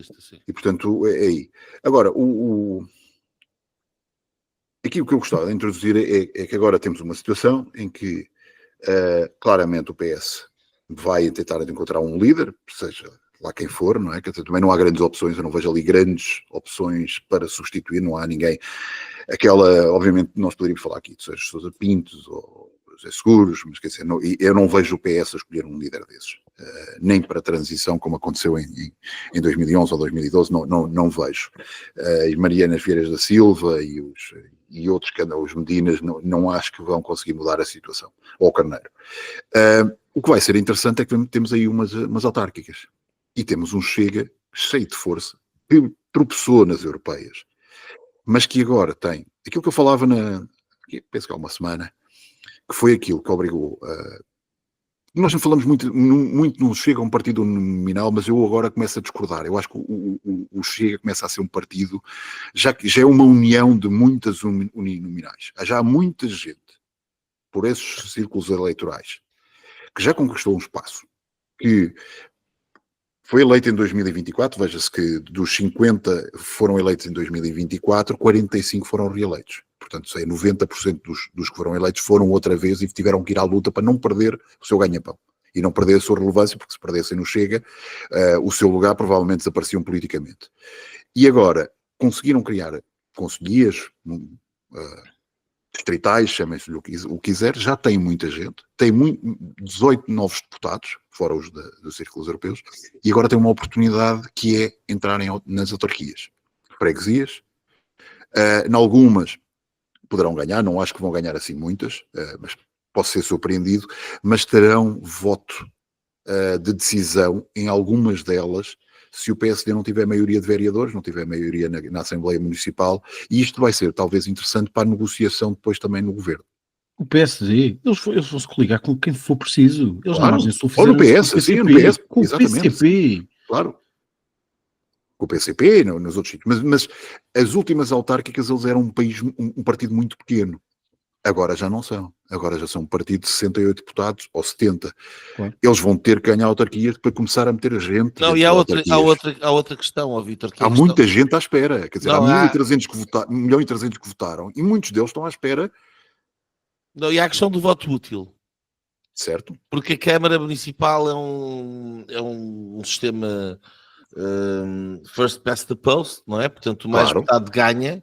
E portanto, é aí. Agora, aqui o que eu gostava de introduzir é que agora temos uma situação em que claramente o PS vai tentar encontrar um líder, seja lá quem for, não é? Que também não há grandes opções, eu não vejo ali grandes opções para substituir, não há ninguém. Obviamente nós poderíamos falar aqui de Sousa Pintos ou José Seguros, mas quer dizer, eu não vejo o PS a escolher um líder desses, nem para a transição, como aconteceu em 2011 ou 2012, não vejo. As Marianas Vieiras da Silva e e outros que andam, os Medinas, não acho que vão conseguir mudar a situação. Ou o Carneiro. O que vai ser interessante é que temos aí umas autárquicas. E temos um Chega cheio de força, que tropeçou nas europeias, mas que agora tem aquilo que eu falava penso que há uma semana, que foi aquilo que obrigou nós não falamos muito no Chega, um partido nominal, mas eu agora começo a discordar. Eu acho que o Chega começa a ser um partido, já é uma união de muitas uninominais. Já há muita gente, por esses círculos eleitorais, que já conquistou um espaço, que foi eleito em 2024, veja-se que dos 50 foram eleitos em 2024, 45 foram reeleitos. Portanto, 90% dos que foram eleitos foram outra vez e tiveram que ir à luta para não perder o seu ganha-pão. E não perder a sua relevância, porque se perdessem no Chega, o seu lugar provavelmente desapareciam politicamente. E agora, conseguiram criar conselhias distritais, chamem-se o que quiser, já tem muita gente, tem 18 novos deputados, fora os dos círculos europeus, e agora tem uma oportunidade que é entrarem nas autarquias, freguesias, em algumas poderão ganhar, não acho que vão ganhar assim muitas, mas posso ser surpreendido, mas terão voto de decisão em algumas delas, se o PSD não tiver maioria de vereadores, não tiver maioria na Assembleia Municipal, e isto vai ser talvez interessante para a negociação depois também no Governo. O PSD, eles vão se coligar com quem for preciso. Eles claro. Na margem sul ou no PS, com sim, no PS, com exatamente. o PCP. Claro. Com o PCP, nos outros sítios. Mas as últimas autárquicas, eles eram um partido muito pequeno. Agora já não são. Agora já são um partido de 68 deputados ou 70. Claro. Eles vão ter que ganhar autarquias para começar a meter a gente. Não, e há outra questão, ó, Vítor. Há muita gente à espera. Quer dizer, há 1.300 que votaram e muitos deles estão à espera. Não, e há a questão do voto útil. Certo. Porque a Câmara Municipal é um sistema first past the post, não é? Portanto, o mais metade ganha,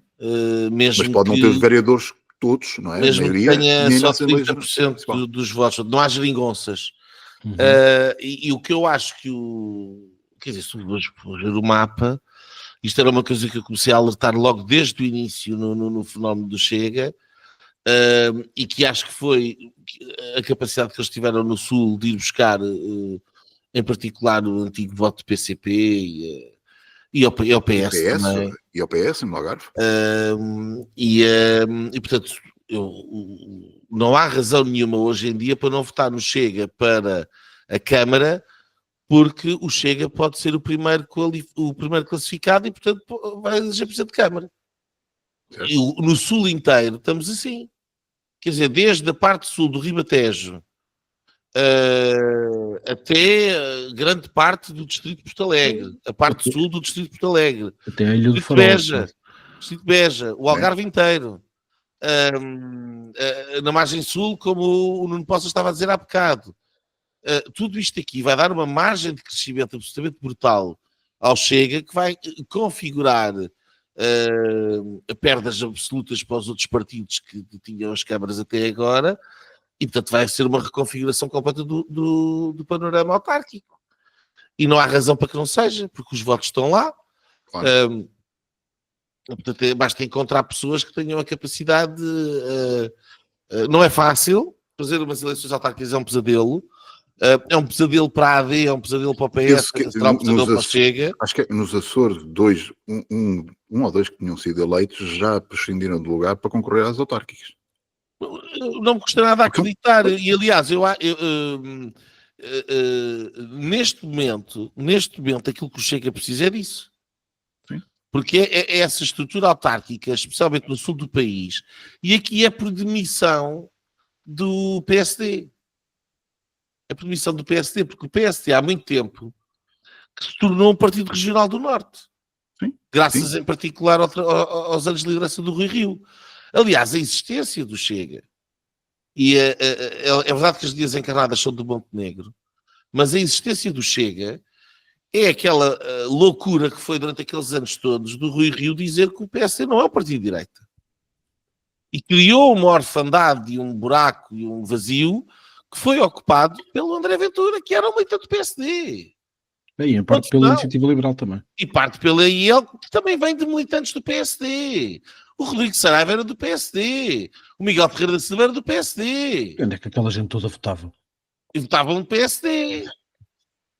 mesmo mas pode não ter vereadores todos, não é? Mesmo a maioria, que tenha só 30% dos votos, não há geringonças. Uhum. E o que eu acho que quer dizer, se vamos ver o mapa, isto era uma coisa que eu comecei a alertar logo desde o início no fenómeno do Chega, e que acho que foi a capacidade que eles tiveram no Sul de ir buscar, em particular, o antigo voto do PCP e ao PS também. E ao PS, no Algarve. E portanto, não há razão nenhuma hoje em dia para não votar no Chega para a Câmara, porque o Chega pode ser o primeiro classificado e, portanto, vai eleger Presidente de Câmara. E no Sul inteiro estamos assim. Quer dizer, desde a parte sul do Ribatejo até grande parte do Distrito de Porto Alegre, a parte sul do Distrito de Porto Alegre, até a Ilha do Farol, Distrito de Beja, o Algarve inteiro, na margem sul, como o Nuno Poça estava a dizer há bocado. Tudo isto aqui vai dar uma margem de crescimento absolutamente brutal ao Chega, que vai configurar perdas absolutas para os outros partidos que tinham as câmaras até agora, e portanto vai ser uma reconfiguração completa do panorama autárquico. E não há razão para que não seja, porque os votos estão lá. Claro. Portanto, basta encontrar pessoas que tenham a capacidade não é fácil, fazer umas eleições autárquicas é um pesadelo. É um pesadelo para a AD, é um pesadelo para o PS, será um pesadelo para o Chega. Acho que nos Açores, um ou dois que tinham sido eleitos já prescindiram do lugar para concorrer às autárquicas. Não me custa nada acreditar. E aliás, neste momento, aquilo que o Chega precisa é disso. Sim. Porque é essa estrutura autárquica, especialmente no sul do país, e aqui é por demissão do PSD. A permissão do PSD, porque o PSD há muito tempo que se tornou um partido regional do Norte. Sim, graças sim. em particular aos anos de liderança do Rui Rio. Aliás, a existência do Chega, e é verdade que as Dias Encarnadas são do Montenegro, mas a existência do Chega é aquela loucura que foi durante aqueles anos todos do Rui Rio dizer que o PSD não é um partido de direita. E criou uma orfandade e um buraco e um vazio que foi ocupado pelo André Ventura, que era um militante do PSD. E em parte pela Iniciativa Liberal também. E parte pela IEL, que também vem de militantes do PSD. O Rodrigo Saraiva era do PSD. O Miguel Ferreira da Silva era do PSD. Onde é que aquela gente toda votava? E votavam no PSD.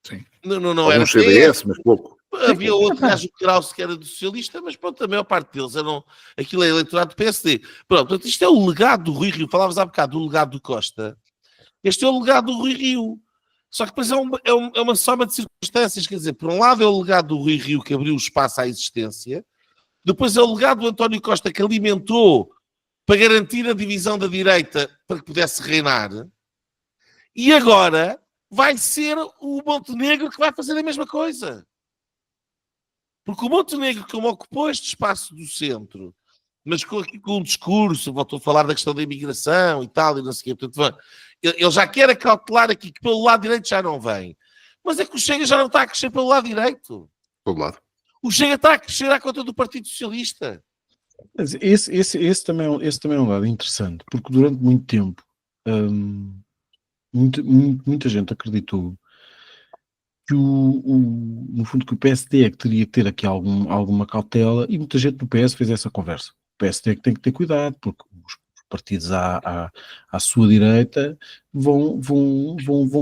Sim. Não era Alguns CDS, mas pouco. Havia outro gajo Krause que era do socialista, mas pronto, a maior parte deles eram. Aquilo é eleitorado do PSD. Pronto, portanto, isto é o legado do Rui Rio. Falavas há bocado do legado do Costa. Este é o legado do Rui Rio. Só que depois é uma soma de circunstâncias. Quer dizer, por um lado é o legado do Rui Rio que abriu espaço à existência. Depois é o legado do António Costa que alimentou para garantir a divisão da direita para que pudesse reinar. E agora vai ser o Montenegro que vai fazer a mesma coisa. Porque o Montenegro, como ocupou este espaço do centro, mas com um discurso, voltou a falar da questão da imigração e tal, e não sei o quê, portanto, ele já quer acautelar aqui que pelo lado direito já não vem. Mas é que o Chega já não está a crescer pelo lado direito. Todo lado. O Chega está a crescer à conta do Partido Socialista. Mas esse também é um dado interessante, porque durante muito tempo muita gente acreditou que no fundo que o PSD é que teria que ter aqui alguma cautela, e muita gente do PS fez essa conversa. O PSD é que tem que ter cuidado, porque os partidos à sua direita vão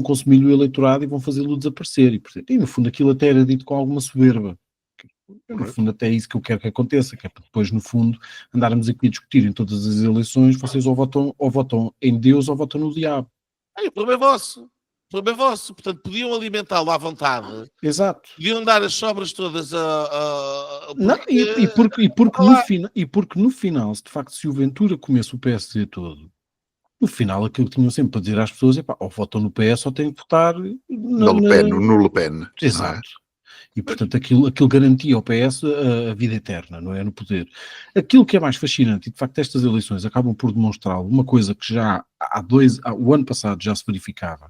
consumir o eleitorado e vão fazê-lo desaparecer. E no fundo aquilo até era dito com alguma soberba. No fundo até é isso que eu quero que aconteça, que é para depois no fundo andarmos aqui a discutir em todas as eleições, vocês ou votam em Deus ou votam no diabo. O problema é vosso. O problema é vosso. Portanto, podiam alimentá-lo à vontade. Exato. Podiam dar as sobras todas Não, porque no final, se de facto se o Ventura comesse o PSD todo, no final aquilo que tinham sempre para dizer às pessoas é pá, ou votam no PS ou têm que votar no Le Pen. Exato. E portanto aquilo garantia ao PS a vida eterna, não é? No poder. Aquilo que é mais fascinante, e de facto estas eleições acabam por demonstrar uma coisa que já o ano passado já se verificava,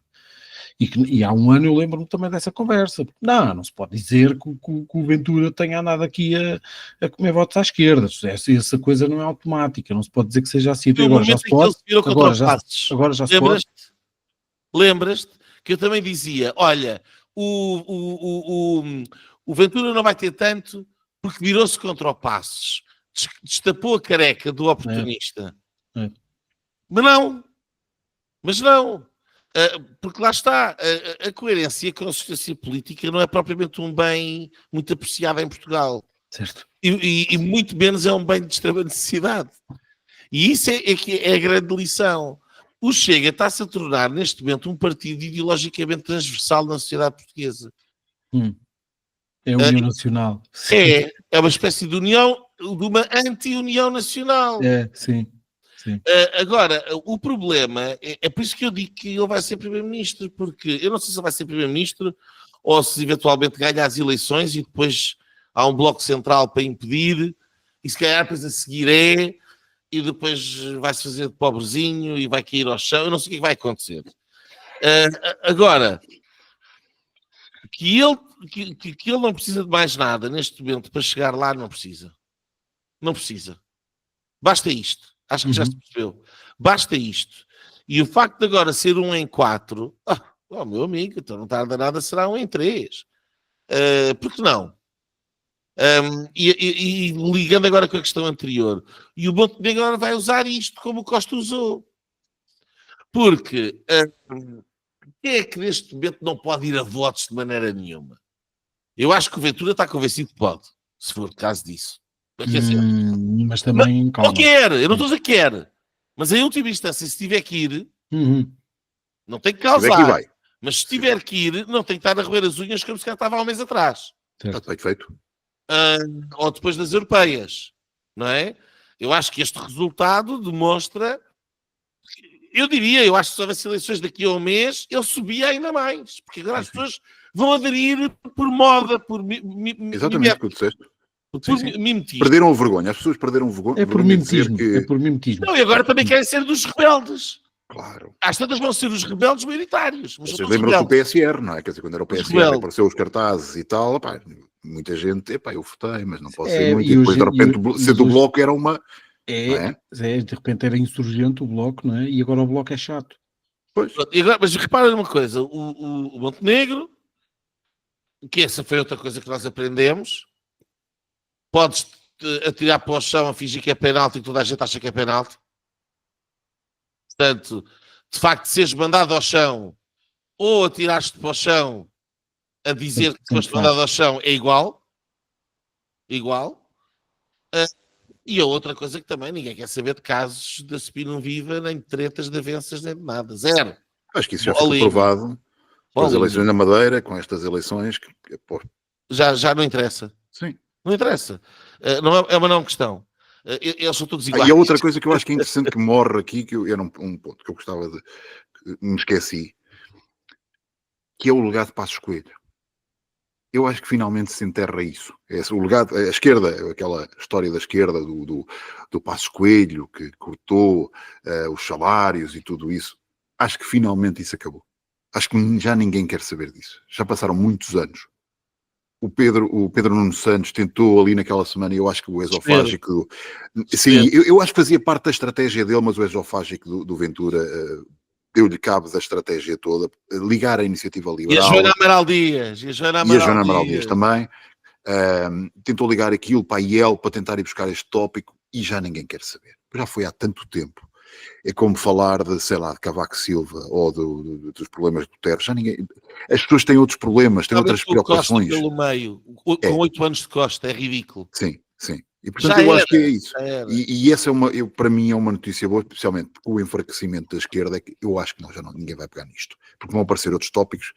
e há um ano eu lembro-me também dessa conversa. Não se pode dizer que o Ventura tenha andado aqui a comer votos à esquerda. Essa coisa não é automática, não se pode dizer que seja assim. Agora já se pode. Agora já se pode. Lembras-te que eu também dizia, olha, o Ventura não vai ter tanto porque virou-se contra o Passos, destapou a careca do oportunista. Mas não. Porque lá está, a coerência e a consistência política não é propriamente um bem muito apreciado em Portugal. Certo. E muito menos é um bem de extrema necessidade. E isso é a grande lição. O Chega está-se a tornar, neste momento, um partido ideologicamente transversal na sociedade portuguesa. É a União Nacional. É uma espécie de união, de uma anti-união nacional. Sim. Agora, o problema é por isso que eu digo que ele vai ser primeiro-ministro, porque eu não sei se ele vai ser primeiro-ministro ou se eventualmente ganha as eleições e depois há um bloco central para impedir, e se calhar depois a seguir e depois vai-se fazer de pobrezinho e vai cair ao chão. Eu não sei o que vai acontecer. Agora, que ele não precisa de mais nada neste momento para chegar lá, não precisa. Não precisa. Basta isto. Acho que já se percebeu. Basta isto. E o facto de agora ser 1 em 4, meu amigo, então não tarda nada, será 1 em 3. Por que não? E ligando agora com a questão anterior, e o Montenegro agora vai usar isto como o Costa usou. Porque quem é que neste momento não pode ir a votos de maneira nenhuma? Eu acho que o Ventura está convencido que pode, se for o caso disso. Mas também, calma. Não quer, eu não estou a dizer que quer. Mas em última instância, se tiver que ir, não tem que causar. Mas se tiver que ir, não tem que estar a roer as unhas como se calhar estava há um mês atrás. Está feito. Ou depois das europeias. Não é? Eu acho que este resultado demonstra... Eu acho que se houvesse eleições daqui a um mês, ele subia ainda mais. Porque agora as pessoas vão aderir por moda, por... Exatamente o que tu disseste. Mimetismo. Perderam a vergonha, as pessoas perderam vergonha. É por mimetismo. Não, e agora também querem ser dos rebeldes. Claro. Às tantas vão ser os rebeldes maioritários. Mas vocês lembram-se do PSR, não é? Quer dizer, quando era o PSR, apareceu os cartazes e tal, muita gente, eu votei, mas não posso ser muito. E depois, de repente, ser do Bloco era uma... de repente era insurgente o Bloco, não é? E agora o Bloco é chato. Pois. Mas repara numa coisa, o Montenegro, que essa foi outra coisa que nós aprendemos, podes atirar para o chão a fingir que é penalti e que toda a gente acha que é penalti. Portanto, de facto, seres mandado ao chão ou atiraste para o chão a dizer que foste mandado ao chão é igual. E a outra coisa que também ninguém quer saber de casos de Spinum Viva, nem de tretas de avanças, nem de nada. Zero. Acho que isso já ficou provado com as eleições na Madeira, com estas eleições. Já não interessa. Sim. Não interessa. Não é uma não questão. Eles são todos iguais. E a outra coisa que eu acho que é interessante que morre aqui, que era um ponto que eu gostava de... me esqueci, que é o legado de Passos Coelho. Eu acho que finalmente se enterra isso. O legado, a esquerda, aquela história da esquerda do Passos Coelho, que cortou os salários e tudo isso. Acho que finalmente isso acabou. Acho que já ninguém quer saber disso. Já passaram muitos anos. O Pedro Nuno Santos tentou ali naquela semana, e eu acho que o esofágico... Sim, eu acho que fazia parte da estratégia dele, mas o esofágico do Ventura... deu-lhe cabo da estratégia toda, ligar a Iniciativa Liberal. E a Joana Amaral Dias. E a Joana Amaral Dias também. Tentou ligar aquilo para a IEL, para tentar ir buscar este tópico, e já ninguém quer saber. Já foi há tanto tempo. É como falar de, sei lá, de Cavaco Silva, ou dos problemas do Terra. Já ninguém... As pessoas têm outros problemas, têm outras preocupações. Costa pelo meio, com 8 anos de Costa, é ridículo. Sim, sim. E portanto eu acho que é isso. E essa para mim é uma notícia boa, especialmente com o enfraquecimento da esquerda, que eu acho que ninguém vai pegar nisto. Porque vão aparecer outros tópicos,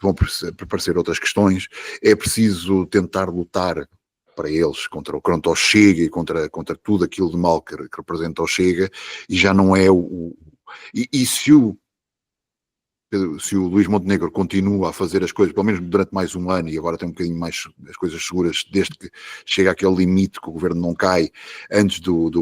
vão aparecer outras questões. É preciso tentar lutar para eles contra o Chega e contra tudo aquilo de mal que representa o Chega, e já não é E se o Luís Montenegro continua a fazer as coisas, pelo menos durante mais um ano, e agora tem um bocadinho mais as coisas seguras, desde que chega àquele limite que o governo não cai, antes dos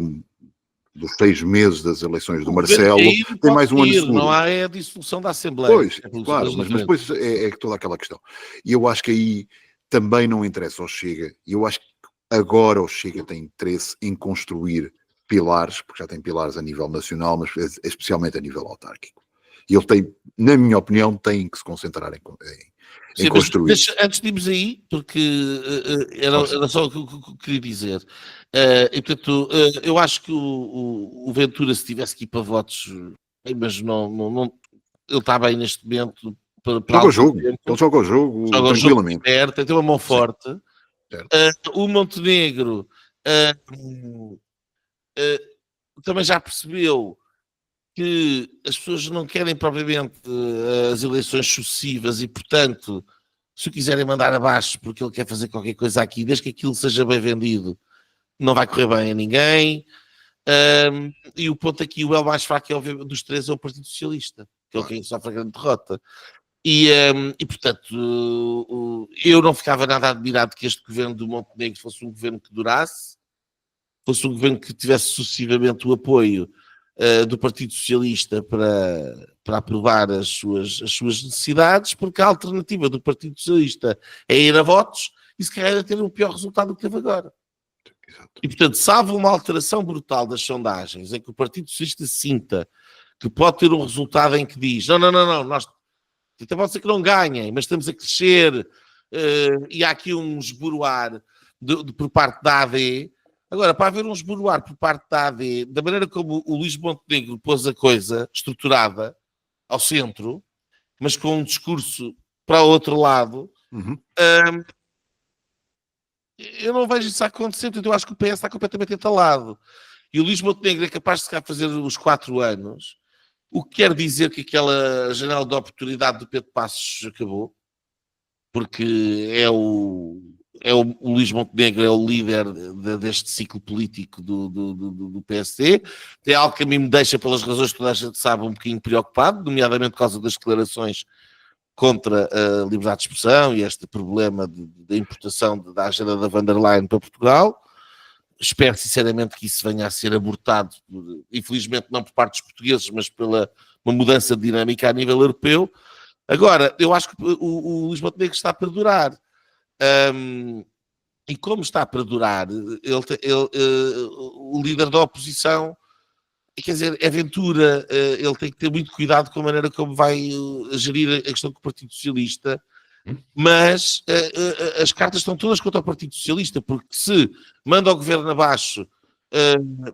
6 meses das eleições do Marcelo, tem mais um ano seguro. Não há a dissolução da Assembleia. Pois, claro, mas depois é toda aquela questão. E eu acho que aí também não interessa ao Chega, e eu acho que agora o Chega tem interesse em construir pilares, porque já tem pilares a nível nacional, mas especialmente a nível autárquico. E ele tem, na minha opinião, tem que se concentrar em construir. Mas antes de irmos aí, porque era só o que eu queria dizer. E portanto, eu acho que o Ventura, se tivesse que ir para votos, mas não ele está bem neste momento. Joga o jogo. Ele joga o jogo tranquilamente. Tem uma mão forte. O Montenegro também já percebeu que as pessoas não querem propriamente as eleições sucessivas e, portanto, se o quiserem mandar abaixo porque ele quer fazer qualquer coisa aqui, desde que aquilo seja bem vendido, não vai correr bem a ninguém. E o ponto aqui, o mais fraco dos três é o Partido Socialista, que é o que sofre a grande derrota. E portanto, eu não ficava nada admirado que este governo do Montenegro fosse um governo que durasse, fosse um governo que tivesse sucessivamente o apoio do Partido Socialista para aprovar as suas necessidades, porque a alternativa do Partido Socialista é ir a votos e se calhar ter um pior resultado do que teve agora. Exato. E portanto, salvo uma alteração brutal das sondagens em que o Partido Socialista sinta que pode ter um resultado em que diz não, nós até pode ser que não ganhem, mas estamos a crescer e há aqui um esboroar por parte da AD. Agora, para haver um esboroar por parte da AD, da maneira como o Luís Montenegro pôs a coisa estruturada ao centro, mas com um discurso para o outro lado, eu não vejo isso acontecer. Portanto, eu acho que o PS está completamente entalado. E o Luís Montenegro é capaz de fazer os 4 anos, o que quer dizer que aquela janela de oportunidade do Pedro Passos acabou, porque é o Luís Montenegro, é o líder deste ciclo político do PSD. É algo que a mim me deixa, pelas razões que toda a gente sabe, um bocadinho preocupado, nomeadamente por causa das declarações contra a liberdade de expressão e este problema da importação da agenda da van der Leyen para Portugal. Espero sinceramente que isso venha a ser abortado, infelizmente não por parte dos portugueses, mas pela uma mudança de dinâmica a nível europeu. Agora, eu acho que o Luís Montenegro está para durar. E como está para durar, o líder da oposição, quer dizer, é Ventura, ele tem que ter muito cuidado com a maneira como vai gerir a questão com o Partido Socialista Mas as cartas estão todas contra o Partido Socialista, porque se manda o governo abaixo,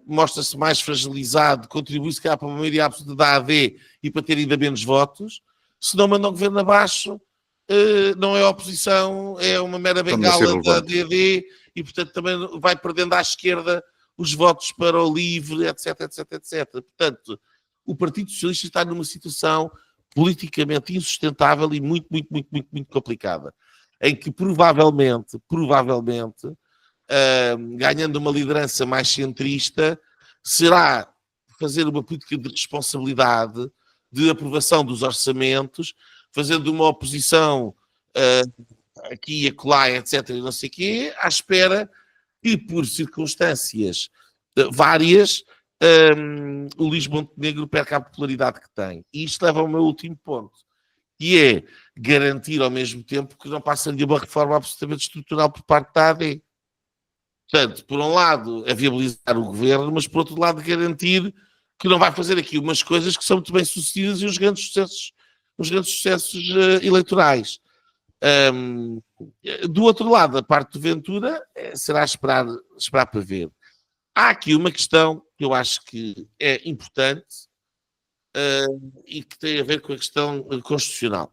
mostra-se mais fragilizado, contribui se calhar para uma maioria absoluta da AD e para ter ainda menos votos. Se não manda o governo abaixo, não é oposição, é uma mera bengala da AD e, portanto, também vai perdendo à esquerda os votos para o LIVRE, etc, etc, etc. Portanto, o Partido Socialista está numa situação politicamente insustentável e muito, muito, muito, muito, muito complicada, em que provavelmente, ganhando uma liderança mais centrista, será fazer uma política de responsabilidade, de aprovação dos orçamentos, fazendo uma oposição aqui e acolá, etc, e não sei o quê, à espera que, por circunstâncias várias, o Luís Montenegro perca a popularidade que tem. E isto leva ao meu último ponto, que é garantir ao mesmo tempo que não passa de uma reforma absolutamente estrutural por parte da AD. Portanto, por um lado, é viabilizar o governo, mas por outro lado, garantir que não vai fazer aqui umas coisas que são muito bem sucedidas e uns grandes sucessos eleitorais. Do outro lado, a parte do Ventura será esperar para ver. Há aqui uma questão que eu acho que é importante e que tem a ver com a questão constitucional.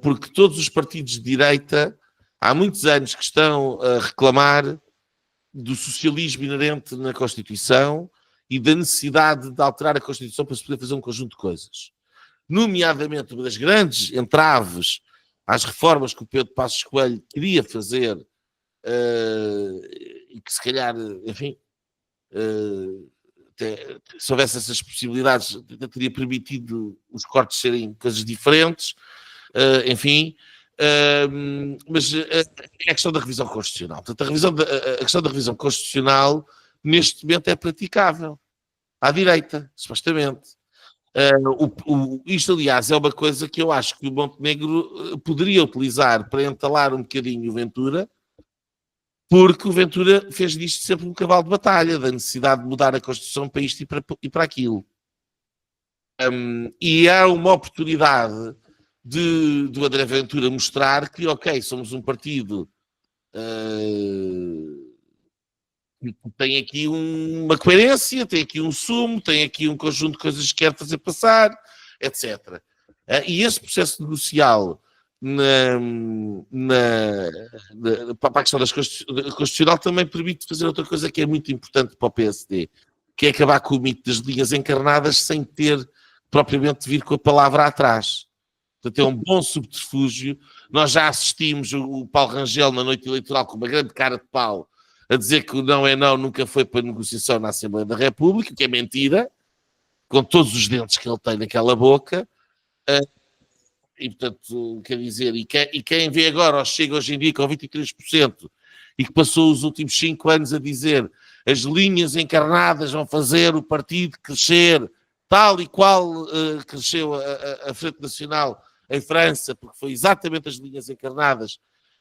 Porque todos os partidos de direita há muitos anos que estão a reclamar do socialismo inerente na Constituição e da necessidade de alterar a Constituição para se poder fazer um conjunto de coisas. Nomeadamente, uma das grandes entraves às reformas que o Pedro Passos Coelho queria fazer e que se calhar, enfim, se houvesse essas possibilidades, teria permitido os cortes serem coisas diferentes, enfim, mas é a questão da revisão constitucional. Portanto, a questão da revisão constitucional neste momento é praticável à direita, supostamente. Isto, aliás, é uma coisa que eu acho que o Montenegro poderia utilizar para entalar um bocadinho o Ventura, porque o Ventura fez disto sempre um cavalo de batalha, da necessidade de mudar a Constituição para isto e para aquilo. E há uma oportunidade do André Ventura mostrar que, ok, somos um partido que tem aqui uma coerência, tem aqui um sumo, tem aqui um conjunto de coisas que quer fazer passar, etc. E esse processo negocial para a questão constitucional também permite fazer outra coisa que é muito importante para o PSD, que é acabar com o mito das linhas encarnadas sem ter propriamente de vir com a palavra atrás. Portanto, é um bom subterfúgio. Nós já assistimos o Paulo Rangel na noite eleitoral com uma grande cara de pau a dizer que o não é não nunca foi para negociação na Assembleia da República, que é mentira, com todos os dentes que ele tem naquela boca. E, portanto, quer dizer, e quem vê agora, chega hoje em dia com 23%, e que passou os últimos 5 anos a dizer as linhas encarnadas vão fazer o partido crescer, tal e qual cresceu a Frente Nacional em França, porque foi exatamente as linhas encarnadas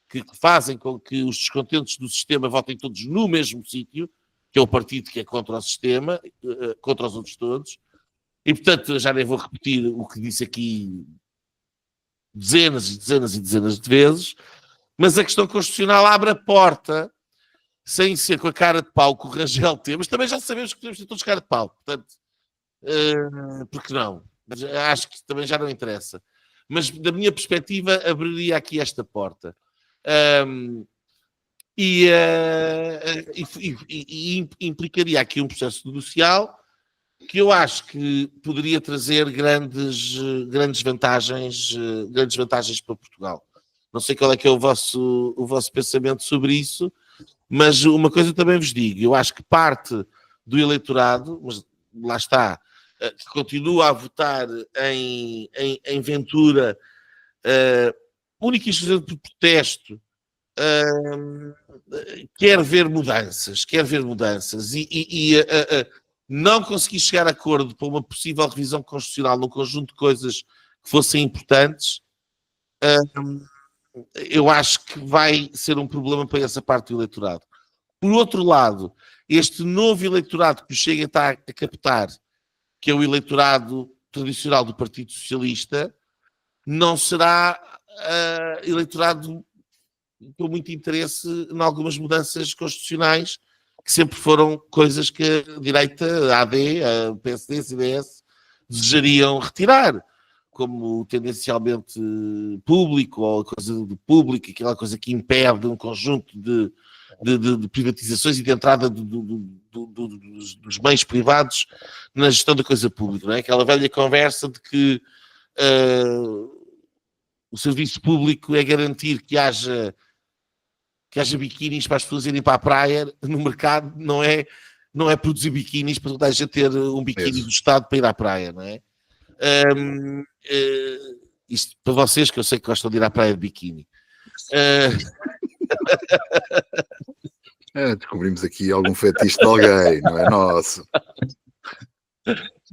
que fazem com que os descontentes do sistema votem todos no mesmo sítio, que é o partido que é contra o sistema, contra os outros todos. E, portanto, já nem vou repetir o que disse aqui dezenas e dezenas e dezenas de vezes, mas a questão constitucional abre a porta, sem ser com a cara de pau que o Rangel tem, mas também já sabemos que podemos ter todos cara de pau, portanto, porque não? Mas acho que também já não interessa. Mas, da minha perspectiva, abriria aqui esta porta. E implicaria aqui um processo negocial que eu acho que poderia trazer grandes vantagens para Portugal. Não sei qual é que é o vosso pensamento sobre isso, mas uma coisa também vos digo, eu acho que parte do eleitorado, mas lá está, que continua a votar em Ventura, única e exclusivamente por protesto, quer ver mudanças e não conseguir chegar a acordo para uma possível revisão constitucional num conjunto de coisas que fossem importantes, eu acho que vai ser um problema para essa parte do eleitorado. Por outro lado, este novo eleitorado que o Chega está a captar, que é o eleitorado tradicional do Partido Socialista, não será eleitorado com muito interesse em algumas mudanças constitucionais que sempre foram coisas que a direita, a AD, a PSD, a CDS desejariam retirar, como tendencialmente público, ou a coisa do público, aquela coisa que impede um conjunto de privatizações e de entrada dos bens privados na gestão da coisa pública, não é? Aquela velha conversa de que o serviço público é garantir que haja biquinis para as pessoas irem para a praia no mercado, não é produzir biquinis para toda a gente ter um biquíni do Estado para ir à praia, não é? Isto para vocês que eu sei que gostam de ir à praia de biquíni. Descobrimos aqui algum fetiche de alguém, não é nosso.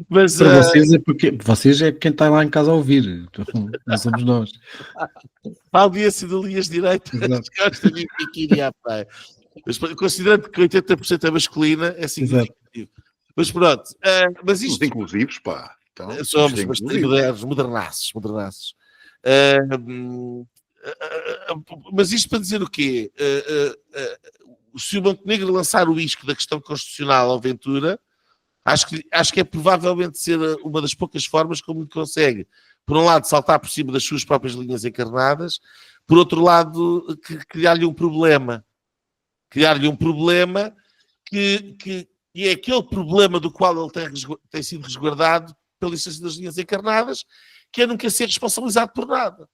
Mas, para vocês é quem está lá em casa a ouvir, não somos nós. A audiência de linhas direitas gosta de biquíni à praia. Mas considerando que 80% é masculina, é significativo. Mas pronto. Mas isto... Os inclusivos, pá. Então, somos bastante modernaços. Mas isto para dizer o quê? Se o Montenegro lançar o isco da questão constitucional ao Ventura, acho que é provavelmente ser uma das poucas formas como ele consegue, por um lado, saltar por cima das suas próprias linhas encarnadas, por outro lado, criar-lhe um problema. Criar-lhe um problema que é aquele problema do qual ele tem sido resguardado pela licença das linhas encarnadas, que é nunca ser responsabilizado por nada.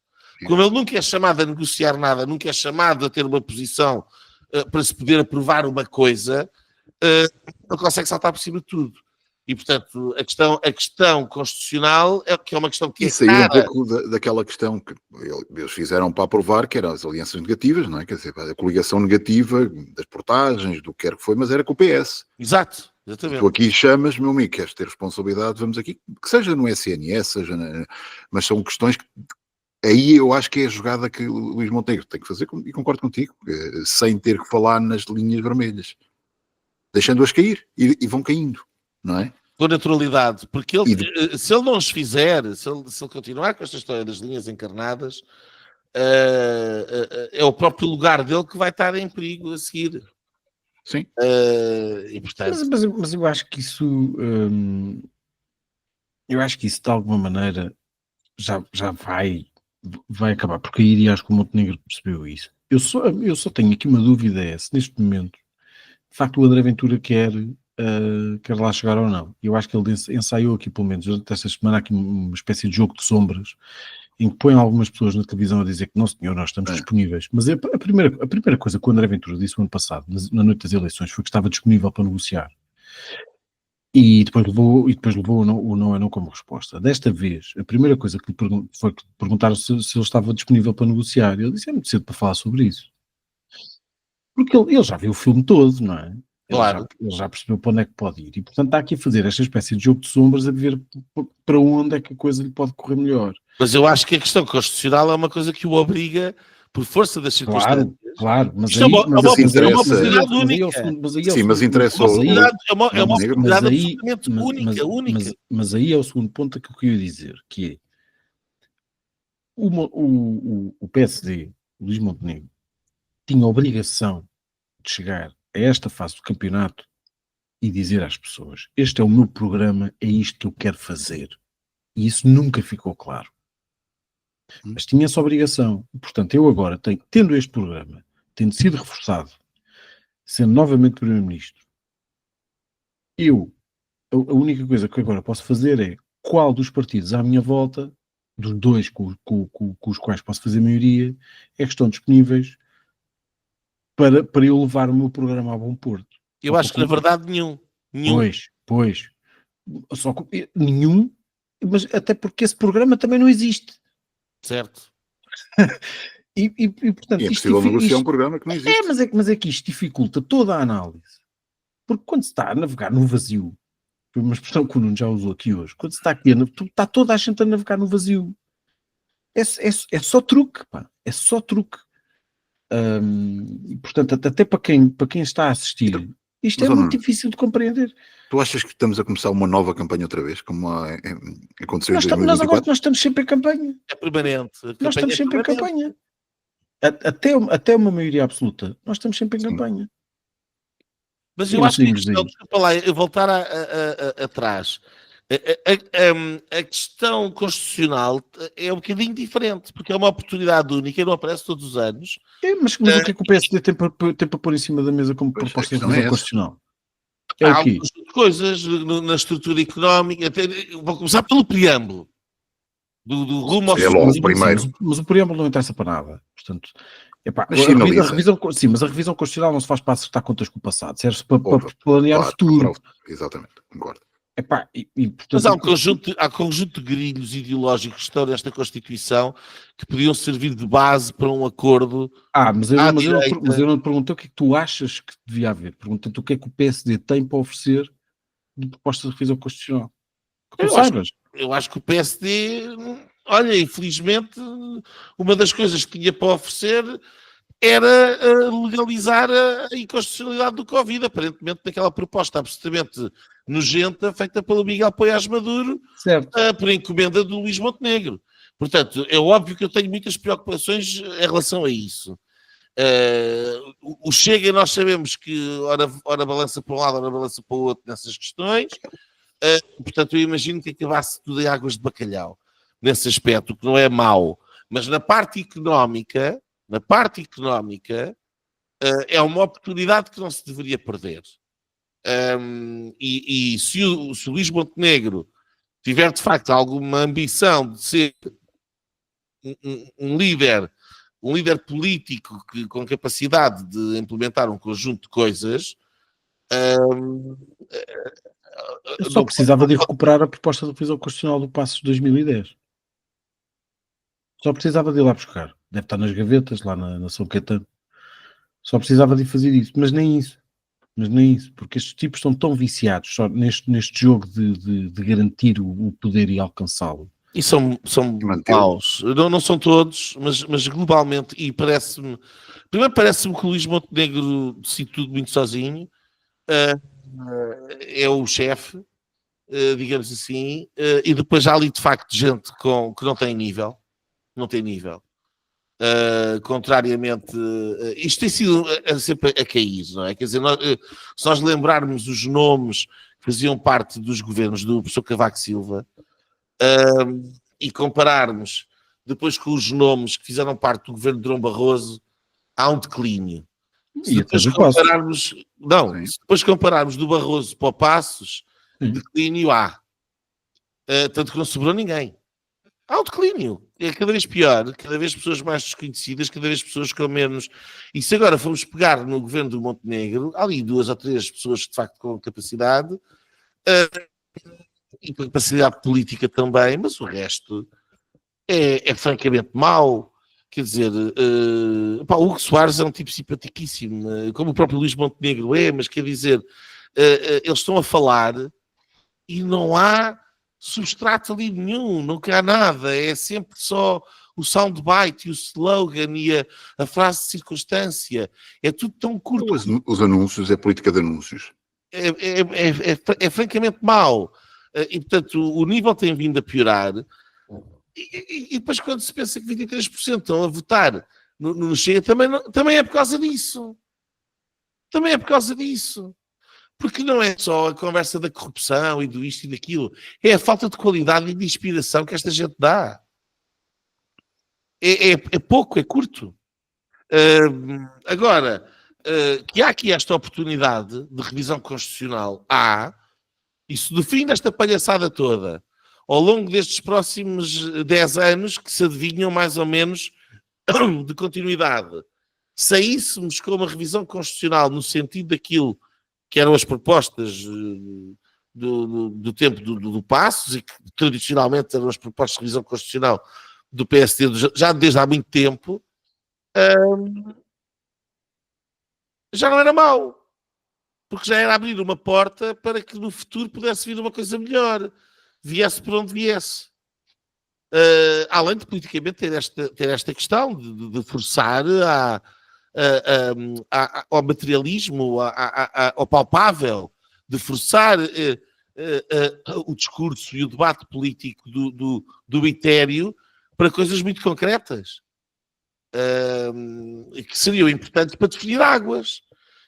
Como ele nunca é chamado a negociar nada, nunca é chamado a ter uma posição para se poder aprovar uma coisa, ele consegue saltar por cima de tudo. E, portanto, a questão constitucional é uma questão que isso aí é um pouco daquela questão que eles fizeram para aprovar, que eram as alianças negativas, não é? Quer dizer, a coligação negativa das portagens, do que quer que foi, mas era com o PS. Exato, exatamente. Tu aqui chamas, meu amigo, queres ter responsabilidade, vamos aqui, que seja no SNS, mas são questões que aí eu acho que é a jogada que o Luís Montenegro tem que fazer, e concordo contigo, sem ter que falar nas linhas vermelhas, deixando-as cair, e vão caindo, não é? Com naturalidade, porque se ele não os fizer, se ele continuar com esta história das linhas encarnadas, é o próprio lugar dele que vai estar em perigo a seguir. Sim. E, portanto... mas eu acho que isso de alguma maneira já vai acabar, porque aí acho que o Montenegro percebeu isso. Eu só tenho aqui uma dúvida, se neste momento de facto o André Ventura quer lá chegar ou não. Eu acho que ele ensaiou aqui, pelo menos durante esta semana, aqui uma espécie de jogo de sombras, em que põe algumas pessoas na televisão a dizer que não senhor, nós estamos disponíveis. Mas a primeira coisa que o André Ventura disse o ano passado, na noite das eleições, foi que estava disponível para negociar. E depois levou o não como resposta. Desta vez, a primeira coisa que lhe foi que perguntaram se ele estava disponível para negociar. Ele disse, é muito cedo para falar sobre isso. Porque ele já viu o filme todo, não é? Claro. Ele já percebeu para onde é que pode ir. E, portanto, está aqui a fazer esta espécie de jogo de sombras, a ver para onde é que a coisa lhe pode correr melhor. Mas eu acho que a questão constitucional é uma coisa que o obriga, por força das circunstâncias. Claro, mas isto aí... é uma oportunidade única. Sim, mas interessa... É uma oportunidade absolutamente única. Mas aí é o segundo ponto que eu queria dizer, que é o PSD, o Luís Montenegro, tinha a obrigação de chegar a esta fase do campeonato e dizer às pessoas, este é o meu programa, é isto que eu quero fazer. E isso nunca ficou claro. Mas tinha essa obrigação. Portanto, eu agora, tendo este programa, tendo sido reforçado, sendo novamente Primeiro-Ministro, a única coisa que agora posso fazer é qual dos partidos à minha volta, dos dois com os quais posso fazer maioria, é que estão disponíveis para eu levar o meu programa a bom porto. Eu acho que, na verdade, nenhum. Pois. Só que nenhum, mas até porque esse programa também não existe. Certo. E portanto, é possível negociar um programa que não existe. Mas é que isto dificulta toda a análise. Porque quando se está a navegar no vazio, foi uma expressão que o Nuno já usou aqui hoje, quando se está aqui, está toda a gente a navegar no vazio. É só truque, pá. É só truque. E portanto, até para quem está a assistir, Isto Mas, é oh, muito Nuno, difícil de compreender. tu achas que estamos a começar uma nova campanha outra vez, como aconteceu em Nós agora 2024? nós estamos sempre em campanha. É permanente. A Nós campanha estamos é sempre em permanente. campanha. Até uma maioria absoluta. Nós estamos sempre em Sim. campanha. Mas E eu não acho que a saímos questão, daí. desculpa lá, eu voltar atrás. A questão constitucional é um bocadinho diferente, porque é uma oportunidade única e não aparece todos os anos. Mas o que é que o PSD tem para pôr em cima da mesa como Pois, a proposta de questão é revisão essa. constitucional? É Há o quê? algumas coisas na estrutura económica. Vou começar pelo preâmbulo do rumo ao É logo, Mas, primeiro. mas o preâmbulo não interessa para nada. Portanto, epá, Mas a sinaliza. revisão, sim, mas a revisão constitucional não se faz para acertar contas com o passado, serve para Óbvio, planear o claro, futuro. exatamente, concordo. Epá, Mas portanto, há um conjunto de grilhos ideológicos que estão nesta Constituição que podiam servir de base para um acordo mas eu à não direita. te perguntei o que é que tu achas que devia haver. Perguntei-te o que é que o PSD tem para oferecer de proposta de revisão constitucional. Que tu Eu acho, saibas. eu acho que o PSD, olha, infelizmente, uma das coisas que tinha para oferecer era legalizar a inconstitucionalidade do Covid, aparentemente naquela proposta absolutamente nojenta feita pelo Miguel Poiás Maduro, Certo. por encomenda do Luís Montenegro. Portanto, é óbvio que eu tenho muitas preocupações em relação a isso. O Chega, nós sabemos que ora balança para um lado, ora balança para o outro nessas questões. Portanto, eu imagino que acabasse tudo em águas de bacalhau, nesse aspecto, que não é mau. Mas na parte económica, é uma oportunidade que não se deveria perder. Se o Luís Montenegro tiver, de facto, alguma ambição de ser um líder político com capacidade de implementar um conjunto de coisas, Eu só precisava de recuperar a proposta de revisão constitucional do Passos de 2010. Só precisava de ir lá buscar. Deve estar nas gavetas, lá na São Caetano. Só precisava de fazer isso. Mas nem isso. Porque estes tipos estão tão viciados só neste jogo de garantir o poder e alcançá-lo. E são maus. Não são todos, mas globalmente, e parece-me... Primeiro parece-me que o Luís Montenegro decide tudo muito sozinho. É o chefe, digamos assim, e depois há ali de facto gente que não tem nível. Contrariamente, isto tem sido sempre a cair, não é? Quer dizer, se nós lembrarmos os nomes que faziam parte dos governos do professor Cavaco Silva e compararmos depois com os nomes que fizeram parte do governo de Durão Barroso, há um declínio. Se depois compararmos do Barroso para o Passos, declínio há. Tanto que não sobrou ninguém. Há um declínio. É cada vez pior, cada vez pessoas mais desconhecidas, cada vez pessoas com menos. E se agora formos pegar no governo do Montenegro, há ali 2 ou 3 pessoas de facto com capacidade e com capacidade política também, mas o resto é francamente mau. Quer dizer, o Hugo Soares é um tipo simpaticíssimo, como o próprio Luís Montenegro é, mas quer dizer, eles estão a falar e não há substrato ali nenhum, nunca há nada, é sempre só o soundbite e o slogan e a frase de circunstância, é tudo tão curto. Os anúncios, é política de anúncios. É francamente mau. E, portanto, o nível tem vindo a piorar. E depois, quando se pensa que 23% estão a votar no Chega, também é por causa disso. Também é por causa disso. Porque não é só a conversa da corrupção e do isto e daquilo. É a falta de qualidade e de inspiração que esta gente dá. É pouco, é curto. Agora, que há aqui esta oportunidade de revisão constitucional, isso define esta palhaçada toda ao longo destes próximos 10 anos que se adivinham mais ou menos de continuidade. Saíssemos com uma revisão constitucional no sentido daquilo que eram as propostas do tempo do Passos e que tradicionalmente eram as propostas de revisão constitucional do PSD já desde há muito tempo, já não era mau, porque já era abrir uma porta para que no futuro pudesse vir uma coisa melhor, viesse por onde viesse. Além de politicamente ter esta questão de forçar ao materialismo, ao palpável, de forçar o discurso e o debate político do etéreo para coisas muito concretas, que seriam importantes para definir águas.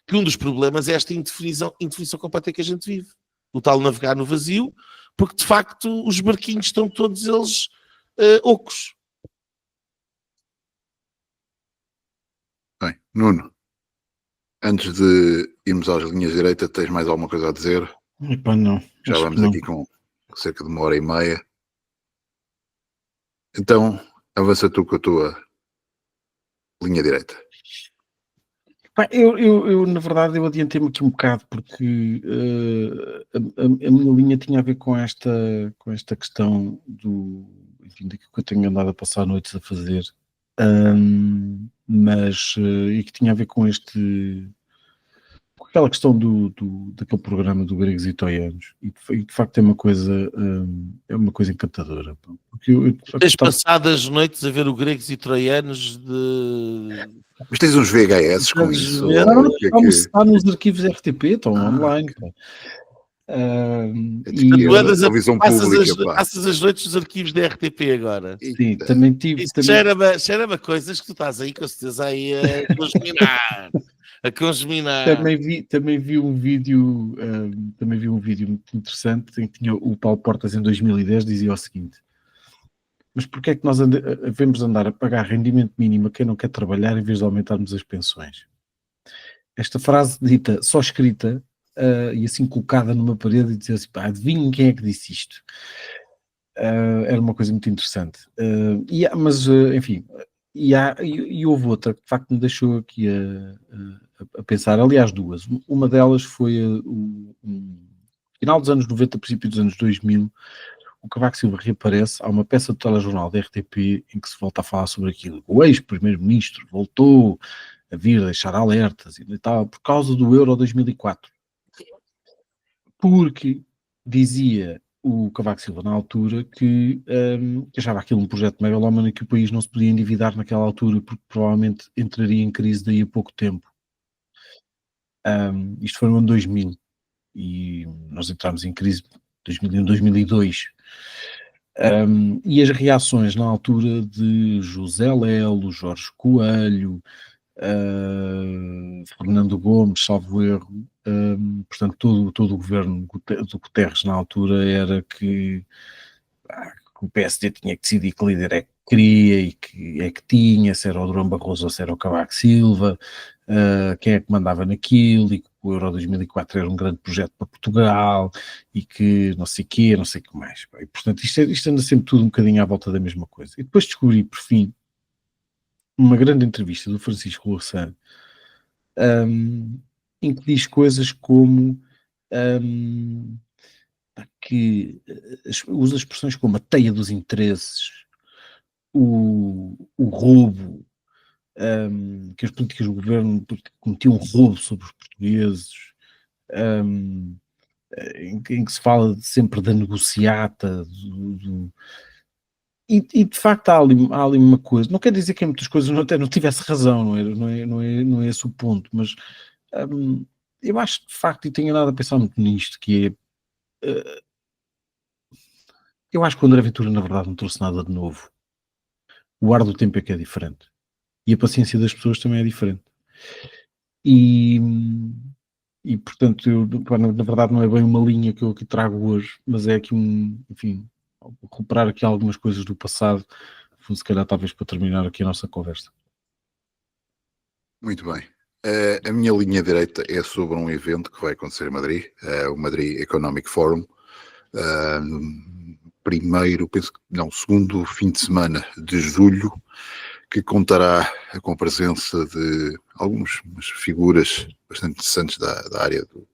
Que um dos problemas é esta indefinição completa que a gente vive. O tal navegar no vazio, porque de facto os barquinhos estão todos eles ocos. Bem, Nuno, antes de irmos às linhas direitas, tens mais alguma coisa a dizer? Epá, não. Já Acho vamos que não. aqui com cerca de 1h30. Então, avança tu com a tua linha direita. Pá, eu, na verdade, eu adiantei-me aqui um bocado porque a minha linha tinha a ver com esta questão enfim, daquilo que eu tenho andado a passar noites a fazer, mas e que tinha a ver com com aquela questão daquele programa do Gregos e Troianos, e de facto é uma coisa encantadora. Porque Tens passado as noites a ver o Gregos e Troianos de... Mas tens uns VHS com isso? Está nos arquivos RTP, estão online. Passas as noites nos arquivos da RTP agora. Sim, também tive. Isso cheira-me a coisas que tu estás aí, com certeza, aí a congeminar. Também vi um vídeo muito interessante em que tinha o Paulo Portas em 2010, dizia o seguinte: mas porquê é que nós devemos andar a pagar rendimento mínimo a quem não quer trabalhar em vez de aumentarmos as pensões? Esta frase dita, só escrita, e assim colocada numa parede, e dizer assim, pá, adivinhem quem é que disse isto. Era uma coisa muito interessante. Enfim, e houve outra que de facto me deixou aqui a pensar, aliás duas. Uma delas foi final dos anos 90, princípio dos anos 2000, o Cavaco Silva reaparece, há uma peça do telejornal da RTP em que se volta a falar sobre aquilo. O ex-primeiro-ministro voltou a vir deixar alertas e tal, por causa do Euro 2004. Porque dizia o Cavaco Silva na altura que achava aquilo um projeto megalómano e que o país não se podia endividar naquela altura porque provavelmente entraria em crise daí a pouco tempo. Isto foi no ano 2000 e nós entramos em crise 2001, 2002. E as reações na altura de José Lelo, Jorge Coelho, Fernando Gomes, salvo erro, portanto todo o governo do Guterres na altura era que o PSD tinha que decidir que líder é que queria e que é que tinha, se era o Durão Barroso ou se era o Cavaco Silva, quem é que mandava naquilo, e que o Euro 2004 era um grande projeto para Portugal e que não sei o quê, não sei o que mais. E, portanto, isto anda sempre tudo um bocadinho à volta da mesma coisa. E depois descobri, por fim, uma grande entrevista do Francisco Louçã, em que diz coisas como que usa expressões como a teia dos interesses, o roubo, que as políticas do governo cometiam roubo sobre os portugueses, em que se fala sempre da negociata, e de facto há ali uma coisa, não quer dizer que em muitas coisas não tivesse razão, não é esse o ponto, mas eu acho de facto, e tenho andado a pensar muito nisto, que é, eu acho que o André Ventura na verdade não trouxe nada de novo. O ar do tempo é que é diferente. E a paciência das pessoas também é diferente. E portanto, na verdade não é bem uma linha que eu aqui trago hoje, mas é aqui enfim, recuperar aqui algumas coisas do passado, se calhar talvez para terminar aqui a nossa conversa. Muito bem. A minha linha direita é sobre um evento que vai acontecer em Madrid, o Madrid Economic Forum, segundo fim de semana de julho, que contará com a presença de algumas figuras bastante interessantes da área do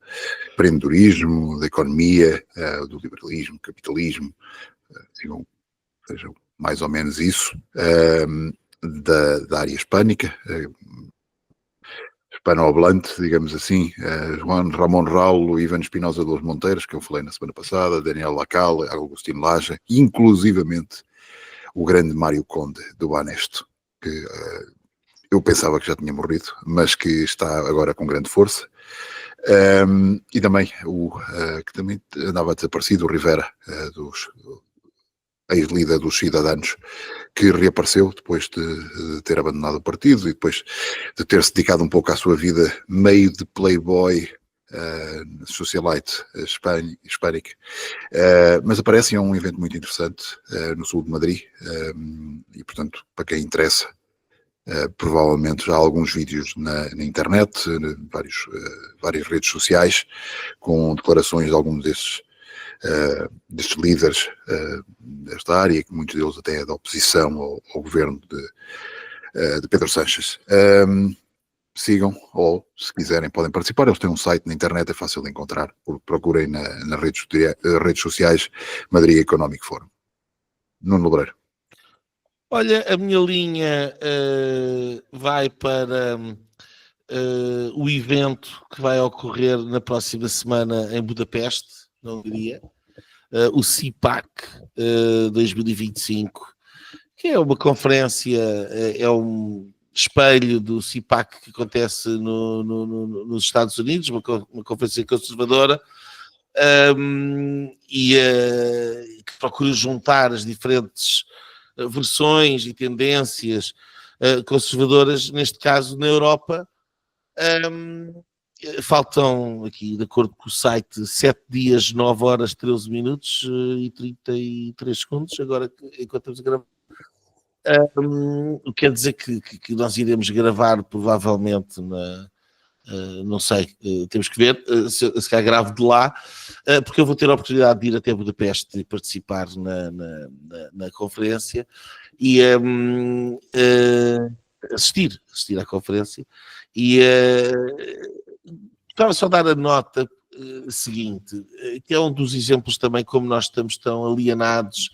empreendedorismo, da economia, do liberalismo, capitalismo, sejam mais ou menos isso, da área hispânica, hispanohablante, digamos assim, Juan Ramón Raulo, Ivan Espinosa de los Monteiros, que eu falei na semana passada, Daniel Lacalle, Agustín Laje, inclusivamente o grande Mário Conde do Banesto, que eu pensava que já tinha morrido, mas que está agora com grande força. E também o que também andava desaparecido, o Rivera, ex-líder dos Cidadanos, que reapareceu depois de ter abandonado o partido e depois de ter-se dedicado um pouco à sua vida meio de playboy, socialite hispânico, mas aparece em um evento muito interessante no sul de Madrid, e portanto, para quem interessa, provavelmente já há alguns vídeos na internet, várias redes sociais, com declarações de alguns destes líderes desta área, que muitos deles até é da oposição ao governo de Pedro Sánchez. Sigam, ou se quiserem podem participar, eles têm um site na internet, é fácil de encontrar, procurem nas redes sociais Madrid Economic Forum. Nuno Lobreiro. Olha, a minha linha vai para o evento que vai ocorrer na próxima semana em Budapeste, na Hungria, o CIPAC 2025, que é uma conferência, é um espelho do CIPAC que acontece nos Estados Unidos, uma conferência conservadora, e que procura juntar as diferentes versões e tendências conservadoras, neste caso na Europa. Faltam aqui, de acordo com o site, 7 dias, 9 horas, 13 minutos e 33 segundos, agora enquanto estamos a gravar. Quer dizer que nós iremos gravar provavelmente não sei, temos que ver se calhar gravo de lá, porque eu vou ter a oportunidade de ir até Budapeste e participar na conferência e assistir à conferência. E estava só a dar a nota seguinte, que é um dos exemplos também como nós estamos tão alienados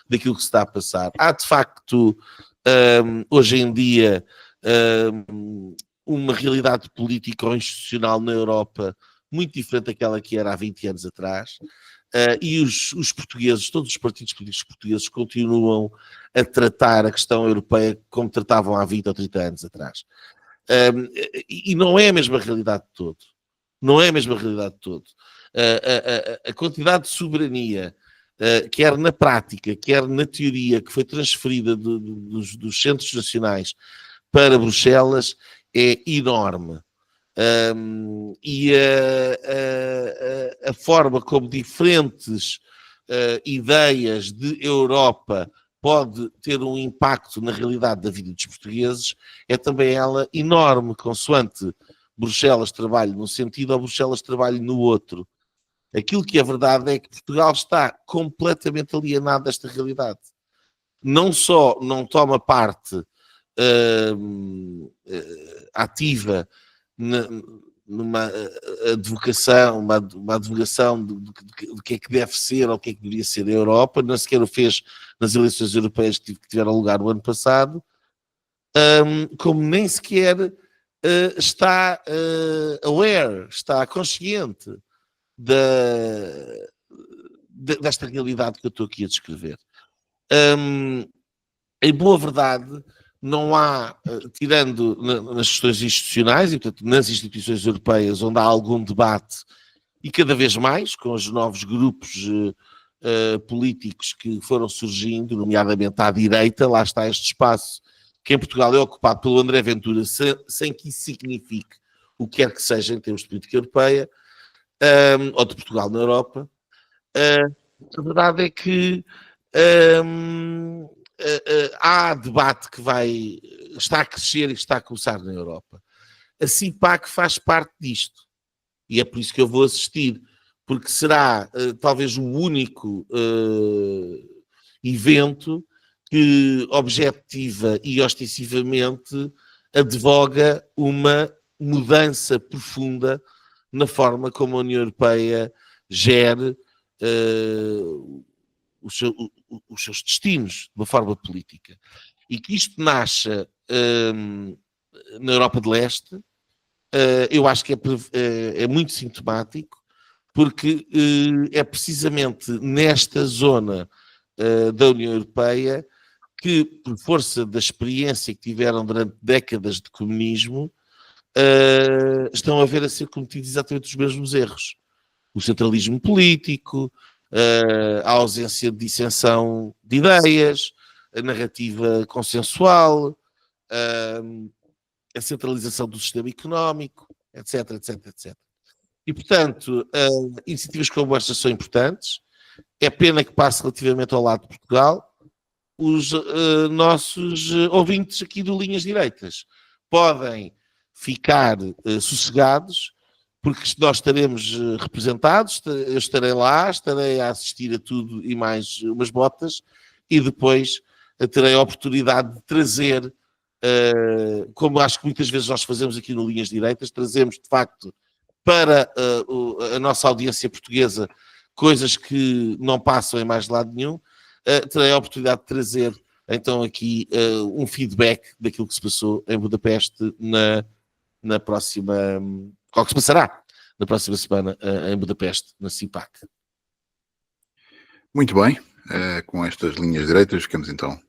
daquilo que se está a passar. Há de facto hoje em dia uma realidade política ou institucional na Europa muito diferente daquela que era há 20 anos atrás, e os portugueses, todos os partidos políticos portugueses continuam a tratar a questão europeia como tratavam há 20 ou 30 anos atrás. E não é a mesma realidade de todo. Não é a mesma realidade de todo. A quantidade de soberania, quer na prática, quer na teoria, que foi transferida dos centros nacionais para Bruxelas, é enorme. E a forma como diferentes ideias de Europa pode ter um impacto na realidade da vida dos portugueses é também ela enorme, consoante Bruxelas trabalhe num sentido ou Bruxelas trabalhe no outro. Aquilo que é verdade é que Portugal está completamente alienado desta realidade. Não só não toma parte ativa numa advocação, uma advogação do que é que deve ser ou o que é que deveria ser a Europa, não sequer o fez nas eleições europeias que tiveram lugar no ano passado, como nem sequer está aware, está consciente desta realidade que eu estou aqui a descrever. Em boa verdade, não há, tirando nas questões institucionais, e portanto nas instituições europeias, onde há algum debate, e cada vez mais, com os novos grupos políticos que foram surgindo, nomeadamente à direita, lá está este espaço, que em Portugal é ocupado pelo André Ventura, sem que isso signifique o que quer que seja em termos de política europeia, ou de Portugal na Europa. A verdade é que há debate que está a crescer e está a começar na Europa. A CIPAC faz parte disto. E é por isso que eu vou assistir. Porque será talvez o único evento que objetiva e ostensivamente advoga uma mudança profunda na forma como a União Europeia gere os seus destinos de uma forma política. E que isto nasça na Europa de Leste, eu acho que é muito sintomático, porque é precisamente nesta zona da União Europeia que, por força da experiência que tiveram durante décadas de comunismo, estão a ver a ser cometidos exatamente os mesmos erros. O centralismo político, a ausência de dissensão de ideias, a narrativa consensual, a centralização do sistema económico, etc, etc, etc. E, portanto, iniciativas como estas são importantes. É pena que passe relativamente ao lado de Portugal. Os nossos ouvintes aqui do Linhas Direitas podem ficar sossegados, porque nós estaremos representados, eu estarei lá, estarei a assistir a tudo e mais umas botas, e depois terei a oportunidade de trazer, como acho que muitas vezes nós fazemos aqui no Linhas Direitas, trazemos de facto para a nossa audiência portuguesa coisas que não passam em mais lado nenhum. Terei a oportunidade de trazer então aqui um feedback daquilo que se passou em Budapeste na próxima, qual que se passará na próxima semana em Budapeste, na CIPAC. Muito bem, com estas linhas direitas ficamos então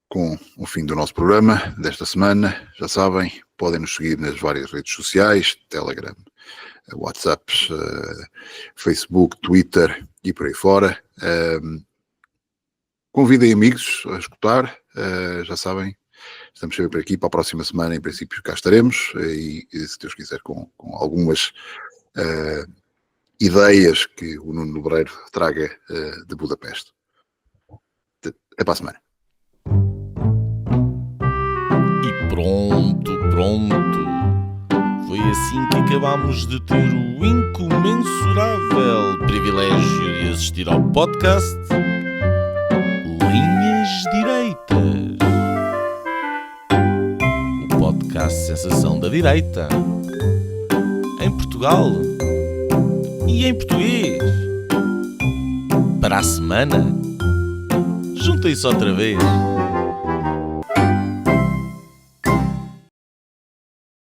com o fim do nosso programa desta semana. Já sabem, podem nos seguir nas várias redes sociais, Telegram, WhatsApp, Facebook, Twitter e por aí fora. Convidem amigos a escutar, já sabem, estamos sempre por aqui. Para a próxima semana, em princípio, cá estaremos, e se Deus quiser, com algumas ideias que o Nuno Lebreiro traga de Budapeste. Até para a semana. E pronto. Foi assim que acabámos de ter o incomensurável privilégio de assistir ao podcast Linhas Direitas. O podcast sensação da direita. Em Portugal. E em português. Para a semana. Juntem-se outra vez.